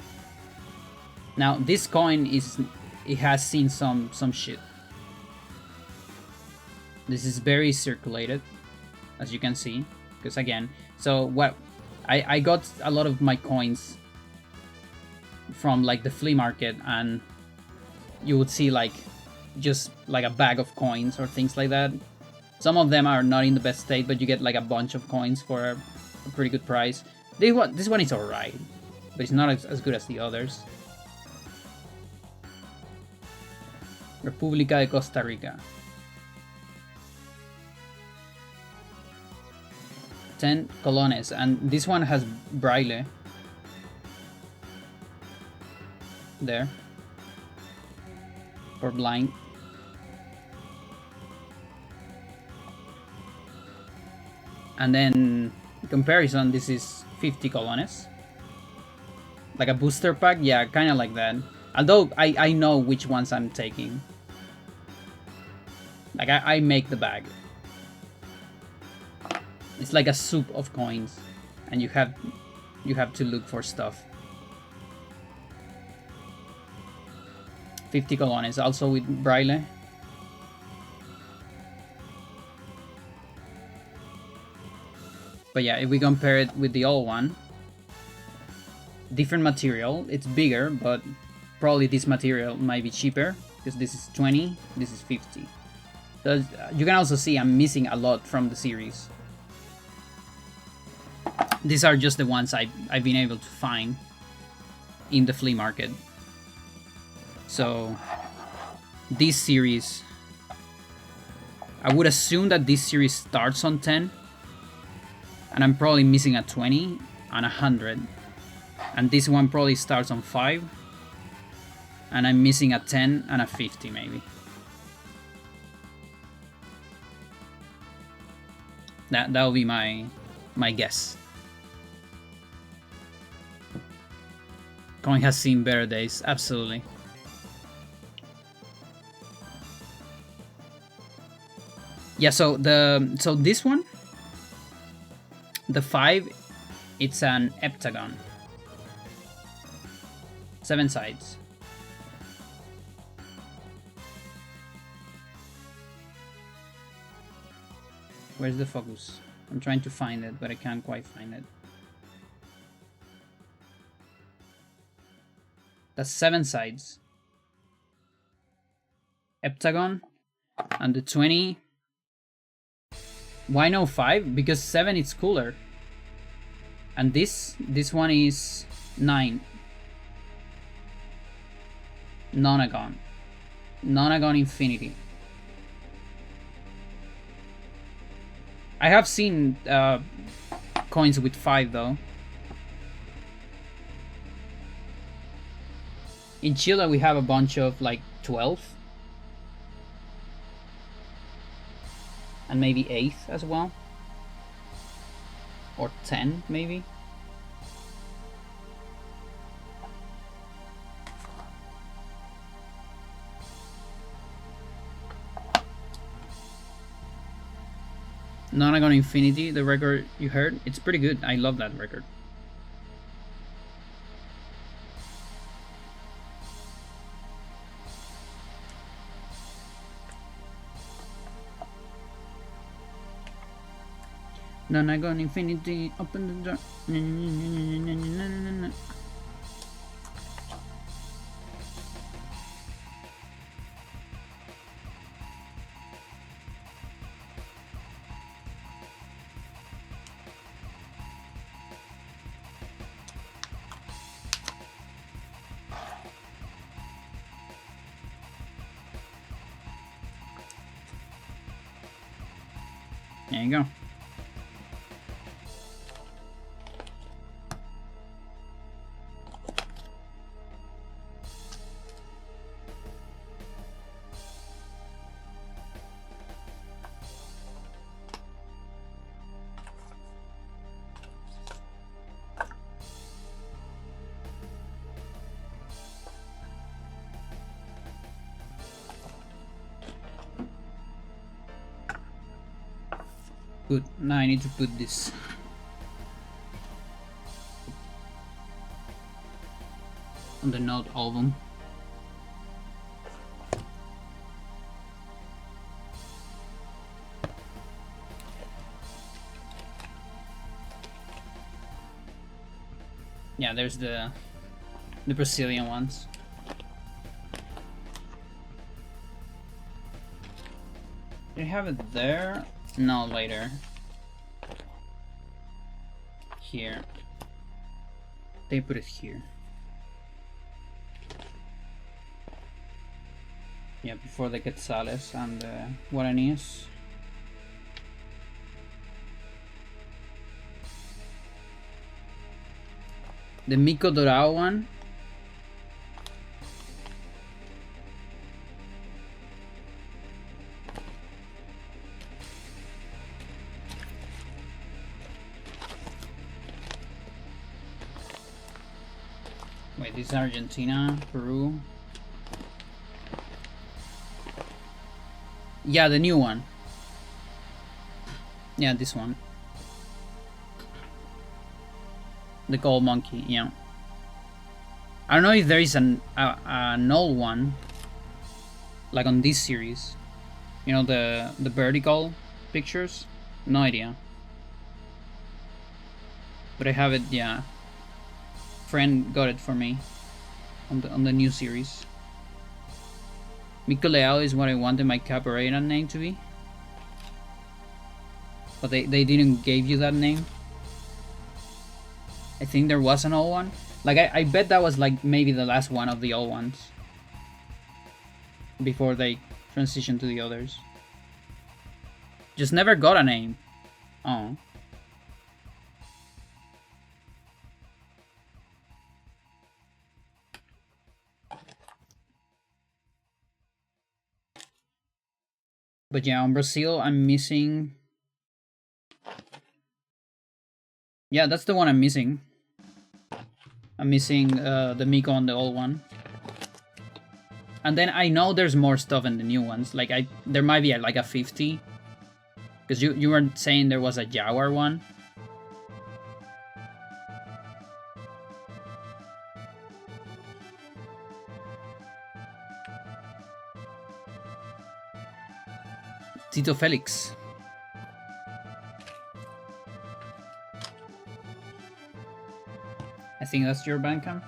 Now this coin it has seen some shit. This is very circulated, as you can see, because again, so what I got a lot of my coins from like the flea market, and you would see like just like a bag of coins or things like that, Some of them are not in the best state, but you get like a bunch of coins for a pretty good price. This one is alright, but it's not as good as the others. República de Costa Rica. 10 colones, and this one has braille. There. For blind. And then, in comparison, this is 50 colones. Like a booster pack? Yeah, kind of like that. Although, I know which ones I'm taking. Like, I make the bag. It's like a soup of coins. And you have to look for stuff. 50 colones, also with braille. But yeah, if we compare it with the old one, different material, it's bigger, but probably this material might be cheaper, because this is 20, this is 50. So you can also see I'm missing a lot from the series. These are just the ones I've been able to find in the flea market. So this series, I would assume that this series starts on 10, and I'm probably missing a 20 and 100, and this one probably starts on 5, and I'm missing a 10 and a 50 maybe. That will be my guess. Coin has seen better days, absolutely. Yeah, so this one, the 5, it's an heptagon. 7 sides. Where's the focus? I'm trying to find it, but I can't quite find it. That's 7 sides. Heptagon. And the 20. Why no 5? Because 7 is cooler. And this one is 9. Nonagon. Nonagon Infinity. I have seen coins with 5 though. In Chile we have a bunch of like 12. And maybe 8 as well. Or 10 maybe. Nonagon Infinity, the record you heard, it's pretty good. I love that record. Nonagon Infinity, open the door. There you go. Good. Now I need to put this. On the note album. Yeah, there's the Brazilian ones. They have it there? No, later. Here. They put it here. Yeah, before the Quetzales and the Guaraníes. The Mico Dorado one. Wait, this is Argentina, Peru. Yeah, the new one. Yeah, this one. The gold monkey, yeah. I don't know if there is an old one, like on this series. You know, the vertical pictures? No idea. But I have it, yeah. Friend got it for me on the new series. Mico Leal is what I wanted my Capoeira name to be. But they didn't give you that name. I think there was an old one. Like, I bet that was like maybe the last one of the old ones. Before they transitioned to the others. Just never got a name. Oh. But yeah, on Brazil, I'm missing... Yeah, that's the one I'm missing. I'm missing the Miko on the old one. And then I know there's more stuff in the new ones. Like, there might be like a 50. Because you were saying there was a Jaguar one. Tito Felix. I think that's your Bandcamp.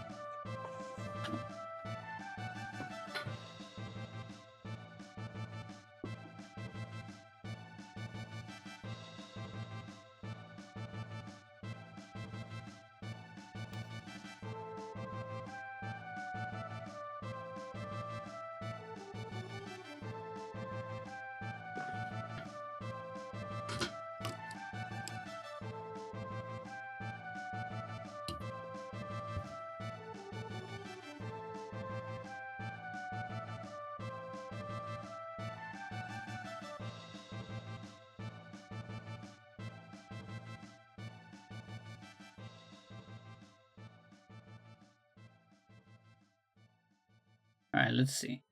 Alright, let's see.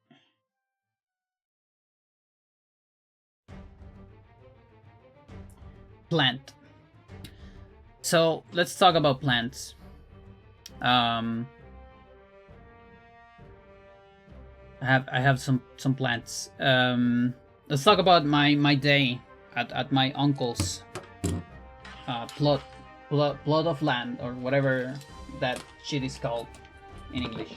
Plant. So let's talk about plants. I have some plants. Let's talk about my day at my uncle's plot of land, or whatever that shit is called in English.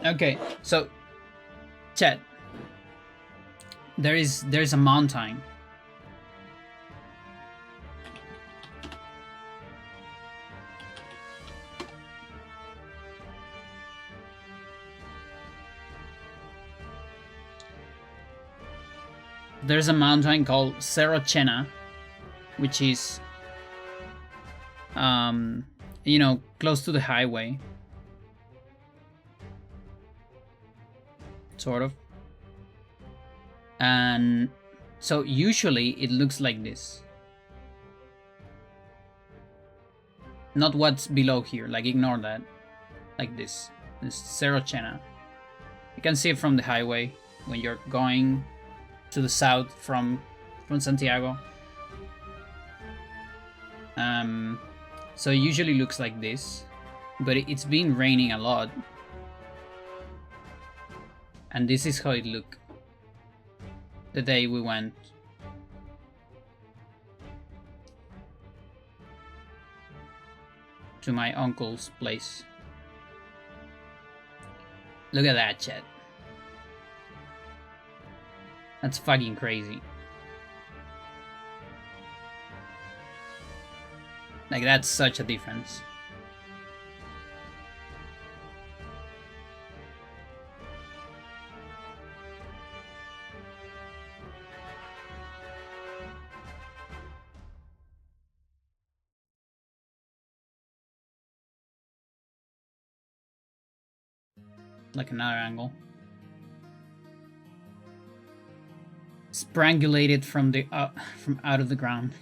Okay, so chat. There's a mountain. There's a mountain called Cerro Chena, which is you know, close to the highway. Sort of. And so usually it looks like this. Not what's below here, like ignore that. Like this. This Cerro Chena. You can see it from the highway when you're going to the south from Santiago. So it usually looks like this. But it's been raining a lot. And this is how it looked the day we went. To my uncle's place. Look at that, chat. That's fucking crazy. Like, that's such a difference. Like another angle. Strangulated from the from out of the ground.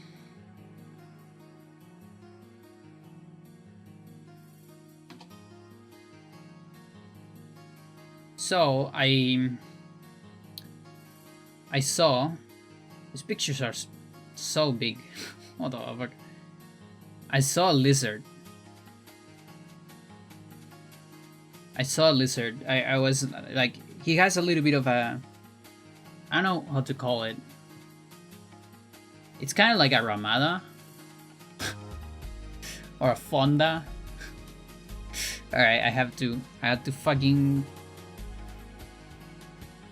So I saw these pictures are so big. What the fuck? I saw a lizard. I was like, he has a little bit of a, I don't know how to call it. It's kind of like a ramada or a fonda. All right, I have to fucking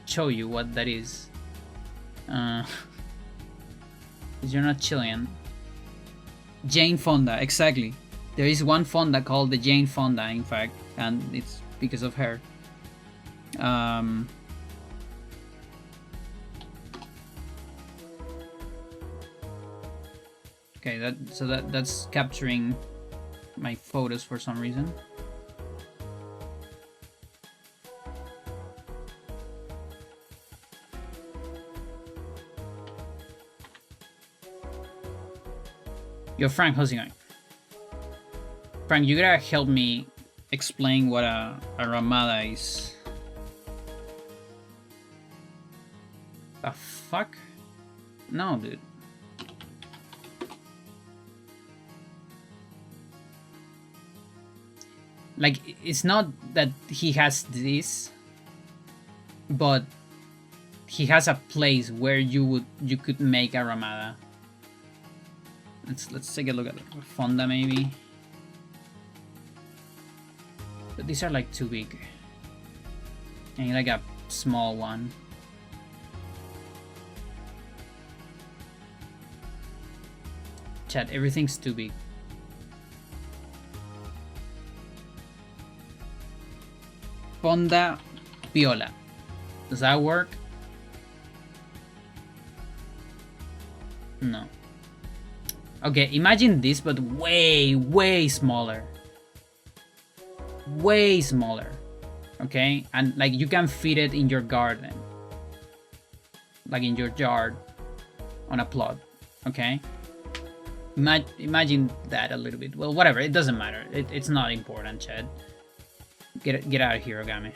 show you what that is. Because you're not Chilean. Jane Fonda, exactly. There is one Fonda called the Jane Fonda, in fact, and it's because of her. Okay, that's capturing my photos for some reason. Yo, Frank, how's it going? Frank, you gotta help me explain what a ramada is. The fuck? No, dude. Like, it's not that he has this, but he has a place where you could make a ramada. Let's take a look at it. Fonda, maybe. But these are like too big. I need like a small one. Chat, everything's too big. Fonda Piola. Does that work? No. Okay, imagine this, but way, way smaller. Way smaller. Okay? And like you can fit it in your garden. Like in your yard. On a plot. Okay? Imagine that a little bit. Well, whatever, it doesn't matter. It's not important, Chad. Get out of here, Ogami.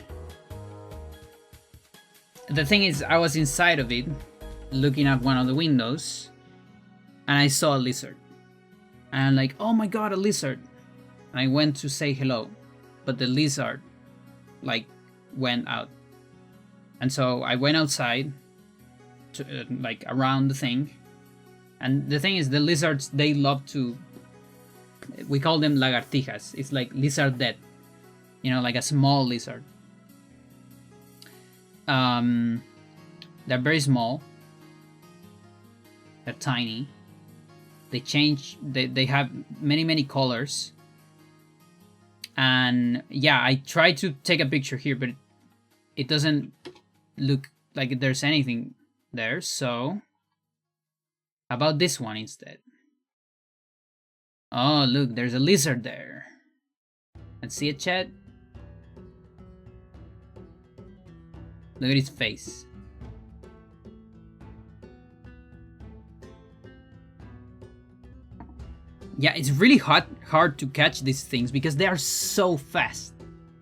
The thing is, I was inside of it, looking at one of the windows, and I saw a lizard. And I'm like, oh my god, a lizard. And I went to say hello, but the lizard, like, went out. And so I went outside, to, like, around the thing. And the thing is, the lizards, they love to, we call them lagartijas. It's like lizard dead. You know, like a small lizard. They're very small. They're tiny. They change. They have many colors. And yeah, I tried to take a picture here, but it doesn't look like there's anything there. So, how about this one instead? Oh, look, there's a lizard there. Let's see it, chat. Look at his face. Yeah, it's really hard to catch these things because they are so fast.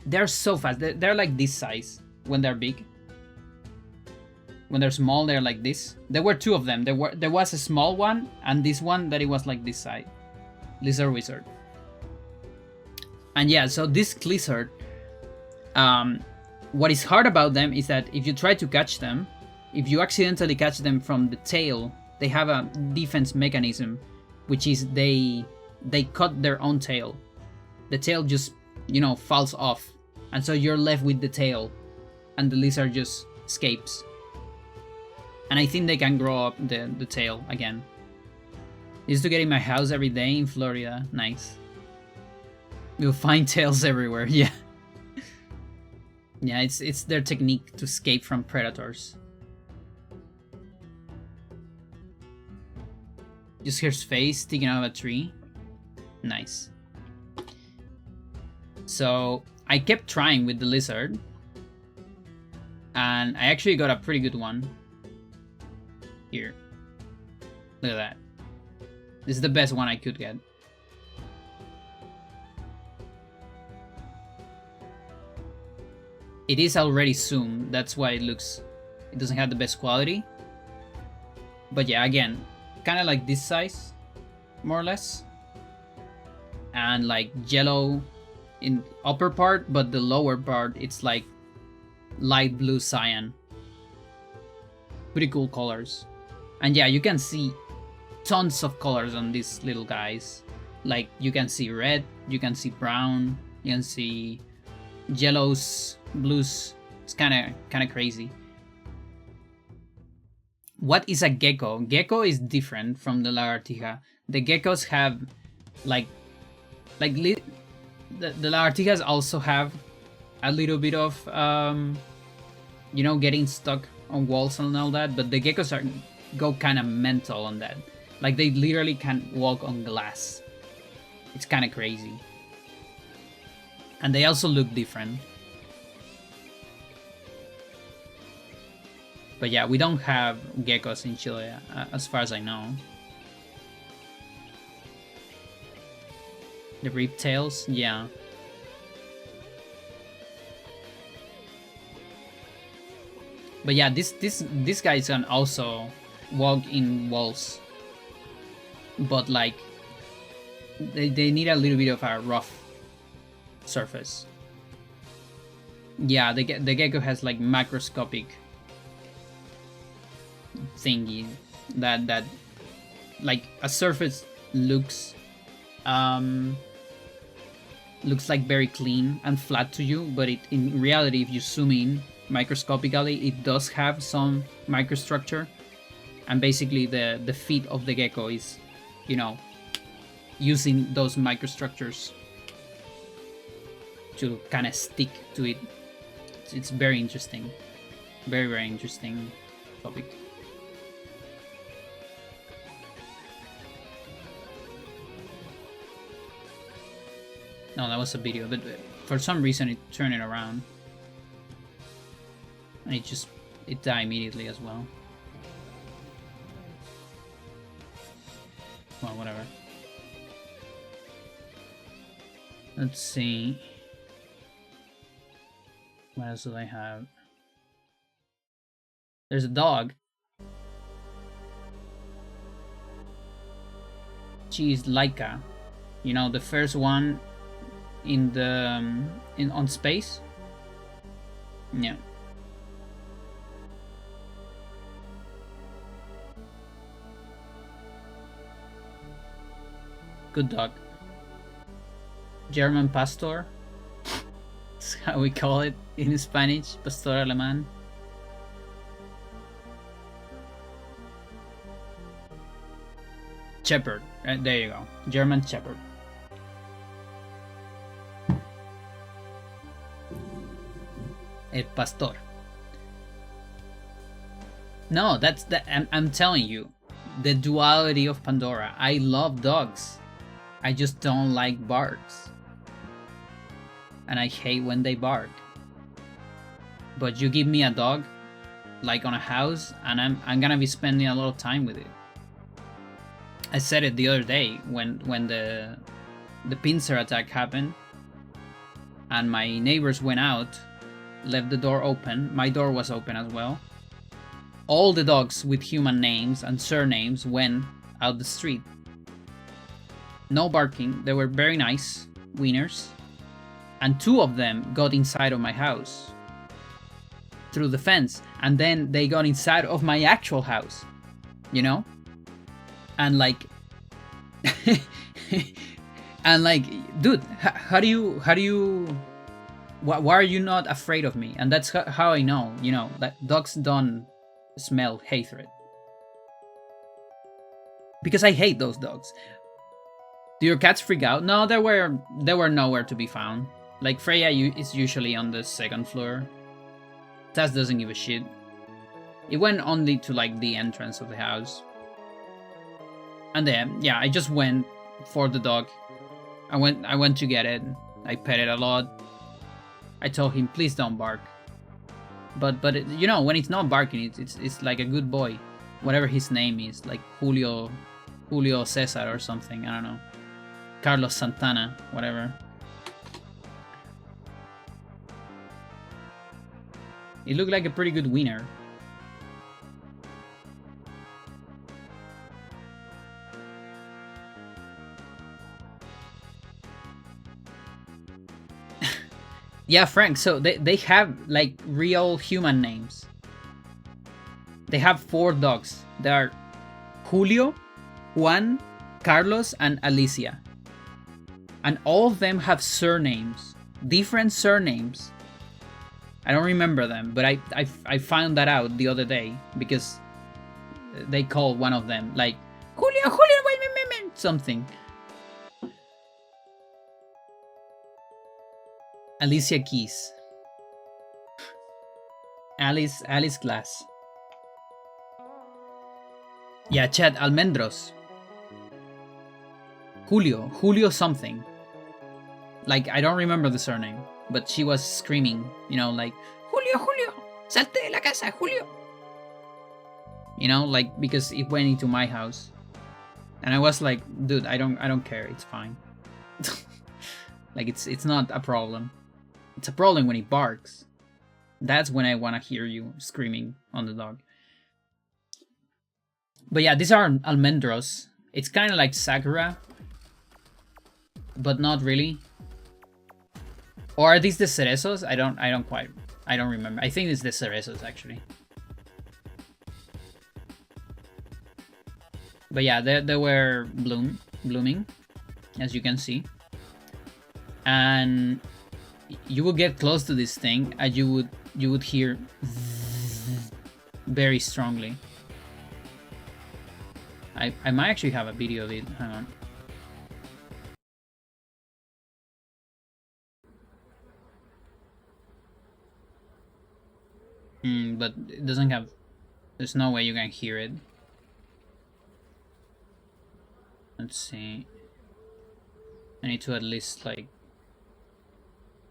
They're so fast. They're like this size when they're big. When they're small, they're like this. There were two of them. There was a small one and this one that it was like this size. Lizard wizard. And yeah, so this lizard, what is hard about them is that if you try to catch them, if you accidentally catch them from the tail, they have a defense mechanism, which is they cut their own tail. The tail just, falls off, and so you're left with the tail, and the lizard just escapes. And I think they can grow up the tail again. I used to get in my house every day in Florida. Nice. You'll find tails everywhere. Yeah. Yeah, it's their technique to escape from predators. Just here's face sticking out of a tree. Nice. So I kept trying with the lizard, and I actually got a pretty good one. Here. Look at that. This is the best one I could get. It is already zoomed, that's why it doesn't have the best quality. But yeah, again, kind of like this size, more or less. And like yellow in upper part, but the lower part, it's like light blue cyan. Pretty cool colors. And yeah, you can see tons of colors on these little guys. Like you can see red, you can see brown, you can see yellows, blues. It's kind of crazy. What is a gecko? Gecko is different from the lagartija. The geckos have the lagartijas also have a little bit of getting stuck on walls and all that, but the geckos go kind of mental on that. Like they literally can walk on glass. It's kind of crazy. And they also look different. But yeah, we don't have geckos in Chile, as far as I know. The riptails, yeah. But yeah, this guys can also walk in walls. But like, they need a little bit of a rough surface. Yeah, the gecko has like macroscopic thingy that like a surface looks like very clean and flat to you, but in reality, if you zoom in microscopically, it does have some microstructure, and basically the feet of the gecko is, using those microstructures to kind of stick to it. It's very interesting, very, very interesting topic. No, that was a video, but for some reason it turned it around. And it died immediately as well. Well, whatever. Let's see. What else do I have? There's a dog. She is Laika. The first one on space. Yeah. Good dog. German pastor. That's how we call it in Spanish. Pastor alemán. Shepherd. There you go. German shepherd. El pastor. No, that's I'm telling you, the duality of Pandora. I love dogs. I just don't like barks. And I hate when they bark. But you give me a dog, like on a house, and I'm gonna be spending a lot of time with it. I said it the other day when the pincer attack happened, and my neighbors went out, left the door open. My door was open as well. All the dogs with human names and surnames went out the street. No barking. They were very nice wieners. and 2 of them got inside of my house through the fence, and then they got inside of my actual house, you know? And like and like, dude, how do you why are you not afraid of me? And that's how I know, you know, that dogs don't smell hatred, because I hate those dogs. Do your cats freak out? No, they were nowhere to be found. Like, Freya is usually on the 2nd floor. Taz doesn't give a shit. It went only to like the entrance of the house. And then, yeah, I just went for the dog. I went to get it. I pet it a lot. I told him, please don't bark. But it, you know, when it's not barking, it's like a good boy. Whatever his name is, like Julio Cesar or something, I don't know. Carlos Santana, whatever. It looked like a pretty good winner. Yeah, Frank, so they have like real human names. They have 4 dogs. They are Julio, Juan, Carlos, and Alicia. And all of them have surnames. Different surnames. I don't remember them, but I found that out the other day because they called one of them like Julio, something. Alicia Keys. Alice Glass. Yeah, Chad Almendros. Julio something. Like, I don't remember the surname, but she was screaming, you know, like, Julio, salte de la casa, Julio. You know, like, because it went into my house. And I was like, dude, I don't care, it's fine. Like, it's not a problem. It's a problem when he barks. That's when I want to hear you screaming on the dog. But yeah, these are almendros. It's kind of like Sakura, but not really. Or are these the cerezos? I don't remember. I think it's the cerezos actually. But yeah, they were blooming, as you can see. And you would get close to this thing and you would hear very strongly. I might actually have a video of it. Hang on. But it doesn't have... There's no way you can hear it. Let's see. I need to at least, like,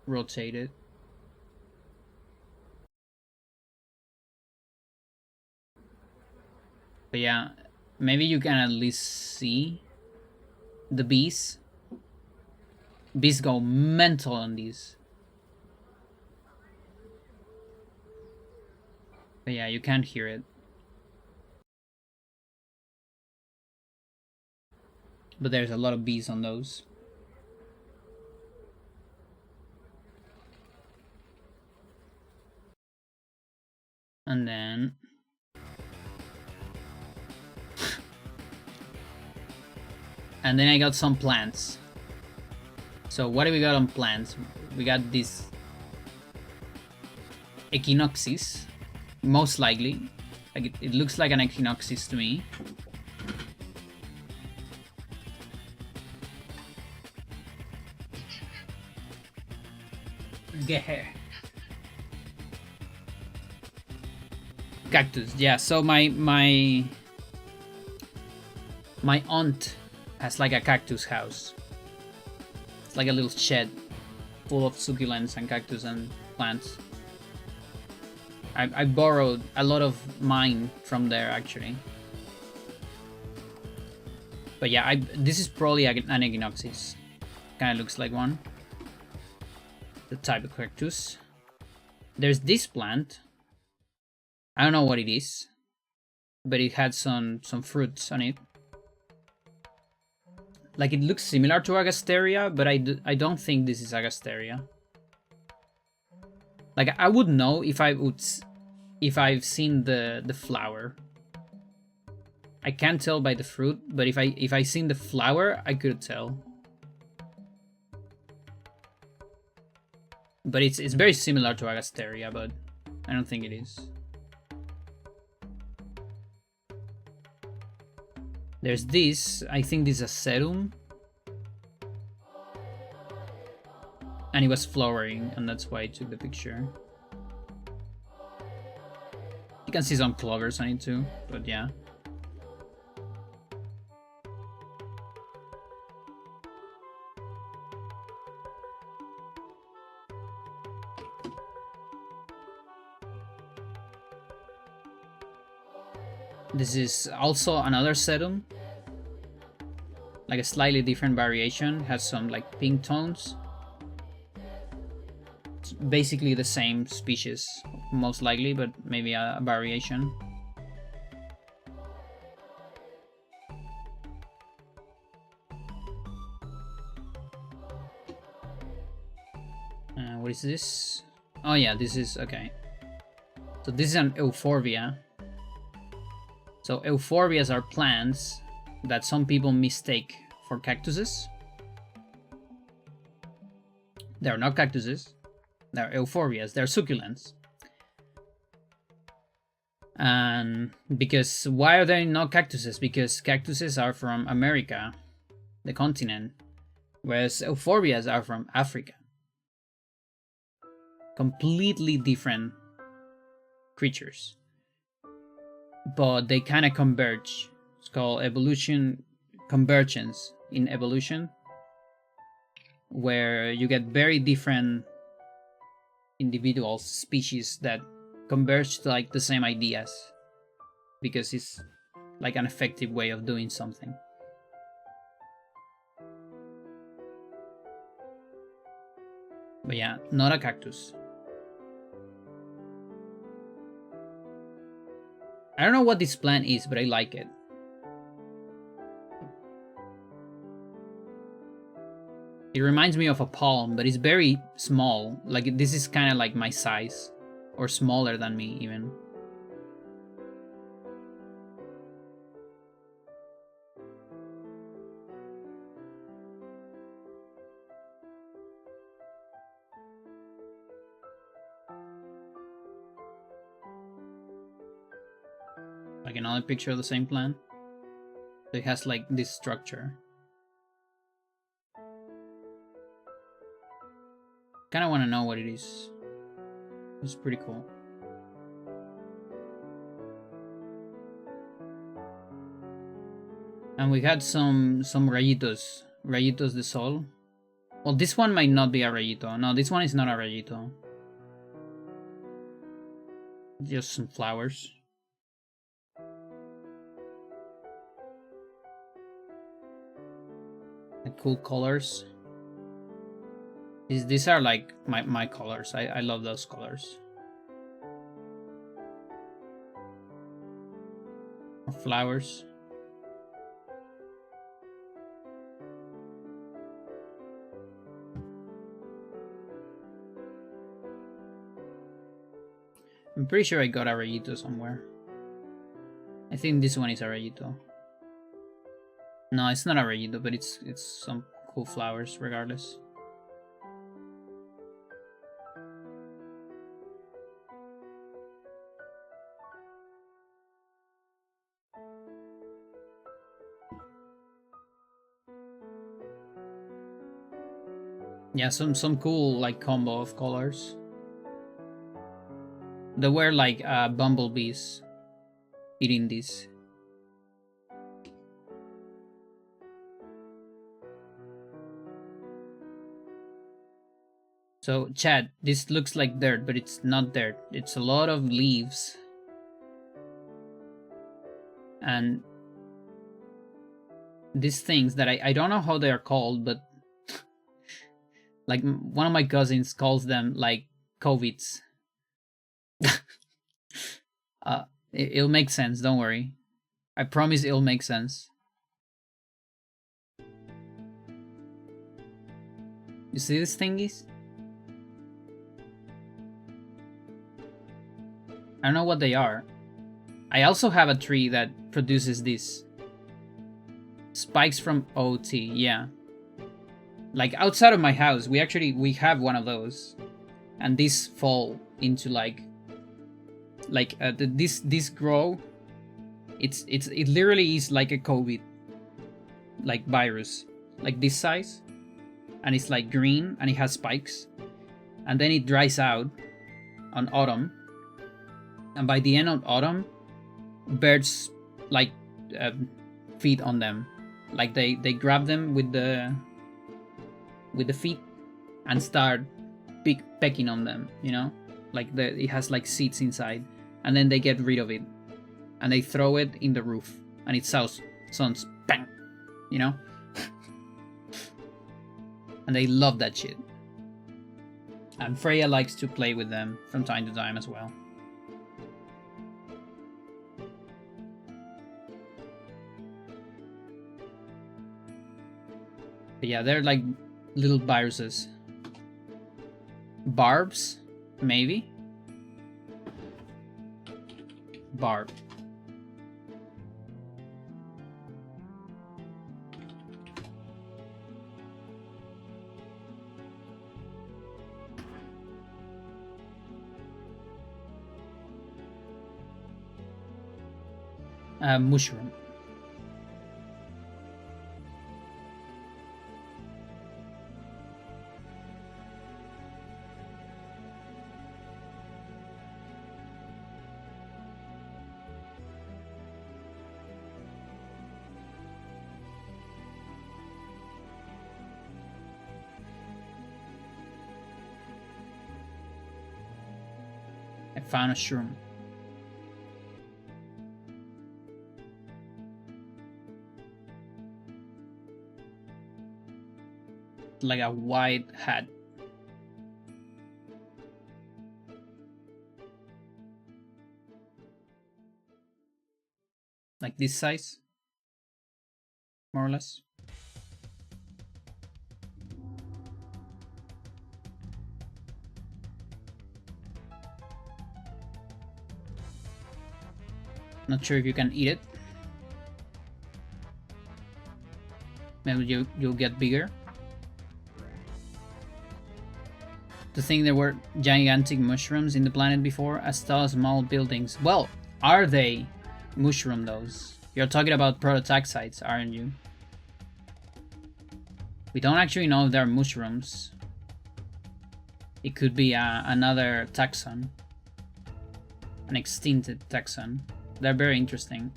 rotate it. But yeah, maybe you can at least see the bees. Bees go mental on these. But yeah, you can't hear it. But there's a lot of bees on those. And then... and then I got some plants. So what do we got on plants? We got these Echinopsis, most likely. Like it looks like an Echinopsis to me. Get here. Cactus, yeah. So my aunt has like a cactus house. It's like a little shed full of succulents and cactus and plants. I borrowed a lot of mine from there actually. But yeah, this is probably an Echinopsis. Kind of looks like one. The type of cactus. There's this plant. I don't know what it is, but it had some fruits on it. Like it looks similar to Agasteria, but I don't think this is Agasteria. Like I would know if if I've seen the flower. I can't tell by the fruit, but if I seen the flower, I could tell. But it's very similar to Agasteria, but I don't think it is. There's this. I think this is a serum. And it was flowering, and that's why I took the picture. You can see some clovers on it too, but yeah. This is also another serum. Like a slightly different variation, has some like pink tones. It's basically the same species, most likely, but maybe a variation. What is this? Oh yeah, this is, okay. So this is an euphorbia. So euphorbias are plants that some people mistake for cactuses. They're not cactuses. They're euphorbias. They're succulents. And because why are they not cactuses? Because cactuses are from America, the continent, whereas euphorbias are from Africa. Completely different creatures, but they kind of converge. It's called evolution, convergence in evolution, where you get very different individuals, species that converge to like the same ideas, because it's like an effective way of doing something. But yeah, not a cactus. I don't know what this plant is, but I like it. It reminds me of a palm, but it's very small. Like this is kind of like my size, or smaller than me even. Like another picture of the same plant. It has like this structure. Kind of want to know what it is. It's pretty cool. And we had some rayitos de sol. Well, this one might not be a rayito. No, this one is not a rayito. Just some flowers. And cool colors. These are like my colors. I love those colors. Flowers. I'm pretty sure I got a rayito somewhere. I think this one is a rayito. No, it's not a rayito, but it's some cool flowers regardless. Yeah, some cool like combo of colors. They were like bumblebees eating this. So, Chad, this looks like dirt, but it's not dirt. It's a lot of leaves. And these things that I don't know how they are called, but like one of my cousins calls them like COVIDs. It'll make sense, don't worry. I promise it'll make sense. You see these thingies? I don't know what they are. I also have a tree that produces this. Spikes from OT, yeah. Like outside of my house, we have one of those. And these fall into this grow. It literally is like a COVID like virus. Like this size. And it's like green and it has spikes. And then it dries out on autumn. And by the end of autumn, birds like feed on them. Like they grab them with the feet and start pecking on them, you know? Like it has like seeds inside. And then they get rid of it. And they throw it in the roof. And it sounds bang, you know? And they love that shit. And Freya likes to play with them from time to time as well. But yeah, they're like little viruses. Barbs? Maybe? Barb. Mushroom. I found a shroom. Like a white hat. Like this size, more or less. Not sure if you can eat it. Maybe you'll get bigger. To think there were gigantic mushrooms in the planet before, as tall as small buildings. Well, are they mushroom those? You're talking about prototaxites, aren't you? We don't actually know if they're mushrooms. It could be another taxon. An extincted taxon. They're very interesting.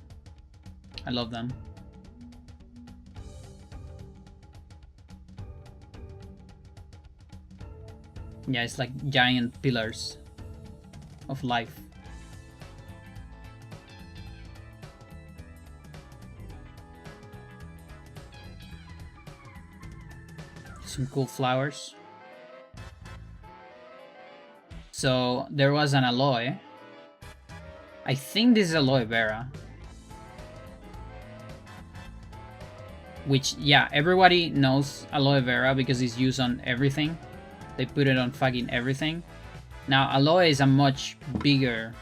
I love them. Yeah, it's like giant pillars of life. Some cool flowers. So there was an aloe. I think this is aloe vera. Which, yeah, everybody knows aloe vera because it's used on everything. They put it on fucking everything. Now, aloe is a much bigger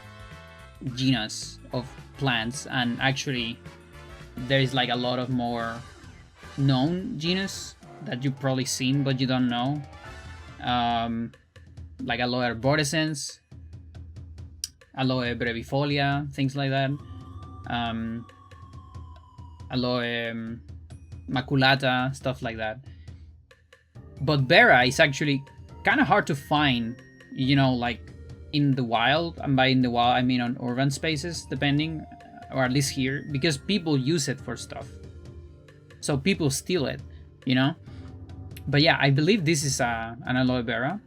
genus of plants, and actually there is like a lot of more known genus that you've probably seen but you don't know. Like aloe arborescens, aloe brevifolia, things like that. Aloe maculata, stuff like that. But vera is actually kind of hard to find, you know, like in the wild. And by in the wild, I mean on urban spaces, depending, or at least here, because people use it for stuff. So people steal it, you know? But yeah, I believe this is an aloe vera.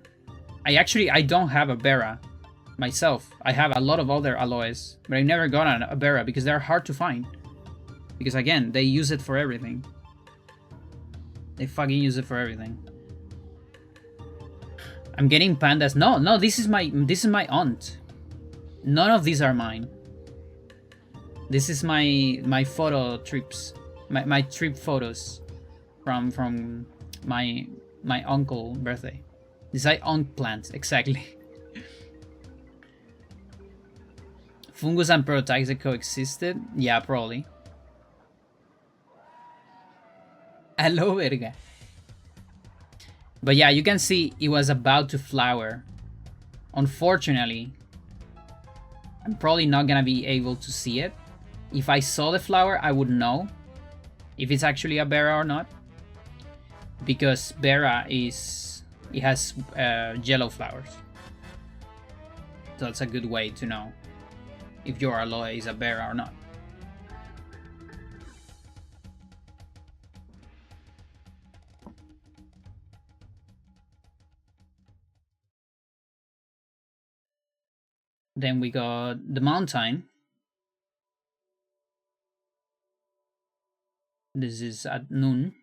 I don't have a vera myself. I have a lot of other aloes, but I never got a vera because they're hard to find. Because again, they use it for everything. They fucking use it for everything. I'm getting pandas. No, this is my aunt. None of these are mine. This is my photo trips. My trip photos from my uncle birthday. These are aunt plants, exactly. Fungus and Protoxia coexisted? Yeah, probably. Hello, verga. But yeah, you can see it was about to flower. Unfortunately, I'm probably not gonna be able to see it. If I saw the flower, I would know if it's actually a Vera or not. Because Vera it has yellow flowers. So that's a good way to know if your aloe is a Vera or not. Then we got the mountain. This is at noon.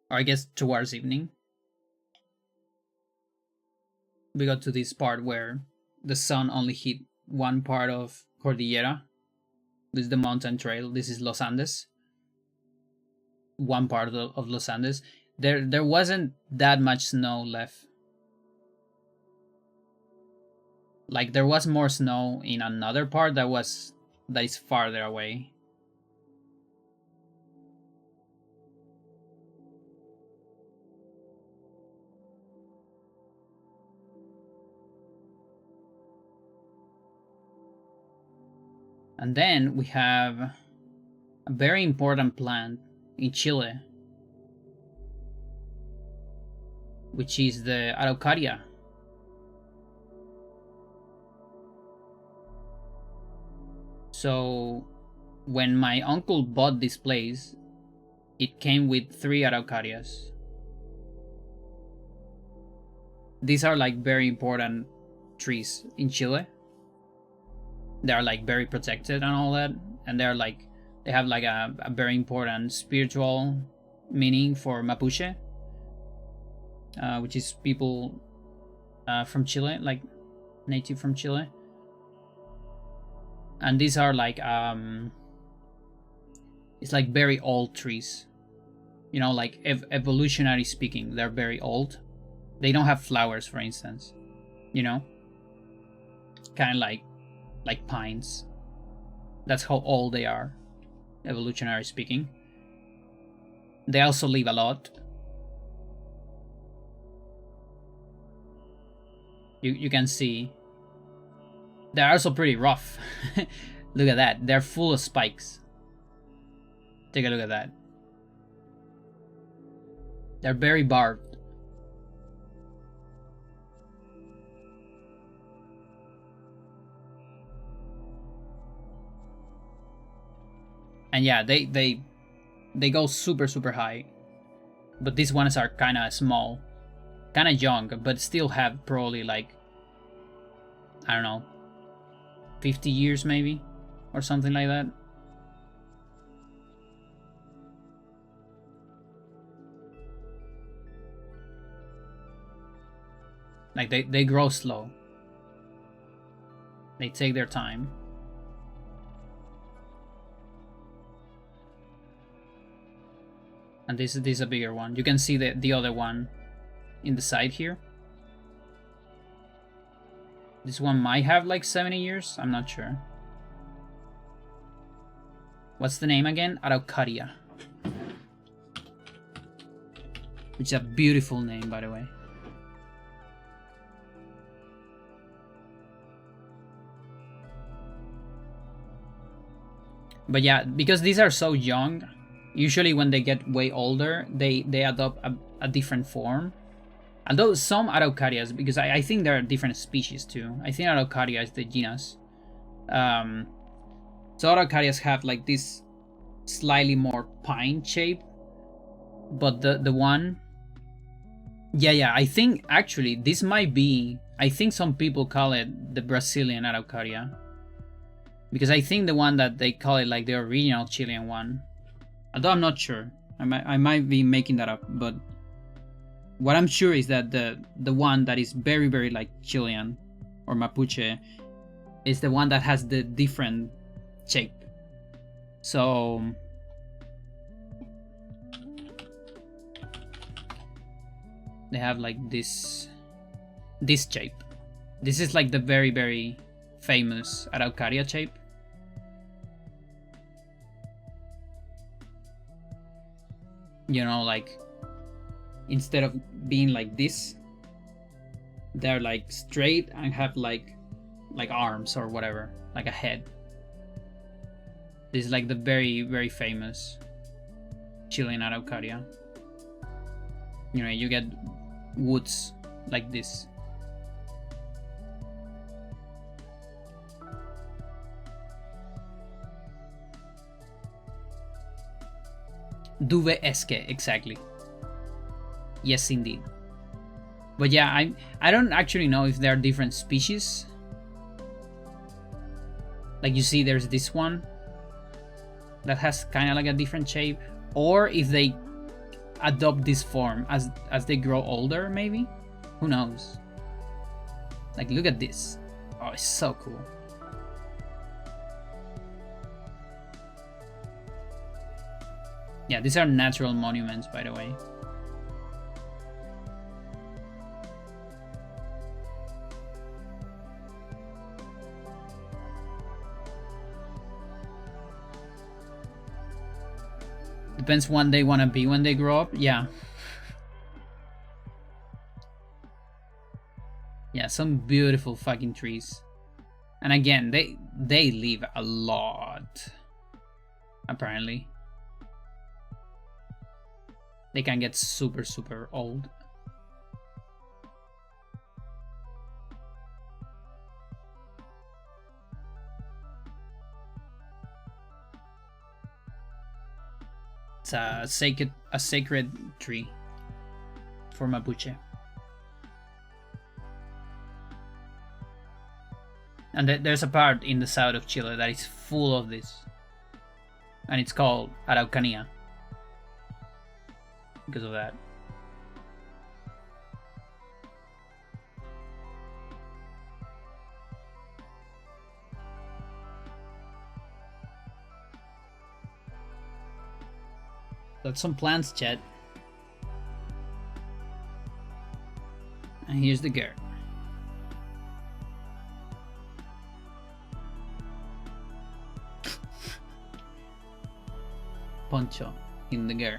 Or I guess towards evening. We got to this part where the sun only hit one part of Cordillera. This is the mountain trail. This is Los Andes. One part of Los Andes. There wasn't that much snow left. Like there was more snow in another part that is farther away. And then we have a very important plant in Chile, which is the Araucaria. So when my uncle bought this place, it came with 3 Araucarias. These are like very important trees in Chile. They are like very protected and all that, and they have like a very important spiritual meaning for Mapuche, which is people from Chile, like native from Chile. And these are like it's like very old trees, you know, like evolutionary speaking, they're very old. They don't have flowers, for instance, you know, kind of like pines. That's how old they are, evolutionary speaking. They also live a lot. You can see they're also pretty rough. Look at that, they're full of spikes. Take a look at that. They're very barbed. And yeah, they go super high. But these ones are kind of small, kind of young, but still have probably like, I don't know, 50 years maybe, or something like that. Like they grow slow. They take their time. And this is a bigger one. You can see the other one in the side here. This one might have like 70 years. I'm not sure. What's the name again? Araucaria. Which is a beautiful name, by the way. But yeah, because these are so young, usually when they get way older, they adopt a different form. Although some Araucarias, because I think there are different species too. I think Araucaria is the genus. So Araucarias have like this slightly more pine shape. But the one... Yeah, I think actually this might be... I think some people call it the Brazilian Araucaria. Because I think the one that they call it like the original Chilean one. Although I'm not sure. I might be making that up, but what I'm sure is that the one that is very like Chilean or Mapuche is the one that has the different shape. So they have like this this shape. This is like the very, very famous Araucaria shape. You know, like instead of being like this, they're like straight and have like arms or whatever, like a head. This is like the very, very famous Chilean Araucaria. You know, you get woods like this. Duve-esque, exactly. Yes, indeed. But yeah, I don't actually know if there are different species. Like you see, there's this one that has kind of like a different shape, or if they adopt this form as they grow older, maybe. Who knows? Like, look at this. Oh, it's so cool. Yeah, these are natural monuments, by the way. Depends what they want to be when they grow up. Yeah. Yeah, some beautiful fucking trees. And again, they live a lot. Apparently. They can get super, super old. It's a sacred tree for Mapuche. And there's a part in the south of Chile that is full of this. And it's called Araucanía. Because of that. That's some plants, chat. And here's the girl. Poncho in the girl.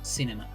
Cinema.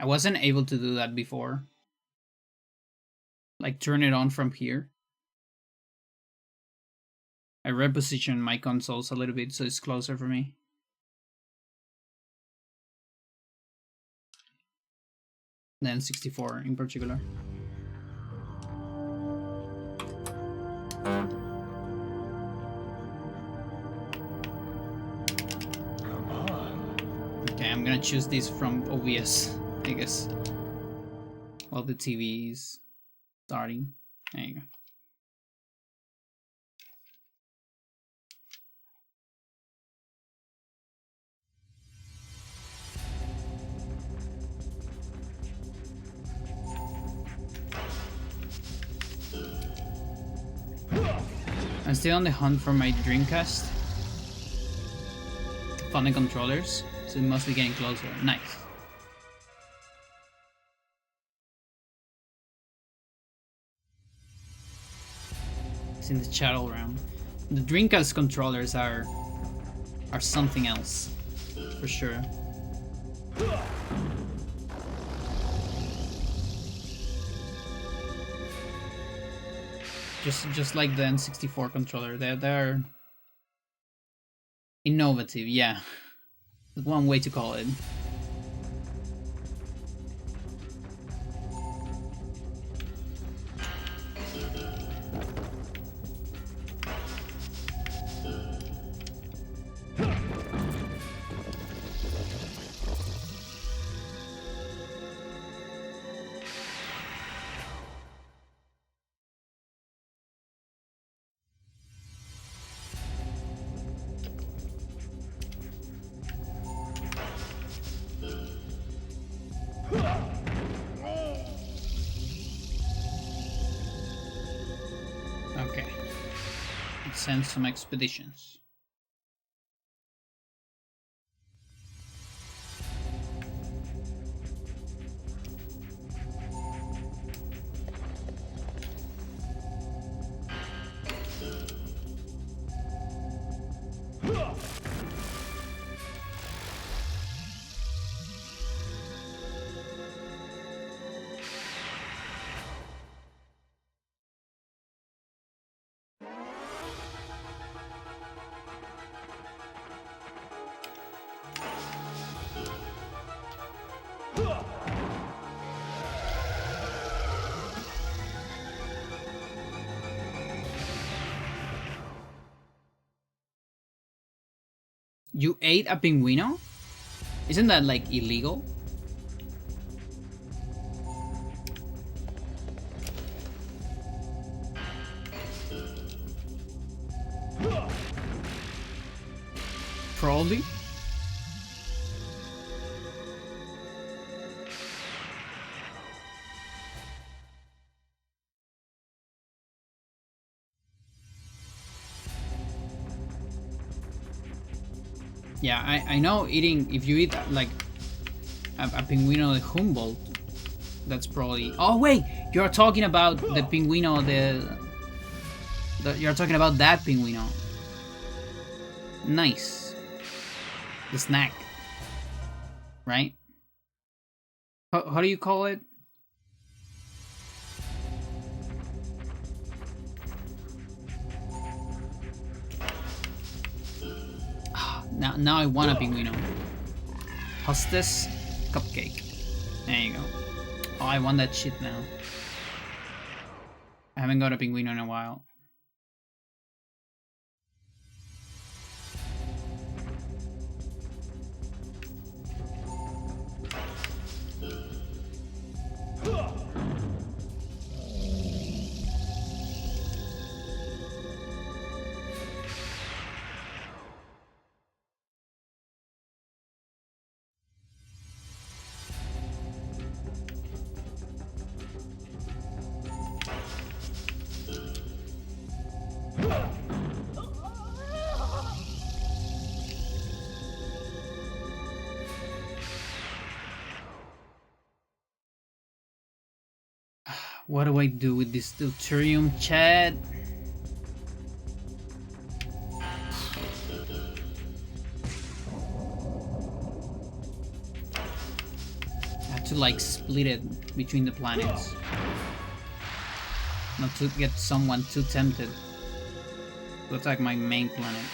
I wasn't able to do that before. Like turn it on from here. I repositioned my consoles a little bit so it's closer for me. Then 64 in particular. Come on. Okay, I'm gonna choose this from OBS, I guess. While the TV is starting. There you go. I'm still on the hunt for my Dreamcast. Found the controllers, so it must be getting closer. Nice. It's in the Shadow realm. The Dreamcast controllers are something else, for sure. Just like the N64 controller, they're innovative. Yeah, that's one way to call it. Okay, let's send some expeditions. You ate a pingüino? Isn't that like illegal? Probably. Yeah, I know eating, if you eat like a pingüino de Humboldt, that's probably... Oh wait, you're talking about the pingüino, you're talking about that pingüino. Nice. The snack. Right? How do you call it? Now I want a pingüino. Hostess cupcake. There you go. Oh, I want that shit now. I haven't got a pingüino in a while. What do I do with this deuterium, Chad? I have to like split it between the planets. Not to get someone too tempted to attack my main planet.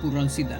turroncita.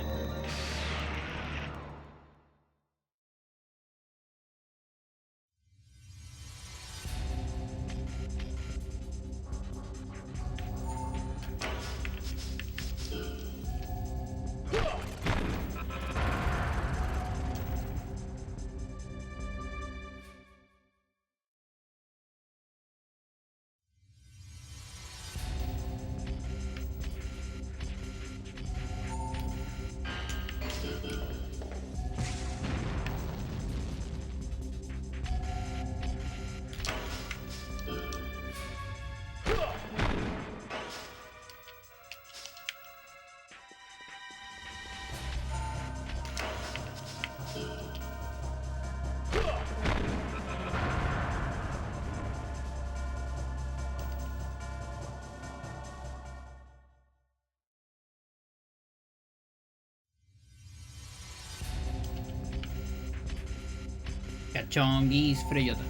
Cachonguis freyota.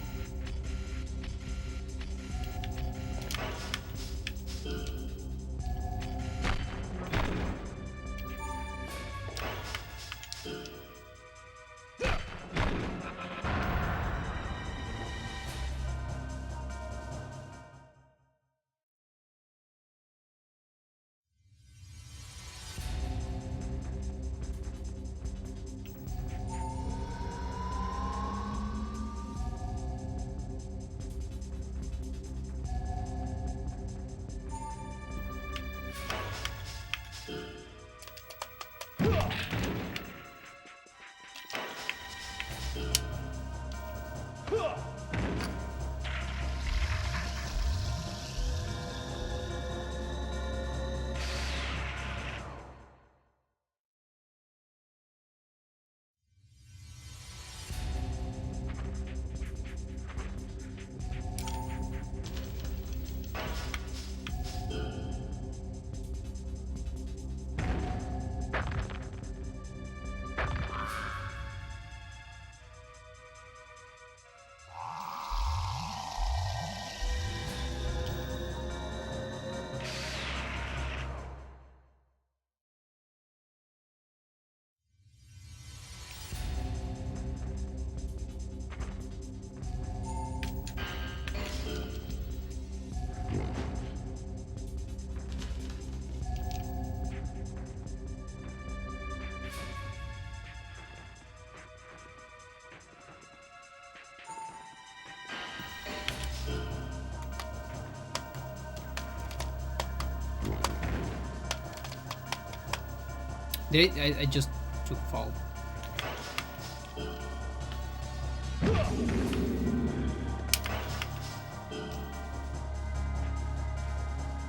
I just took fall.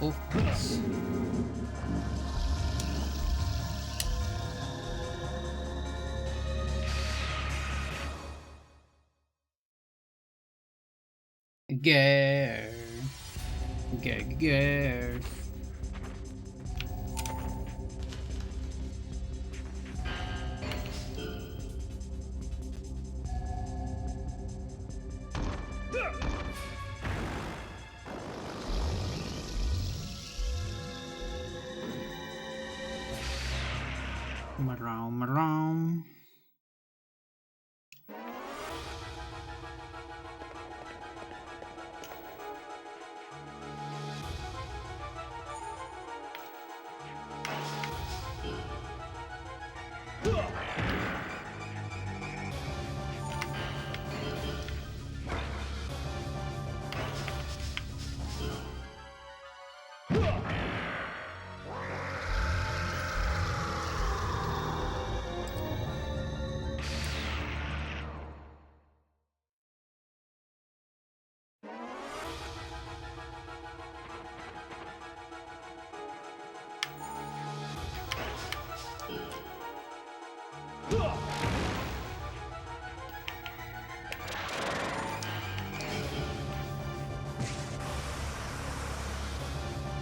Of course. Girl. Girl. Around.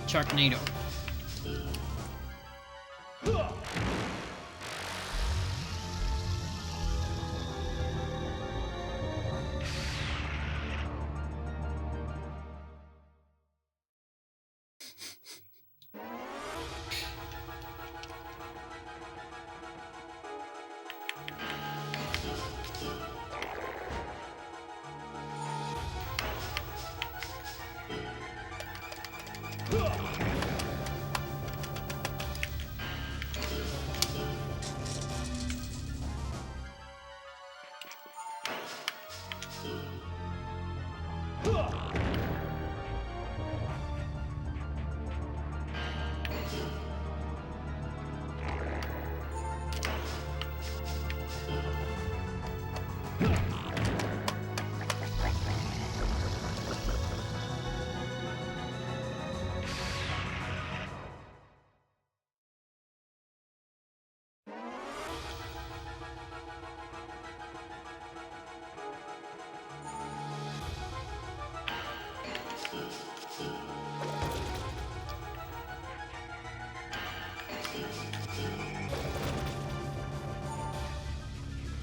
Sharknado.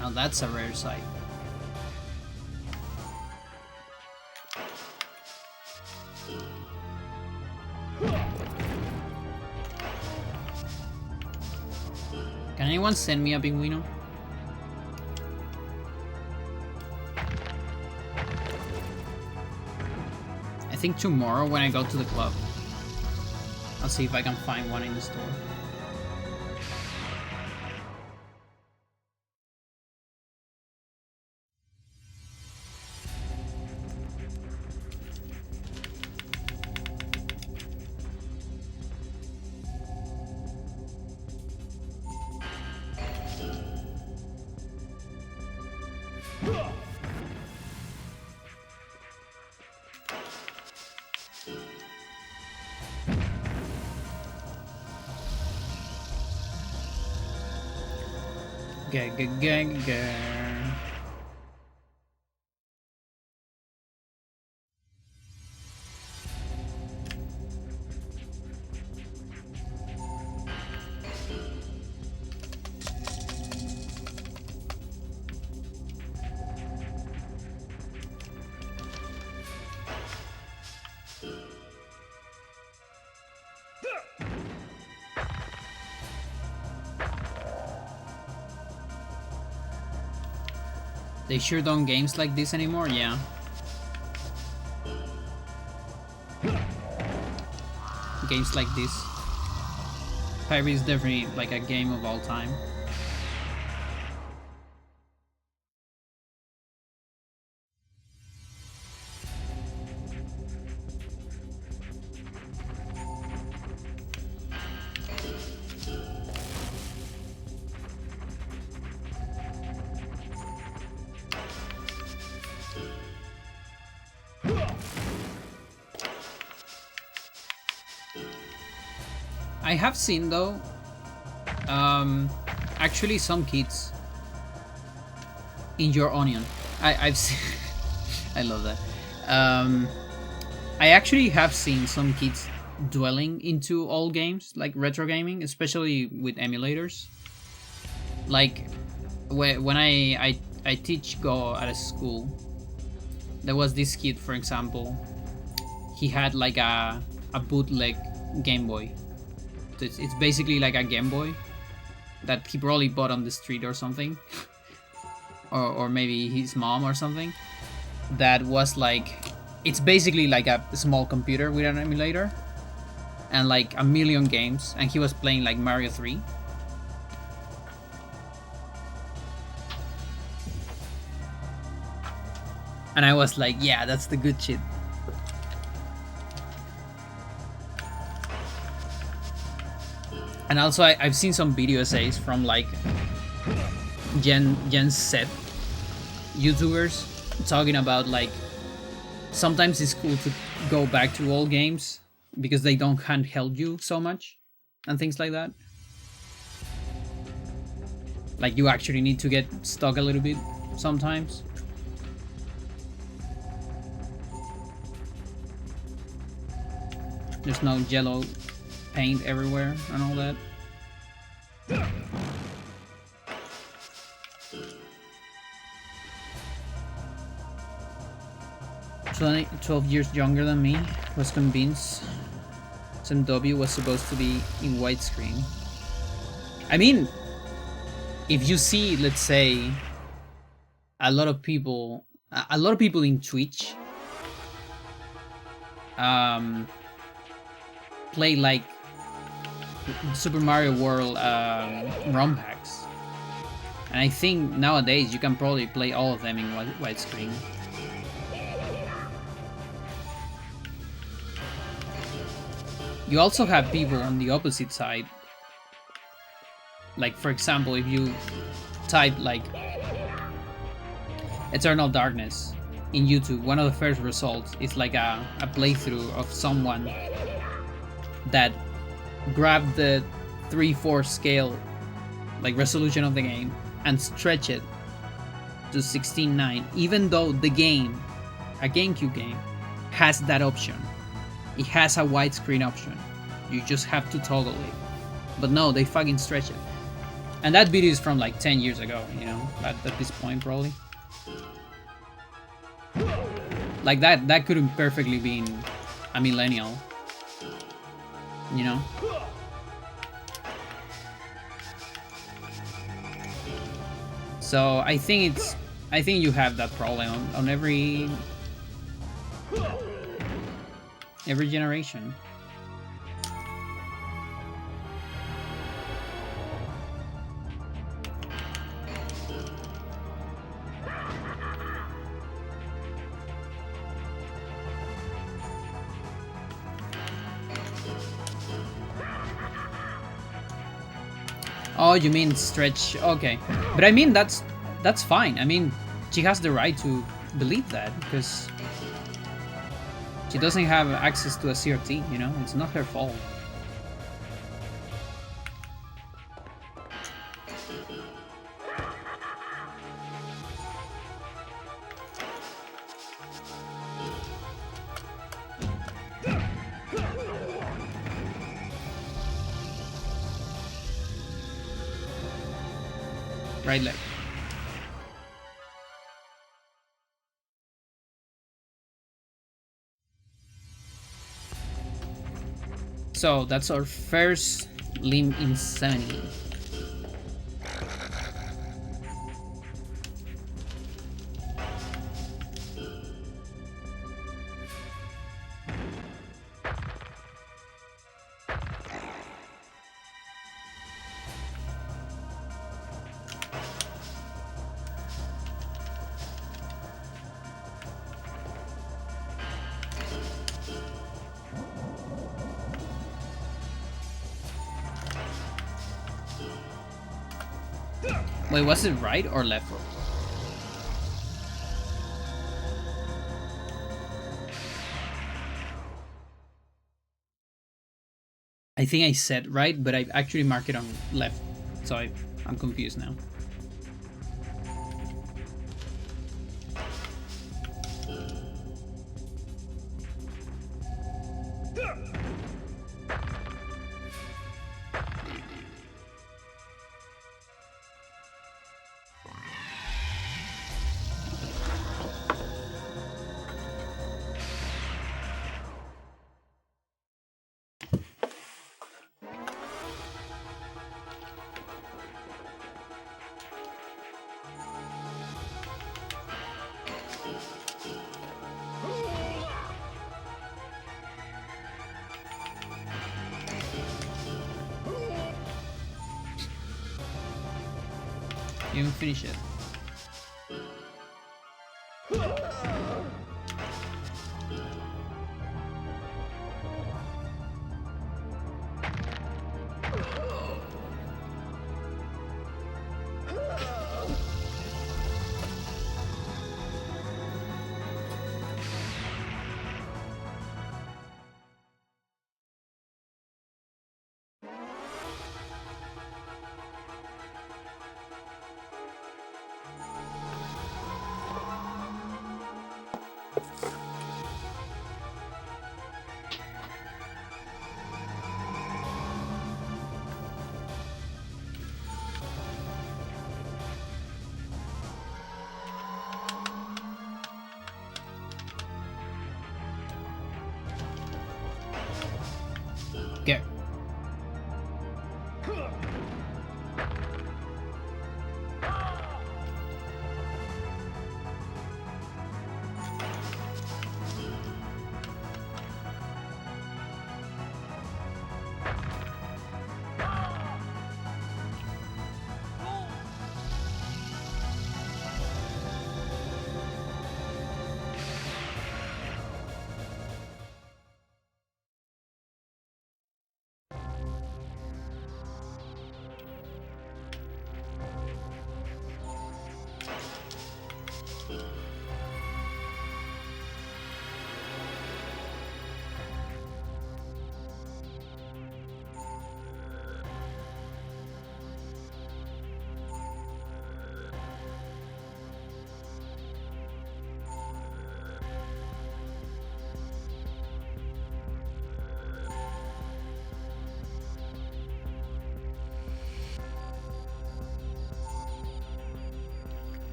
Now that's a rare sight. Can anyone send me a pingüino? I think tomorrow when I go to the club, I'll see if I can find one in the store. Gang. They sure don't games like this anymore, yeah. Games like this. Pyre is definitely like a game of all time. I have seen though, actually some kids in your onion. I've seen, I love that. I actually have seen some kids dwelling into old games like retro gaming, especially with emulators. Like when I teach Go at a school, there was this kid, for example. He had like a bootleg Game Boy. It's basically like a Game Boy that he probably bought on the street or something. or maybe his mom or something. That was like, it's basically like a small computer with an emulator and like a million games, and he was playing like Mario 3. And I was like, yeah, that's the good shit. And also I've seen some video essays from like Gen Z YouTubers talking about like sometimes it's cool to go back to old games because they don't handheld you so much and things like that. Like you actually need to get stuck a little bit sometimes. There's no yellow paint everywhere and all that. 12 years younger than me, was convinced SMW was supposed to be in widescreen. I mean, if you see, let's say, a lot of people in Twitch play like Super Mario World ROM packs, and I think nowadays you can probably play all of them in widescreen. You also have people on the opposite side. Like, for example, if you type like Eternal Darkness in YouTube, one of the first results is like a playthrough of someone that grabbed the 3/4 scale like resolution of the game and stretch it to 16:9, even though the game, a GameCube game, has that option. It has a widescreen option. You just have to toggle it. But no, they fucking stretch it. And that video is from like 10 years ago, you know, at this point probably. Like that could have perfectly been a millennial, you know. So I think you have that problem on every generation. Oh, you mean stretch? Okay, but I mean that's fine. I mean, she has the right to believe that because she doesn't have access to a CRT. You know, it's not her fault. Right leg. So that's our first limb insanity. Wait, was it right or left? I think I said right, but I actually marked it on left, so I'm confused now. You didn't finish it.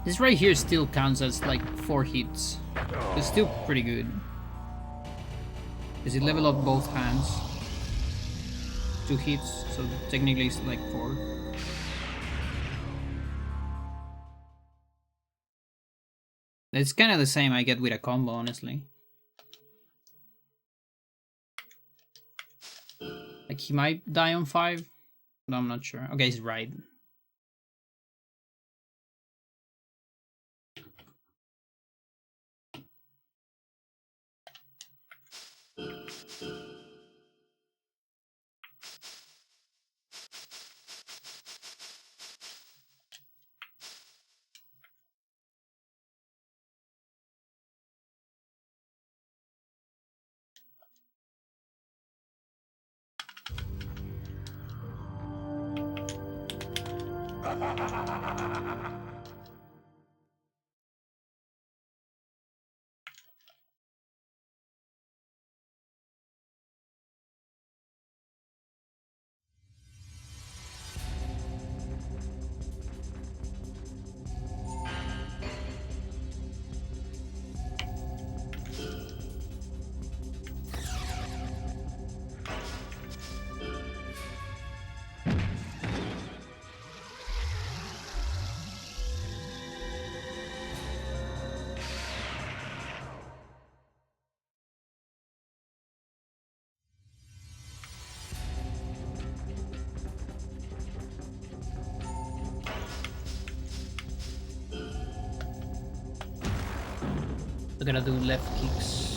This right here still counts as like 4 hits. It's still pretty good. Because it level up both hands. 2 hits, so technically it's like 4. It's kind of the same I get with a combo, honestly. Like he might die on 5, but I'm not sure. Okay, he's right. We're gonna do left kicks.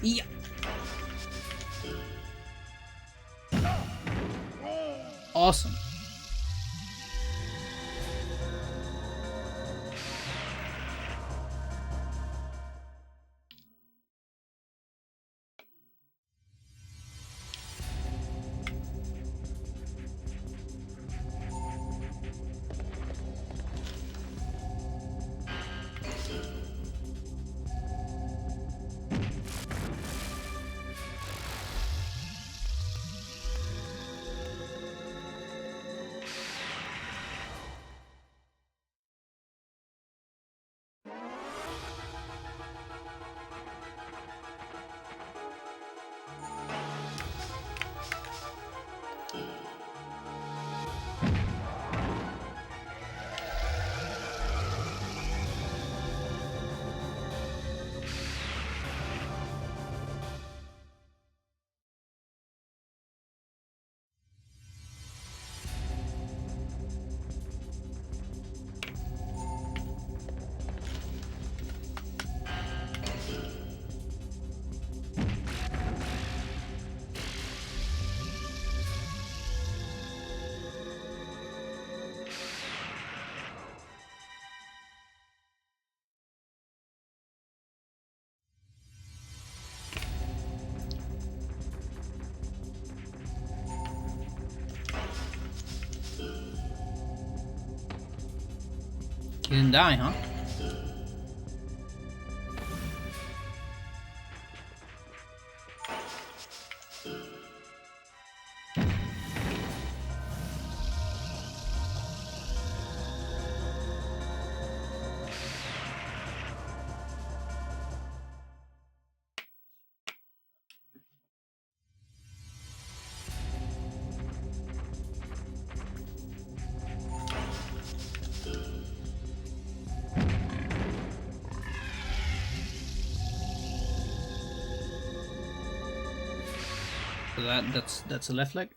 Yeah. Awesome. He didn't die, huh? So that's a left leg.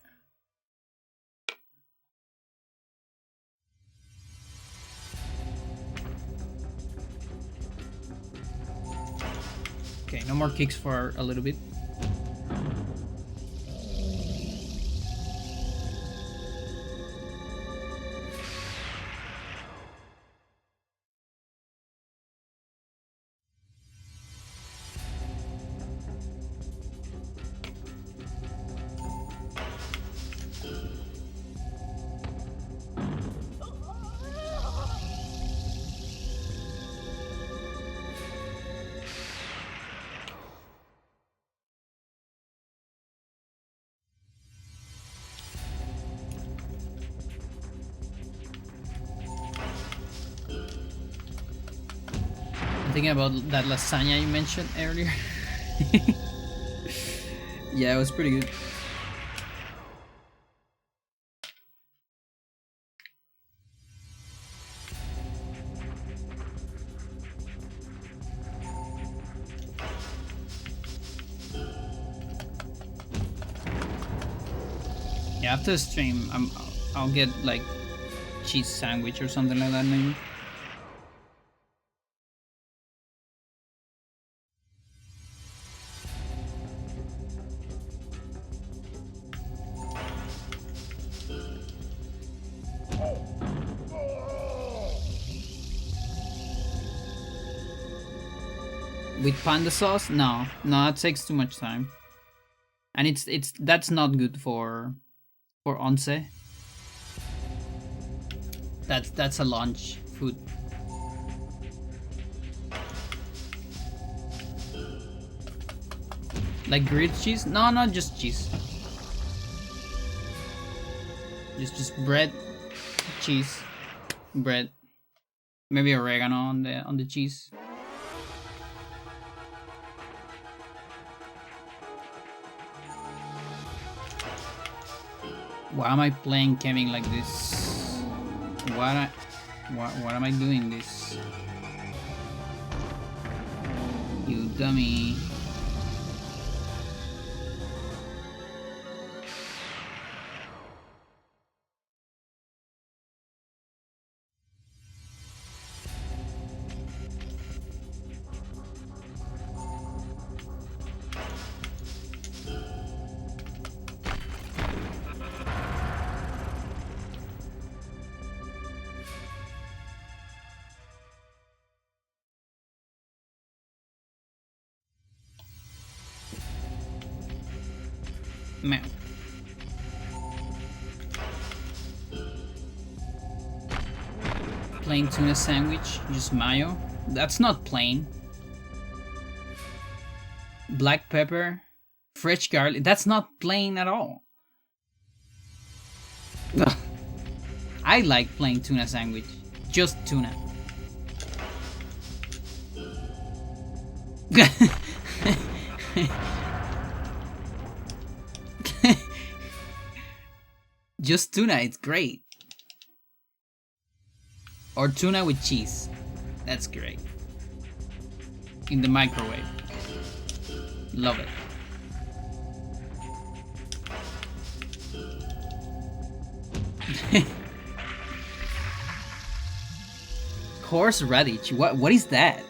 Okay, no more kicks for a little bit. Thinking about that lasagna you mentioned earlier. Yeah, it was pretty good. Yeah, after the stream, I'll get like cheese sandwich or something like that maybe. With panda sauce? No, that takes too much time, and that's not good for once. That's a lunch food. Like grilled cheese? No, not just cheese. Just bread, cheese, bread. Maybe oregano on the cheese. Why am I playing Kevin like this? What am I doing this? You dummy. Meow. Plain tuna sandwich, just mayo. That's not plain. Black pepper, fresh garlic. That's not plain at all. I like plain tuna sandwich. Just tuna. Just tuna, it's great. Or tuna with cheese. That's great. In the microwave. Love it. Horseradish. What is that?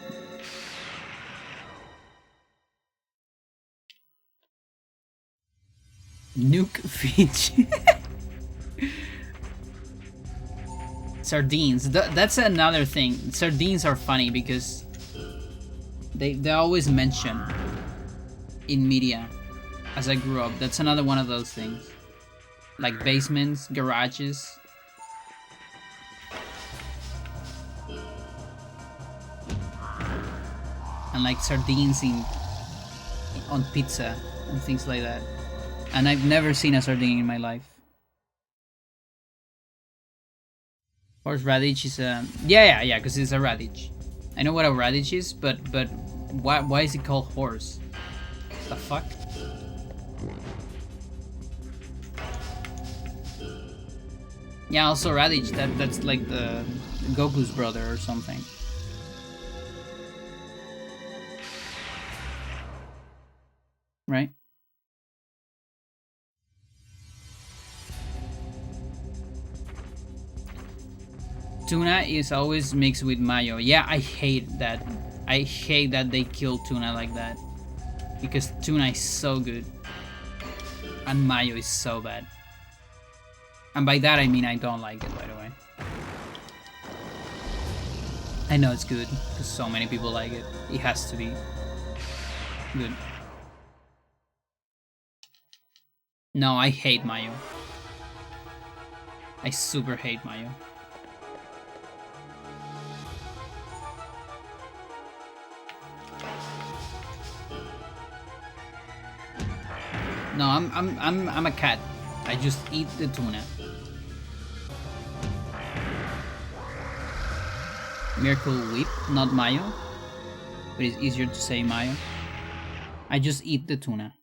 Nuke fish. Sardines. That's another thing. Sardines are funny because they always mention in media as I grew up. That's another one of those things. Like basements, garages. And like sardines on pizza and things like that. And I've never seen a sardine in my life. Horseradish is a yeah, because it's a radish. I know what a radish is, but why is it called horse? The fuck? Yeah, also radish. That's like the Goku's brother or something. Right? Tuna is always mixed with mayo. Yeah, I hate that. I hate that they kill tuna like that. because tuna is so good and mayo is so bad. And by that I mean I don't like it, by the way. I know it's good because so many people like it. It has to be good. No, I hate mayo. I super hate mayo. No, I'm a cat. I just eat the tuna. Miracle Whip, not mayo, but it's easier to say mayo. I just eat the tuna.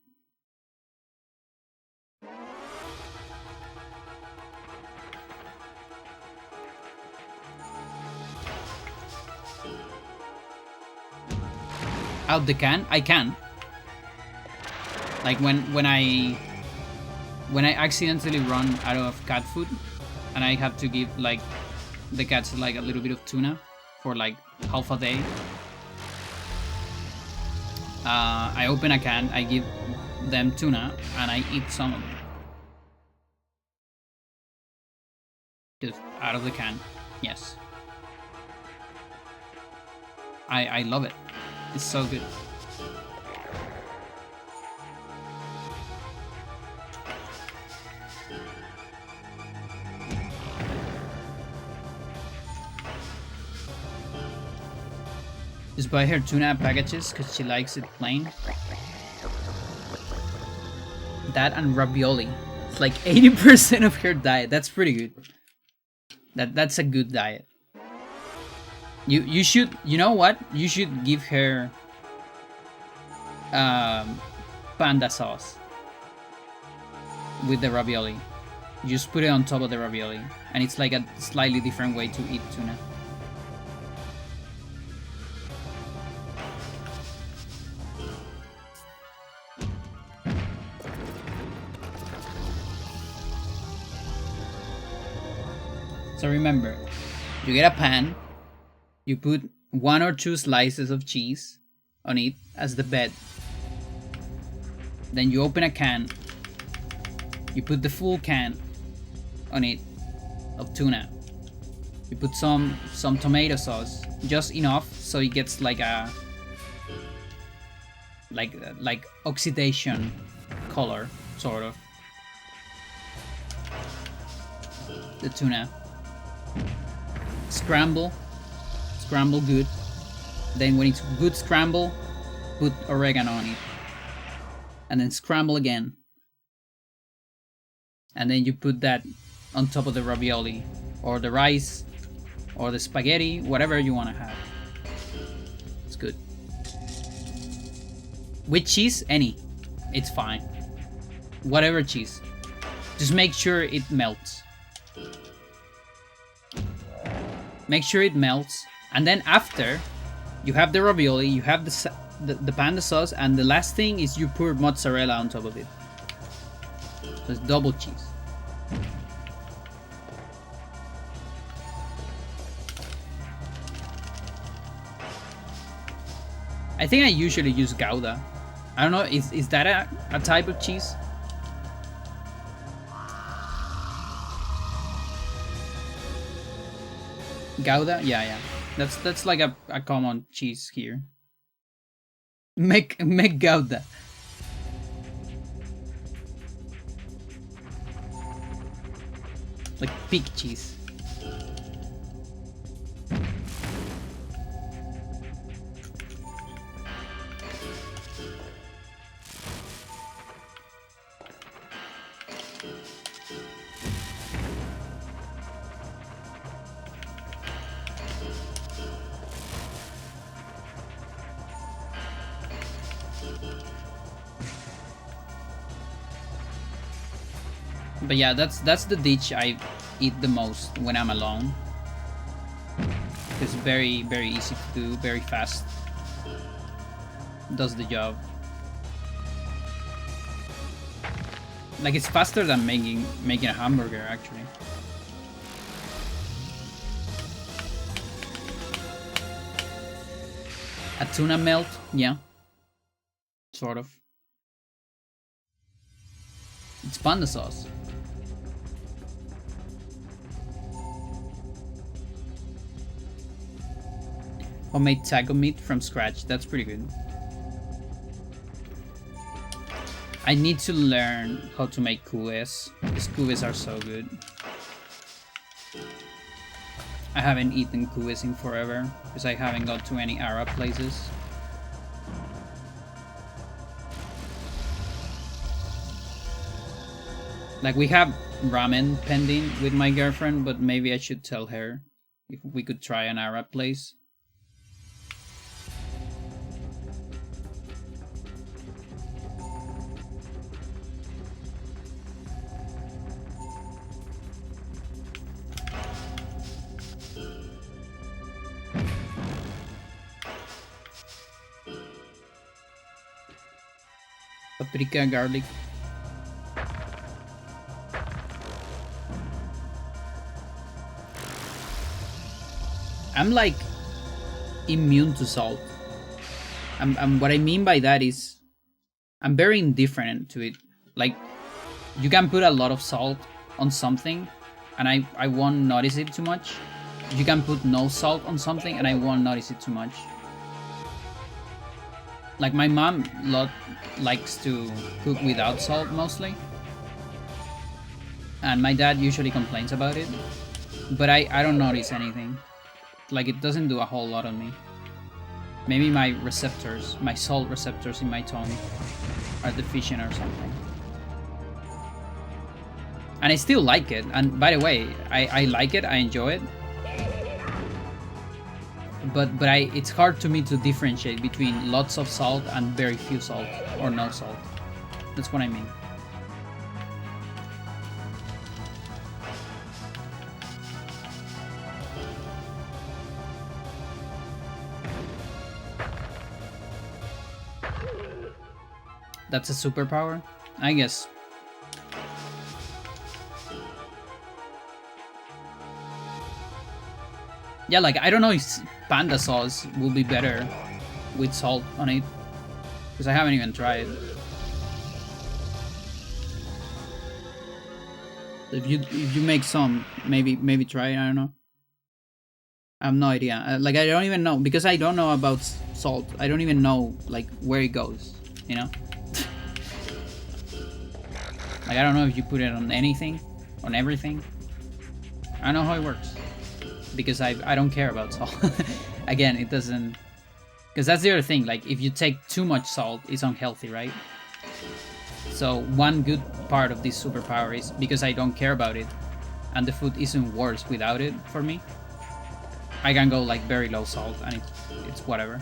Out the can? I can. Like when I accidentally run out of cat food and I have to give like the cats like a little bit of tuna for like half a day. I open a can, I give them tuna, and I eat some of it. Just out of the can, yes. I love it. It's so good. Just buy her tuna packages because she likes it plain. That and ravioli. It's like 80% of her diet. That's pretty good. That's a good diet. You should, you know what? You should give her panda sauce with the ravioli. You just put it on top of the ravioli, and it's like a slightly different way to eat tuna. So remember, you get a pan, you put 1 or 2 slices of cheese on it as the bed. Then you open a can, you put the full can on it of tuna. You put some tomato sauce, just enough so it gets like a like oxidation color, sort of. The tuna. Scramble good. Then when it's good scramble, put oregano on it. And then scramble again. And then you put that on top of the ravioli, or the rice, or the spaghetti, whatever you want to have. It's good. With cheese, any. It's fine. Whatever cheese. Just make sure it melts. Make sure it melts, and then after you have the ravioli, you have the panda sauce, and the last thing is you pour mozzarella on top of it. So it's double cheese. I think I usually use Gouda. I don't know, is that a type of cheese? Gouda? Yeah. That's like a common cheese here. Make Gouda. Like pig cheese. But yeah, that's the dish I eat the most when I'm alone. It's very easy to do, very fast. Does the job. Like it's faster than making a hamburger actually. A tuna melt, yeah. sort of. It's panda sauce. Homemade taco meat from scratch. That's pretty good. I need to learn how to make cubes, because cubes are so good. I haven't eaten cubes in forever, because I haven't got to any Arab places. Like, we have ramen pending with my girlfriend, but maybe I should tell her if we could try an Arab place. Paprika, garlic. I'm like immune to salt. What I mean by that is I'm very indifferent to it. Like, you can put a lot of salt on something and I won't notice it too much. You can put no salt on something and I won't notice it too much. Like, my mom likes to cook without salt mostly. And my dad usually complains about it. But I don't notice anything. Like, it doesn't do a whole lot on me. Maybe my receptors, my salt receptors in my tongue are deficient or something. And I still like it. And by the way, I like it, I enjoy it. But it's hard to me to differentiate between lots of salt and very few salt, or no salt. That's what I mean. That's a superpower? I guess. Yeah, like, I don't know if panda sauce will be better with salt on it, because I haven't even tried. If you make some, maybe try it, I don't know. I have no idea. Like, I don't even know, because I don't know about salt. I don't even know, like, where it goes, you know? Like, I don't know if you put it on anything, on everything. I don't know how it works. Because I don't care about salt. Again, it doesn't... Because that's the other thing, like, if you take too much salt, it's unhealthy, right? So one good part of this superpower is because I don't care about it, and the food isn't worse without it for me, I can go, like, very low salt, and it's whatever.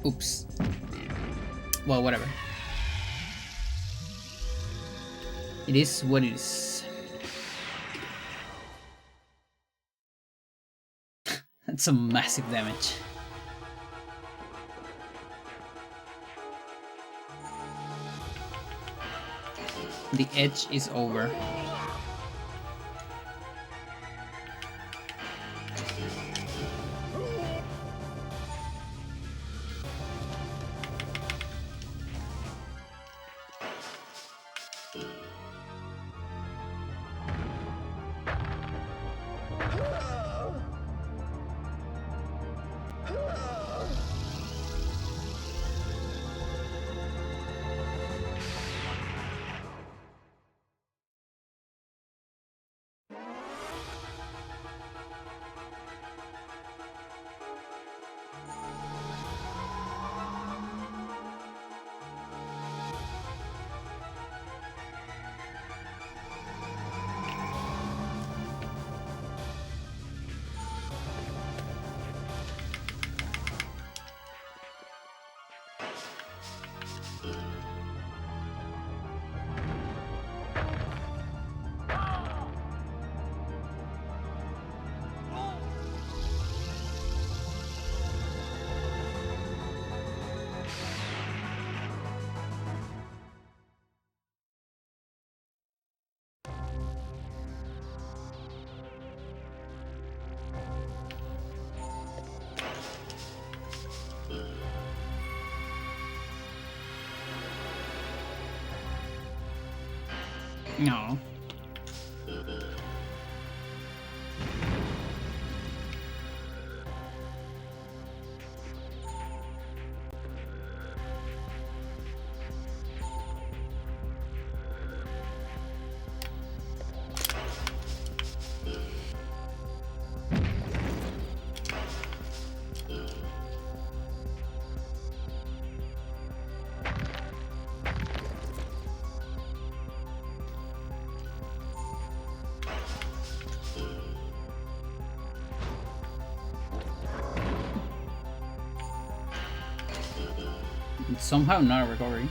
Oops. Well, whatever. It is what it is. That's some massive damage. The edge is over. No. It's somehow not a recovery.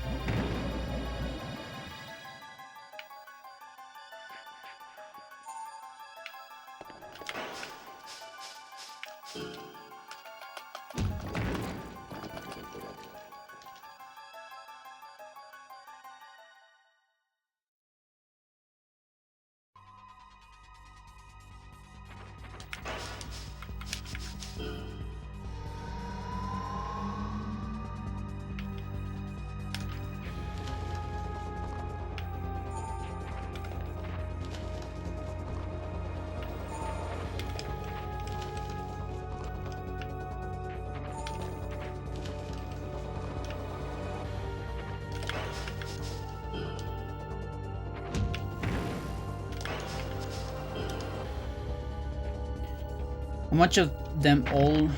How much of them all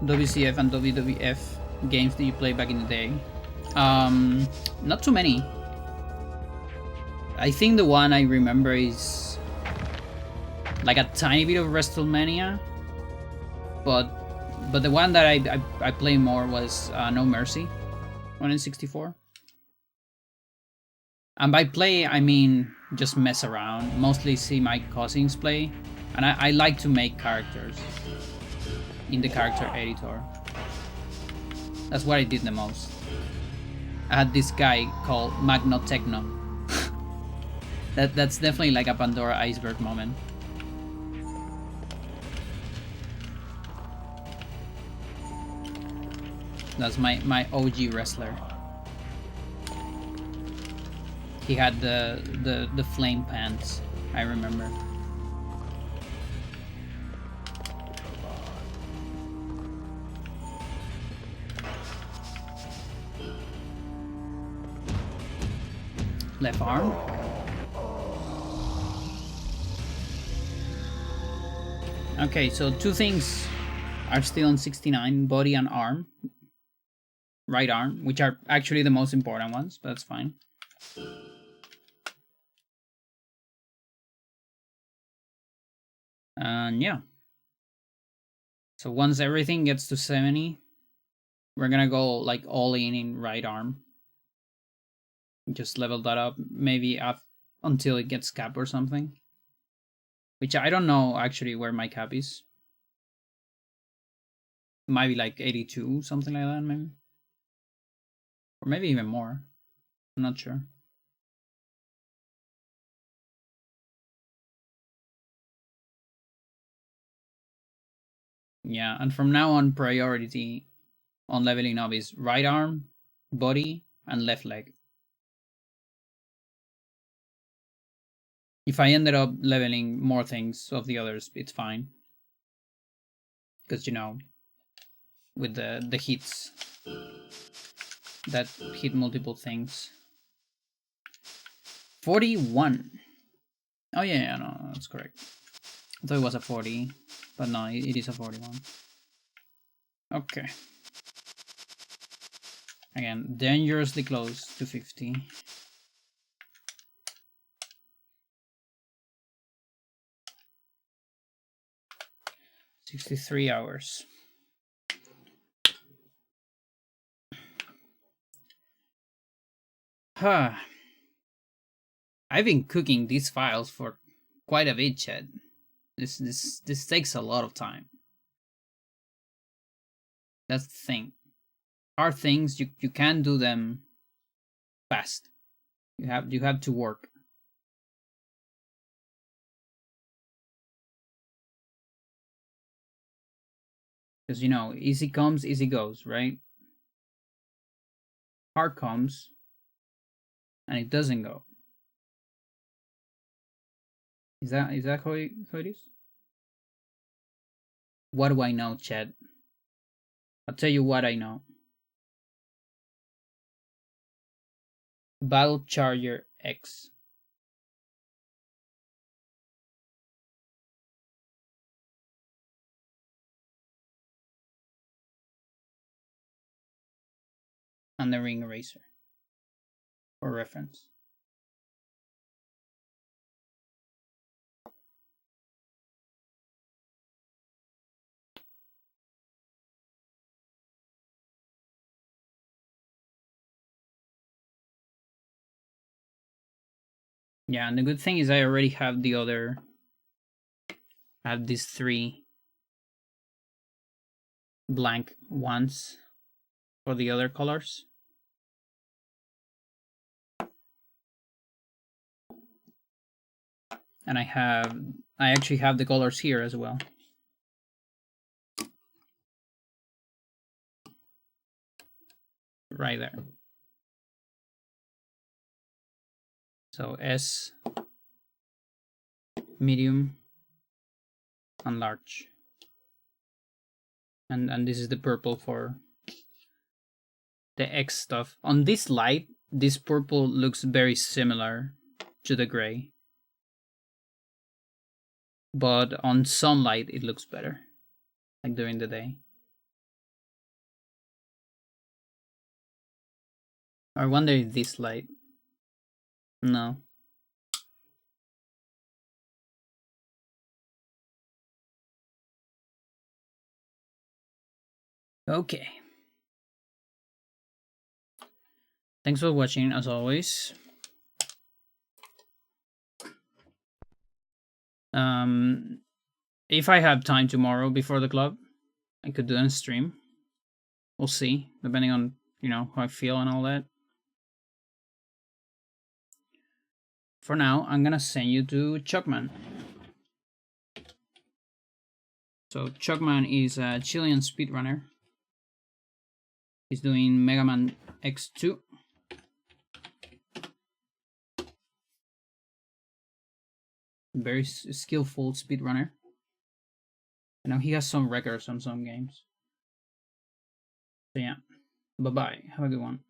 WCF and WWF games did you play back in the day? Not too many. I think the one I remember is like a tiny bit of WrestleMania, but the one that I play more was No Mercy, on N64. And by play, I mean just mess around. Mostly see my cousins play, and I like to make characters in the character editor. That's what I did the most. I had this guy called Magnotechno. That's definitely like a Pandora iceberg moment. That's my OG wrestler. He had the flame pants, I remember. Left arm. Okay, so two things are still on 69, body and arm. Right arm, which are actually the most important ones, but that's fine. And yeah. So once everything gets to 70, we're gonna go like all in right arm. Just level that up, maybe up until it gets cap or something. Which I don't know actually where my cap is. It might be like 82, something like that, maybe. Or maybe even more. I'm not sure. Yeah, and from now on, priority on leveling up is right arm, body, and left leg. If I ended up leveling more things of the others, it's fine. Because, you know, with the hits that hit multiple things. 41. Oh yeah, no, that's correct. I thought it was a 40, but no, it is a 41. Okay. Again, dangerously close to 50. $63 hours. Huh. I've been cooking these files for quite a bit, Chad. This takes a lot of time. That's the thing. Hard things you can't do them fast. You have to work. Because you know, easy comes, easy goes, right? Hard comes and it doesn't go. Is that how it is? What do I know, Chad? I'll tell you what I know. Battle Charger X. And the ring eraser. For reference. Yeah, and the good thing is I already have the other. I have these 3 blank ones for the other colors. And I actually have the colors here as well. Right there. So S, medium, and large. And this is the purple for the X stuff. On this light, this purple looks very similar to the gray. But on sunlight, it looks better. Like during the day. I wonder if this light. No. Okay. Thanks for watching, as always. If I have time tomorrow before the club, I could do a stream. We'll see, depending on, how I feel and all that. For now, I'm gonna send you to Chuckman. So Chuckman is a Chilean speedrunner. He's doing Mega Man X2. Very skillful speedrunner. I know he has some records on some games. So yeah, bye-bye. Have a good one.